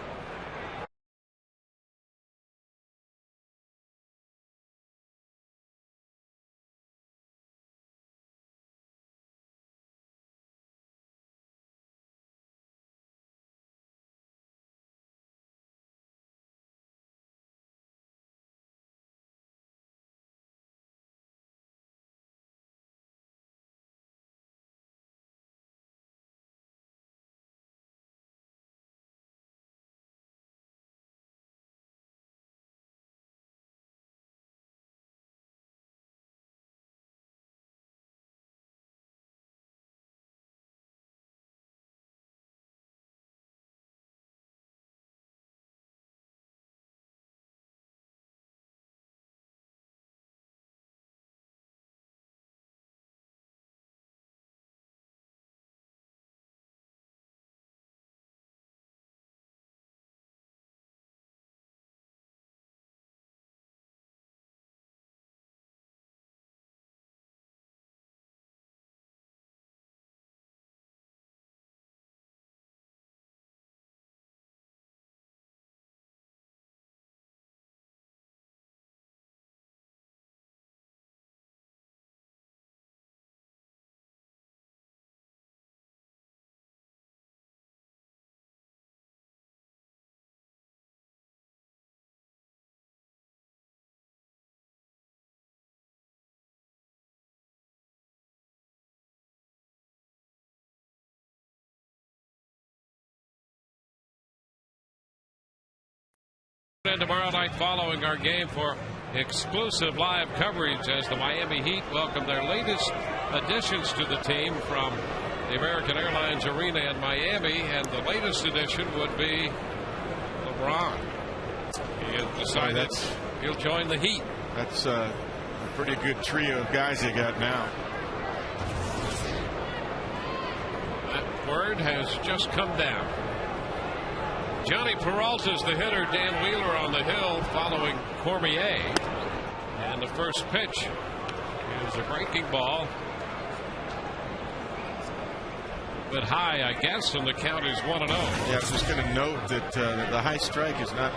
And tomorrow night following our game for exclusive live coverage as the Miami Heat welcome their latest additions to the team from the American Airlines Arena in Miami, and the latest addition would be LeBron. He has decided he'll join the Heat. That's a pretty good trio of guys they got now. That word has just come down. Johnny Peralta's the hitter. Dan Wheeler on the hill following Cormier. And the first pitch is a breaking ball. But high, I guess, and the count is 1-0. Yeah, I was just going to note that the high strike is not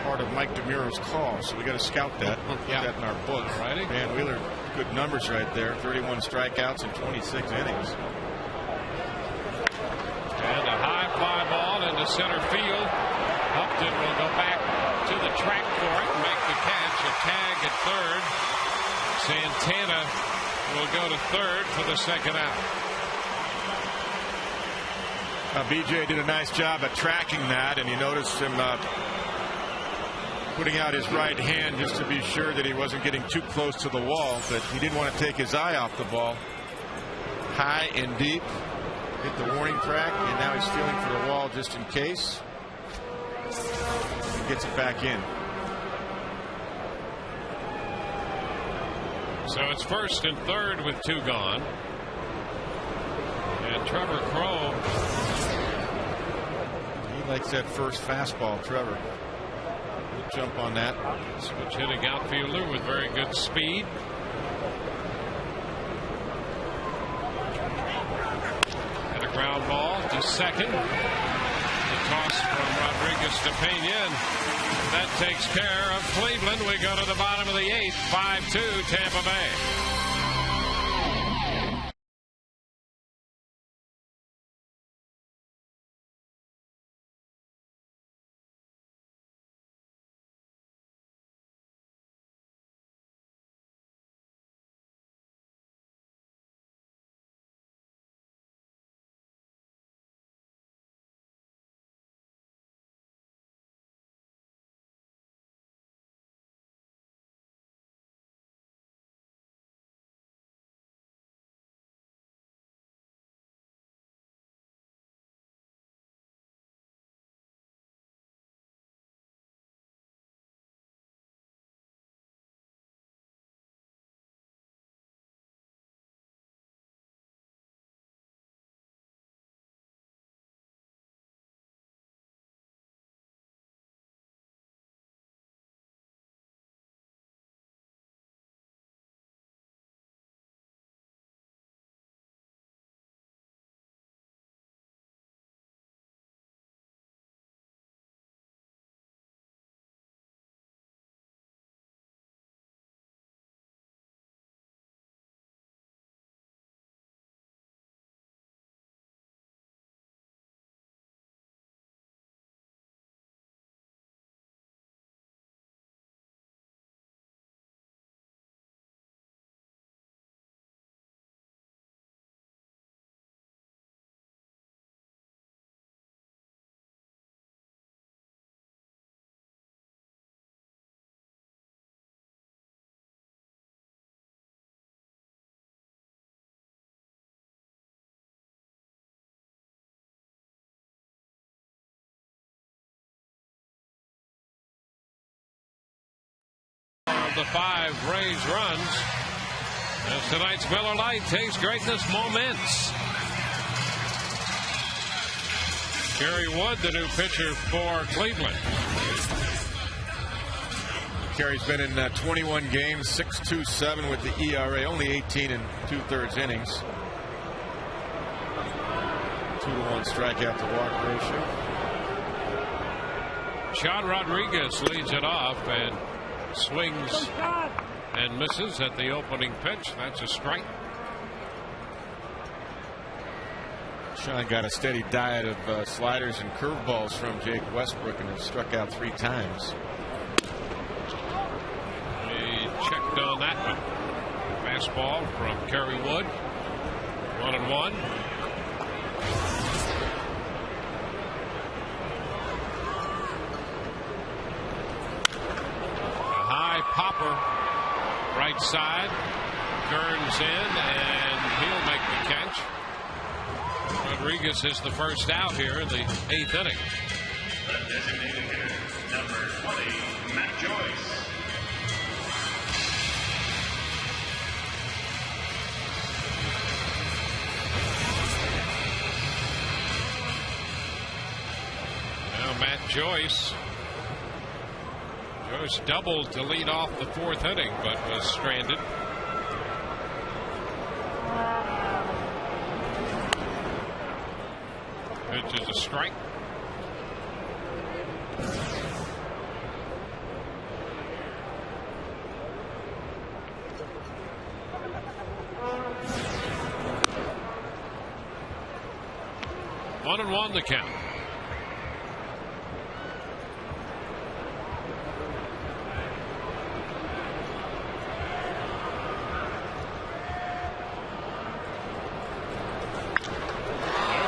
part part of Mike DeMuro's call, so we got to scout that. Put that in our book. Alrighty. Van Wheeler, good numbers right there. 31 strikeouts in 26 innings. And a high fly ball into center field. Upton will go back to the track for it and make the catch. A tag at third. Santana will go to third for the second out. BJ did a nice job at tracking that, and you noticed him putting out his right hand just to be sure that he wasn't getting too close to the wall, but he didn't want to take his eye off the ball. High and deep, hit the warning track, and now he's feeling for the wall just in case. He gets it back in. So it's first and third with 2 gone. And Trevor Crowe. He likes that first fastball, Trevor. Good jump on that. Switch hitting outfielder with very good speed. And a ground ball to second. The toss from Rodriguez to Pena. That takes care of Cleveland. We go to the bottom of the 8th. 5-2 Tampa Bay. The 5 Rays runs as tonight's Miller Lite takes greatness moments. Kerry Wood, the new pitcher for Cleveland. Kerry's been in 21 games, 6.27 with the ERA, only 18 and 2/3 innings. 2-to-1 strikeout to walk ratio. Sean Rodriguez leads it off and swings and misses at the opening pitch. That's a strike. Sean got a steady diet of sliders and curveballs from Jake Westbrook and has struck out 3 times. He checked on that one. Fastball from Kerry Wood. 1-1. Popper, right side, turns in, and he'll make the catch. Rodriguez is the first out here in the 8th inning. The designated hitter, number 20, Matt Joyce. Now Matt Joyce. Joyce doubled to lead off the 4th inning, but was stranded. Pitch is a strike. 1-1 the count.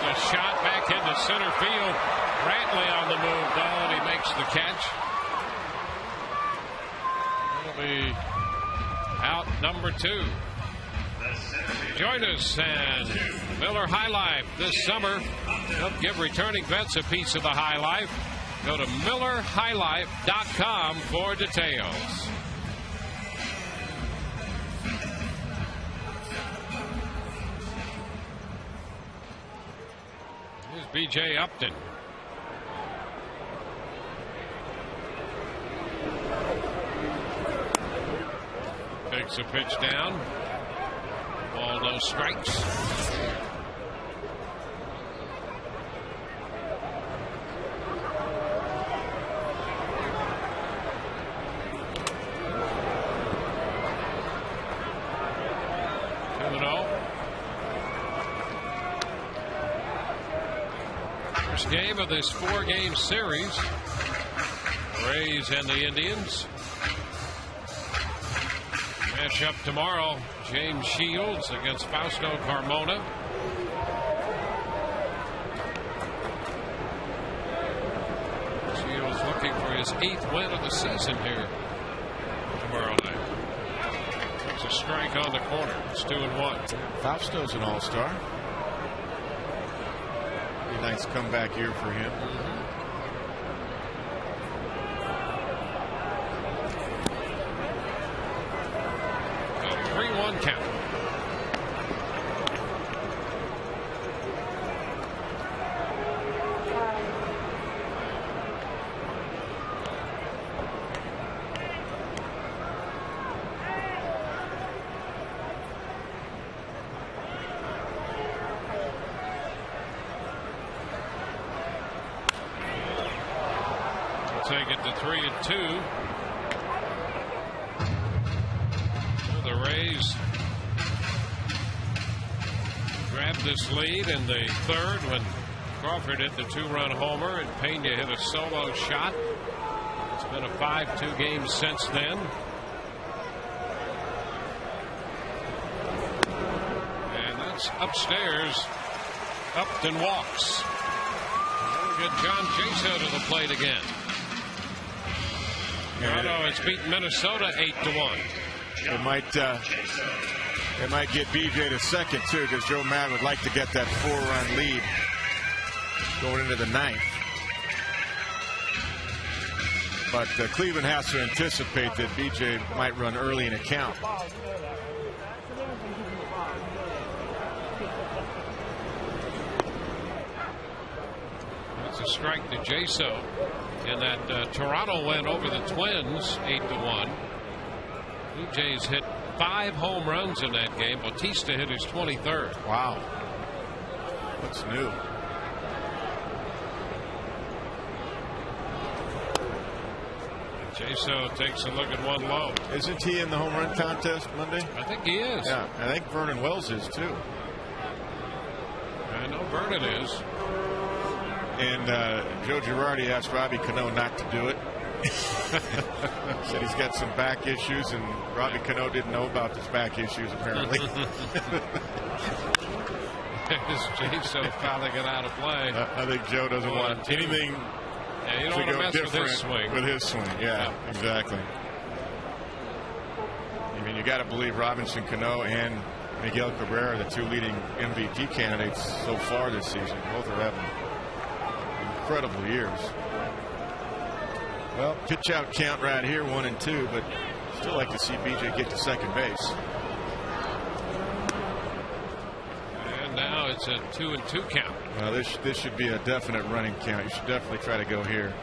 There's a shot back into center field. Brantley on the move, though, and he makes the catch. It'll be out number 2. Join us and Miller High Life this summer. Help give returning vets a piece of the high life. Go to MillerHighLife.com for details. Here's B.J. Upton. Takes a pitch down. Ball, no strikes. First game of this 4-game series. Rays and the Indians. Match up tomorrow. James Shields against Fausto Carmona. Shields looking for his 8th win of the season here tomorrow night. Takes a strike on the corner. It's 2-1. Fausto's an all-star. Be a nice comeback year for him. 3-1 count. Take it to 3-2. The Rays grabbed this lead in the 3rd when Crawford hit the 2-run homer and Pena hit a solo shot. It's been a 5-2 game since then. And that's upstairs. Upton walks. Good John Jaso to the plate again. Toronto has beaten Minnesota 8-1. It might get BJ to second too, because Joe Maddon would like to get that 4-run lead going into the 9th. But Cleveland has to anticipate that BJ might run early in a count. That's a strike to Jaso. And that Toronto win over the Twins 8-1. Blue Jays hit 5 home runs in that game. Bautista hit his 23rd. Wow. What's new? Jaso takes a look at one low. Isn't he in the home run contest Monday? I think he is. Yeah, I think Vernon Wells is too. I know Vernon is. And Joe Girardi asked Robbie Cano not to do it. Said he's got some back issues, and Robbie Cano didn't know about his back issues apparently. Is Jaso finally got out of play? I think Joe doesn't want anything to go different with his swing. Yeah, exactly. I mean, you got to believe Robinson Cano and Miguel Cabrera, the 2 leading MVP candidates so far this season. Both are having incredible years. Well, pitch out count right here, 1-2, but still like to see BJ get to second base. And now it's a 2-2 count. Well, this should be a definite running count. You should definitely try to go here.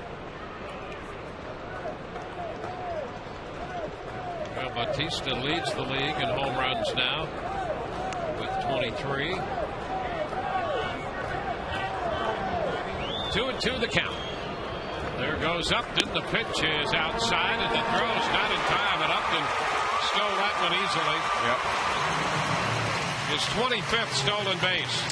Well, Bautista leads the league in home runs now with 23. 2-2 the count. There goes Upton. The pitch is outside, and the throw's not in time, and Upton stole that one easily. Yep. His 25th stolen base.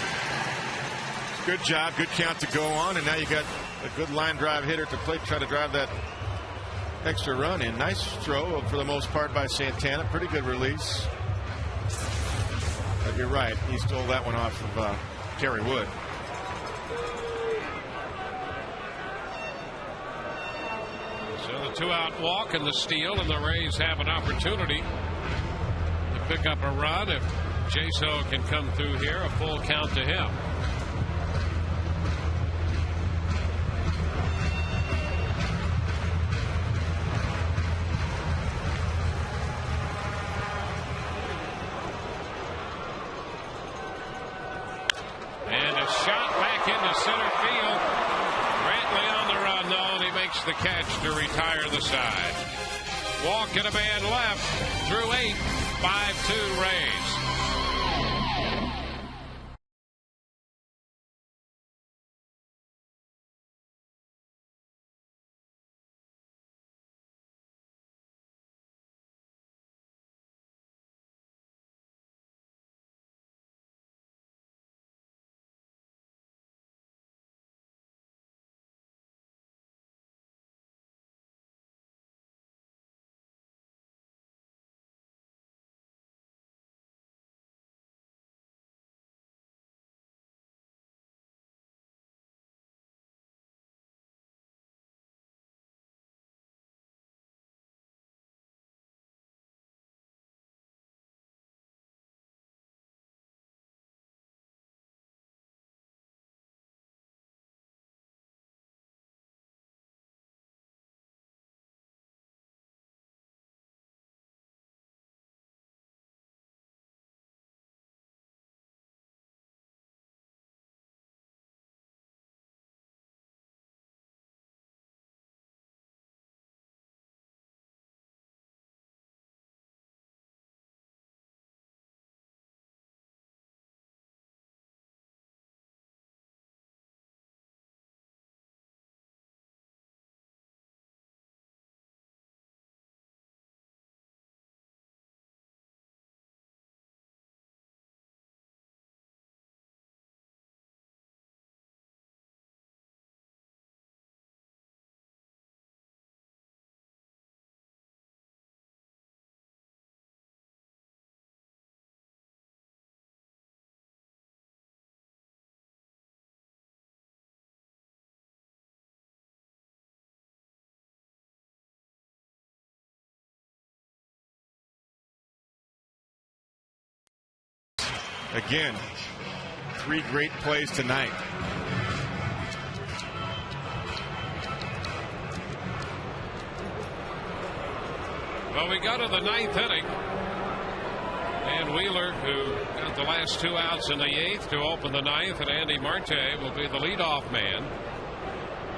Good job. Good count to go on. And now you got a good line drive hitter to plate, try to drive that extra run in. Nice throw for the most part by Santana. Pretty good release. But you're right. He stole that one off of Kerry Wood. So the 2-out walk and the steal, and the Rays have an opportunity to pick up a run if Jaso can come through here. A full count to him. And a shot back into center field. Brantley on the run, though, and he makes the catch to retire the side. Walk and a man left through 8. 5-2 Rays. Again, 3 great plays tonight. Well, we go to the 9th inning. And Wheeler, who got the last 2 outs in the 8th to open the 9th, and Andy Marte will be the leadoff man.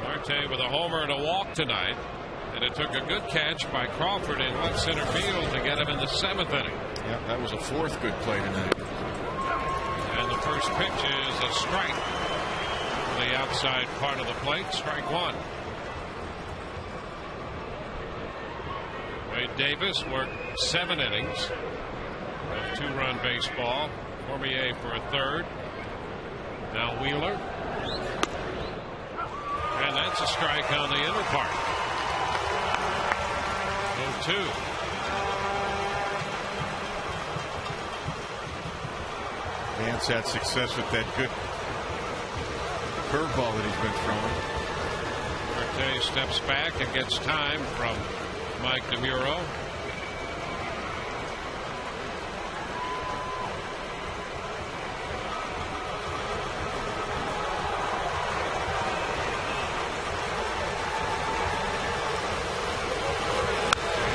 Marte with a homer and a walk tonight. And it took a good catch by Crawford in left center field to get him in the 7th inning. Yeah, that was a 4th good play tonight. And the first pitch is a strike. The outside part of the plate, strike 1. Wade Davis worked 7 innings of 2-run baseball. Cormier for a 3rd. Now Wheeler. And that's a strike on the inner part. 0-2. Vance had success with that good curveball that he's been throwing. Marte steps back and gets time from Mike DeMuro.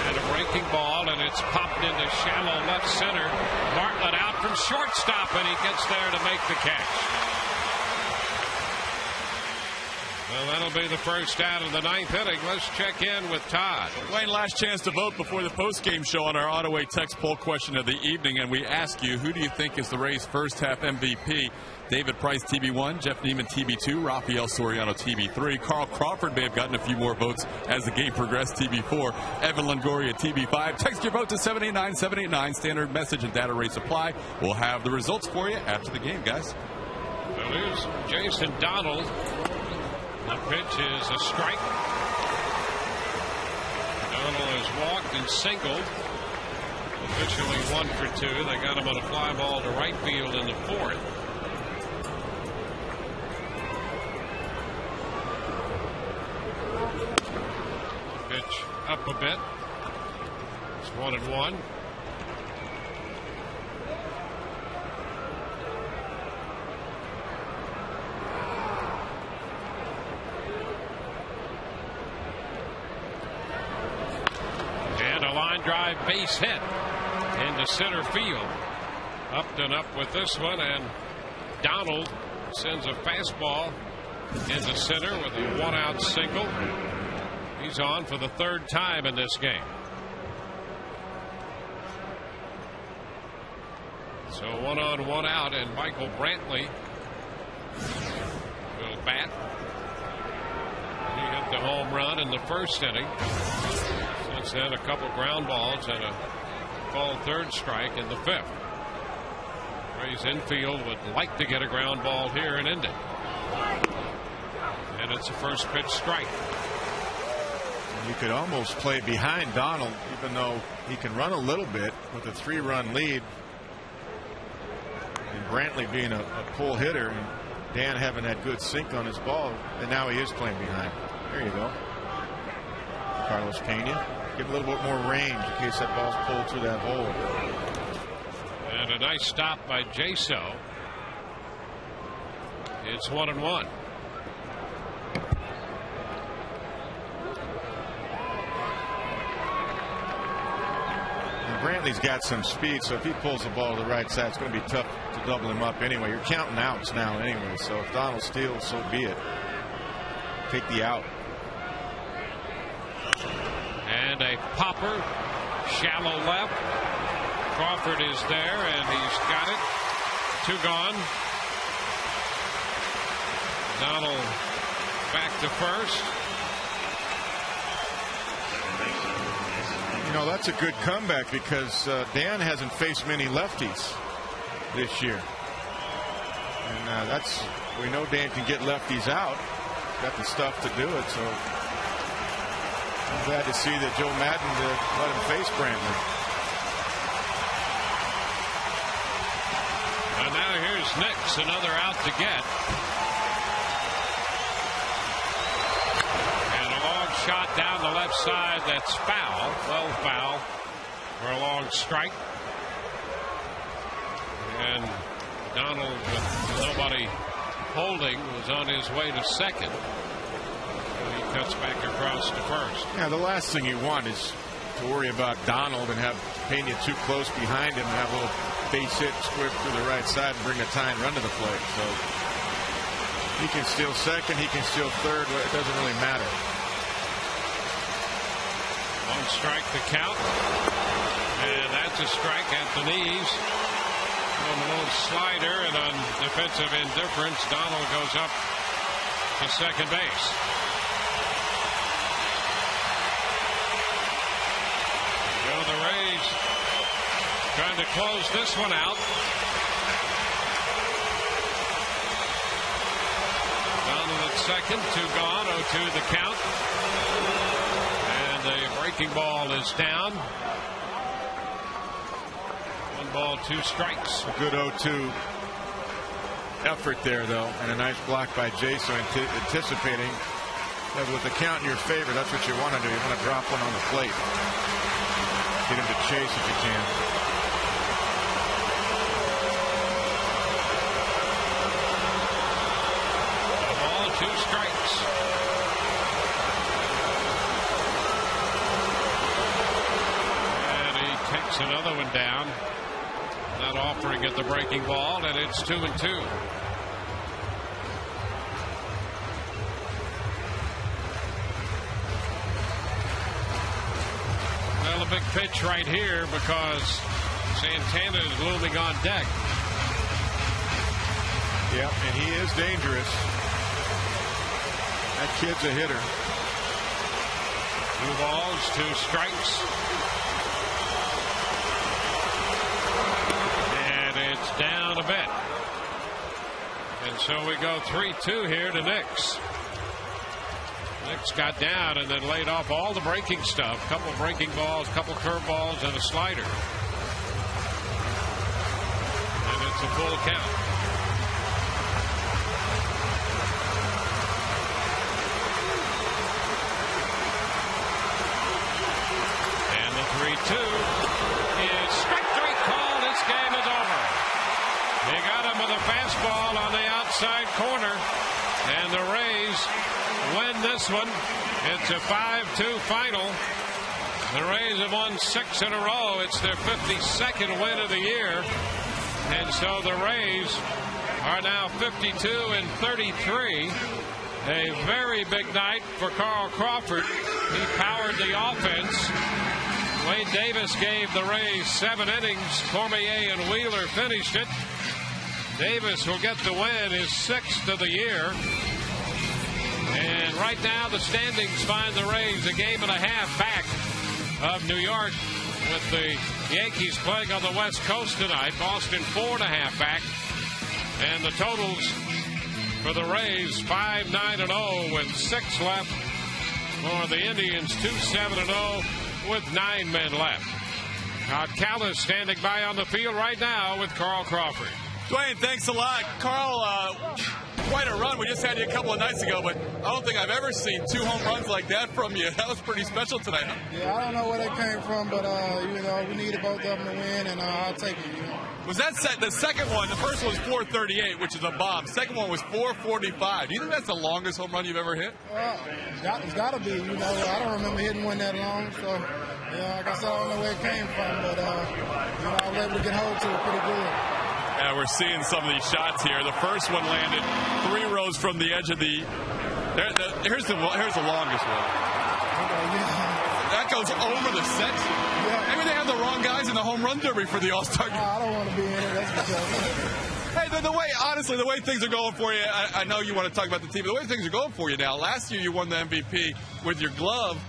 And a breaking ball, and it's popped into shallow left center. Bartlett out from shortstop, and he gets there to make the catch. Well, that'll be the first out of the 9th inning. Let's check in with Todd. Wayne, last chance to vote before the post-game show on our Ottaway text poll question of the evening, and we ask you, who do you think is the Rays' first half MVP? David Price, TB1, Jeff Neiman, TB2, Rafael Soriano, TB3. Carl Crawford may have gotten a few more votes as the game progressed, TB4. Evan Longoria, TB5. Text your vote to 789-789. Standard message and data rate supply. We'll have the results for you after the game, guys. Well, Well, here's Jason Donald. The pitch is a strike. Donald has walked and singled. Officially 1 for 2. They got him on a fly ball to right field in the 4th. Pitch up a bit. It's 1-1. And a line drive base hit into center field. Upton up with this one, and Donald sends a fastball into center with a 1-out single. He's on for the 3rd time in this game. So 1 on, 1 out, and Michael Brantley will bat. He hit the home run in the 1st inning. Since then, a couple ground balls and a called 3rd strike in the 5th. Rays infield would like to get a ground ball here and end it. And it's a first pitch strike. And you could almost play behind Donald, even though he can run a little bit with a 3-run lead. And Brantley being a pull hitter, and Dan having that good sink on his ball, and now he is playing behind. There you go. Carlos Pena. Get a little bit more range in case that ball's pulled through that hole. And a nice stop by Jaso. It's 1-1. And Brantley's got some speed, so if he pulls the ball to the right side, it's going to be tough to double him up anyway. You're counting outs now anyway, so if Donald steals, so be it. Take the out. And a popper, shallow left. Crawford is there, and he's got it. 2 gone. Donald back to first. You know, that's a good comeback because Dan hasn't faced many lefties this year. And we know Dan can get lefties out. Got the stuff to do it, so I'm glad to see that Joe Madden let him face Brantley. And now here's Nix, another out to get. And a long shot down the left side that's foul. Well, foul for a long strike. And Donald, with nobody holding, was on his way to second. He cuts back across to first. Yeah, the last thing you want is to worry about Donald and have Pena too close behind him and have a little base hit squib through the right side and bring a tying run to the plate. So he can steal second, he can steal third. It doesn't really matter. One strike to count. And that's a strike at the knees. On a little slider, and on defensive indifference, Donald goes up to second base. Well, the Rays trying to close this one out. Donald at second, 2 gone, 0-2 the count. And the breaking ball is down. 1 ball, 2 strikes. A good 0-2 effort there, though, and a nice block by Jason, anticipating that with the count in your favor, that's what you want to do. You want to drop one on the plate. Get him to chase if you can. A ball, 2 strikes. And he takes another one down. Not offering at the breaking ball, and it's 2-2. Well, a big pitch right here because Santana is looming on deck. Yep, and he is dangerous. That kid's a hitter. 2 balls, 2 strikes. Down a bit. And so we go 3-2 here to Nix. Nix got down and then laid off all the breaking stuff. Couple breaking balls, couple curveballs, and a slider. And it's a full count. And the 3-2 is strike three call. This game is over. He got him with a fastball on the outside corner, and the Rays win this one. It's a 5-2 final. The Rays have won 6 in a row. It's their 52nd win of the year, and so the Rays are now 52-33. A very big night for Carl Crawford. He powered the offense. Wade Davis gave the Rays 7 innings. Cormier and Wheeler finished it. Davis will get the win, his 6th of the year. And right now the standings find the Rays a game and a half back of New York, with the Yankees playing on the West Coast tonight. Boston 4.5 back. And the totals for the Rays 5-9-0 with 6 left. For the Indians 2-7-0 with 9 men left. Todd Callis standing by on the field right now with Carl Crawford. Dwayne, thanks a lot. Carl, quite a run. We just had you a couple of nights ago, but I don't think I've ever seen 2 home runs like that from you. That was pretty special tonight, huh? Yeah, I don't know where they came from, but, we needed both of them to win, and I'll take it, Was that the second one? The first one was 438, which is a bomb. Second one was 445. Do you think that's the longest home run you've ever hit? It's got to be. I don't remember hitting one that long, so, like I said, I don't know where it came from, but, I was able to get hold to it pretty good. Yeah, we're seeing some of these shots here. The first one landed 3 rows from the edge of the. Here's the longest one. That goes over the section. Yeah. Maybe they have the wrong guys in the home run derby for the All-Star game. I don't want to be in it. That's for sure. Hey, the way things are going for you, I know you want to talk about the team, but the way things are going for you now. Last year you won the MVP with your glove.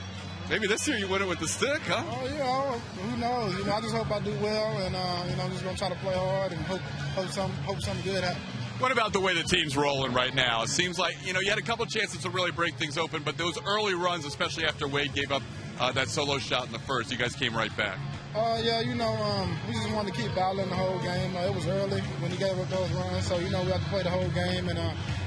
Maybe this year you win it with the stick, huh? Oh, who knows? I just hope I do well, and I'm just gonna try to play hard and hope something good happens. What about the way the team's rolling right now? It seems like you had a couple chances to really break things open, but those early runs, especially after Wade gave up that solo shot in the first, you guys came right back. We just wanted to keep battling the whole game. It was early when he gave up those runs, so we have to play the whole game, and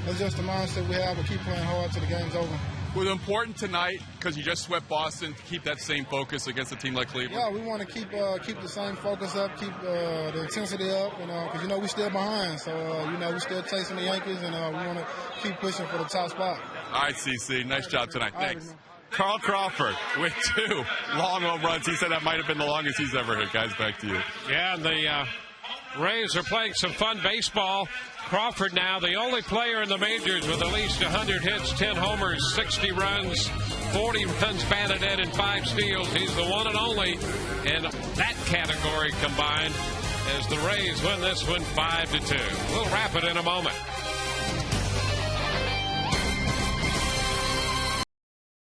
it's just the mindset we have. We keep playing hard till the game's over. Was it important tonight because you just swept Boston to keep that same focus against a team like Cleveland? Yeah, we want to keep the same focus up, keep the intensity up, because we're still behind. So we're still chasing the Yankees, and we want to keep pushing for the top spot. All right, CC, nice job tonight. Thanks. Carl Crawford with 2 long home runs. He said that might have been the longest he's ever hit. Guys, back to you. Yeah, and the Rays are playing some fun baseball. Crawford now the only player in the majors with at least 100 hits, 10 homers, 60 runs, 40 runs batted in, and 5 steals. He's the one and only in that category combined as the Rays win this one 5-2. We'll wrap it in a moment.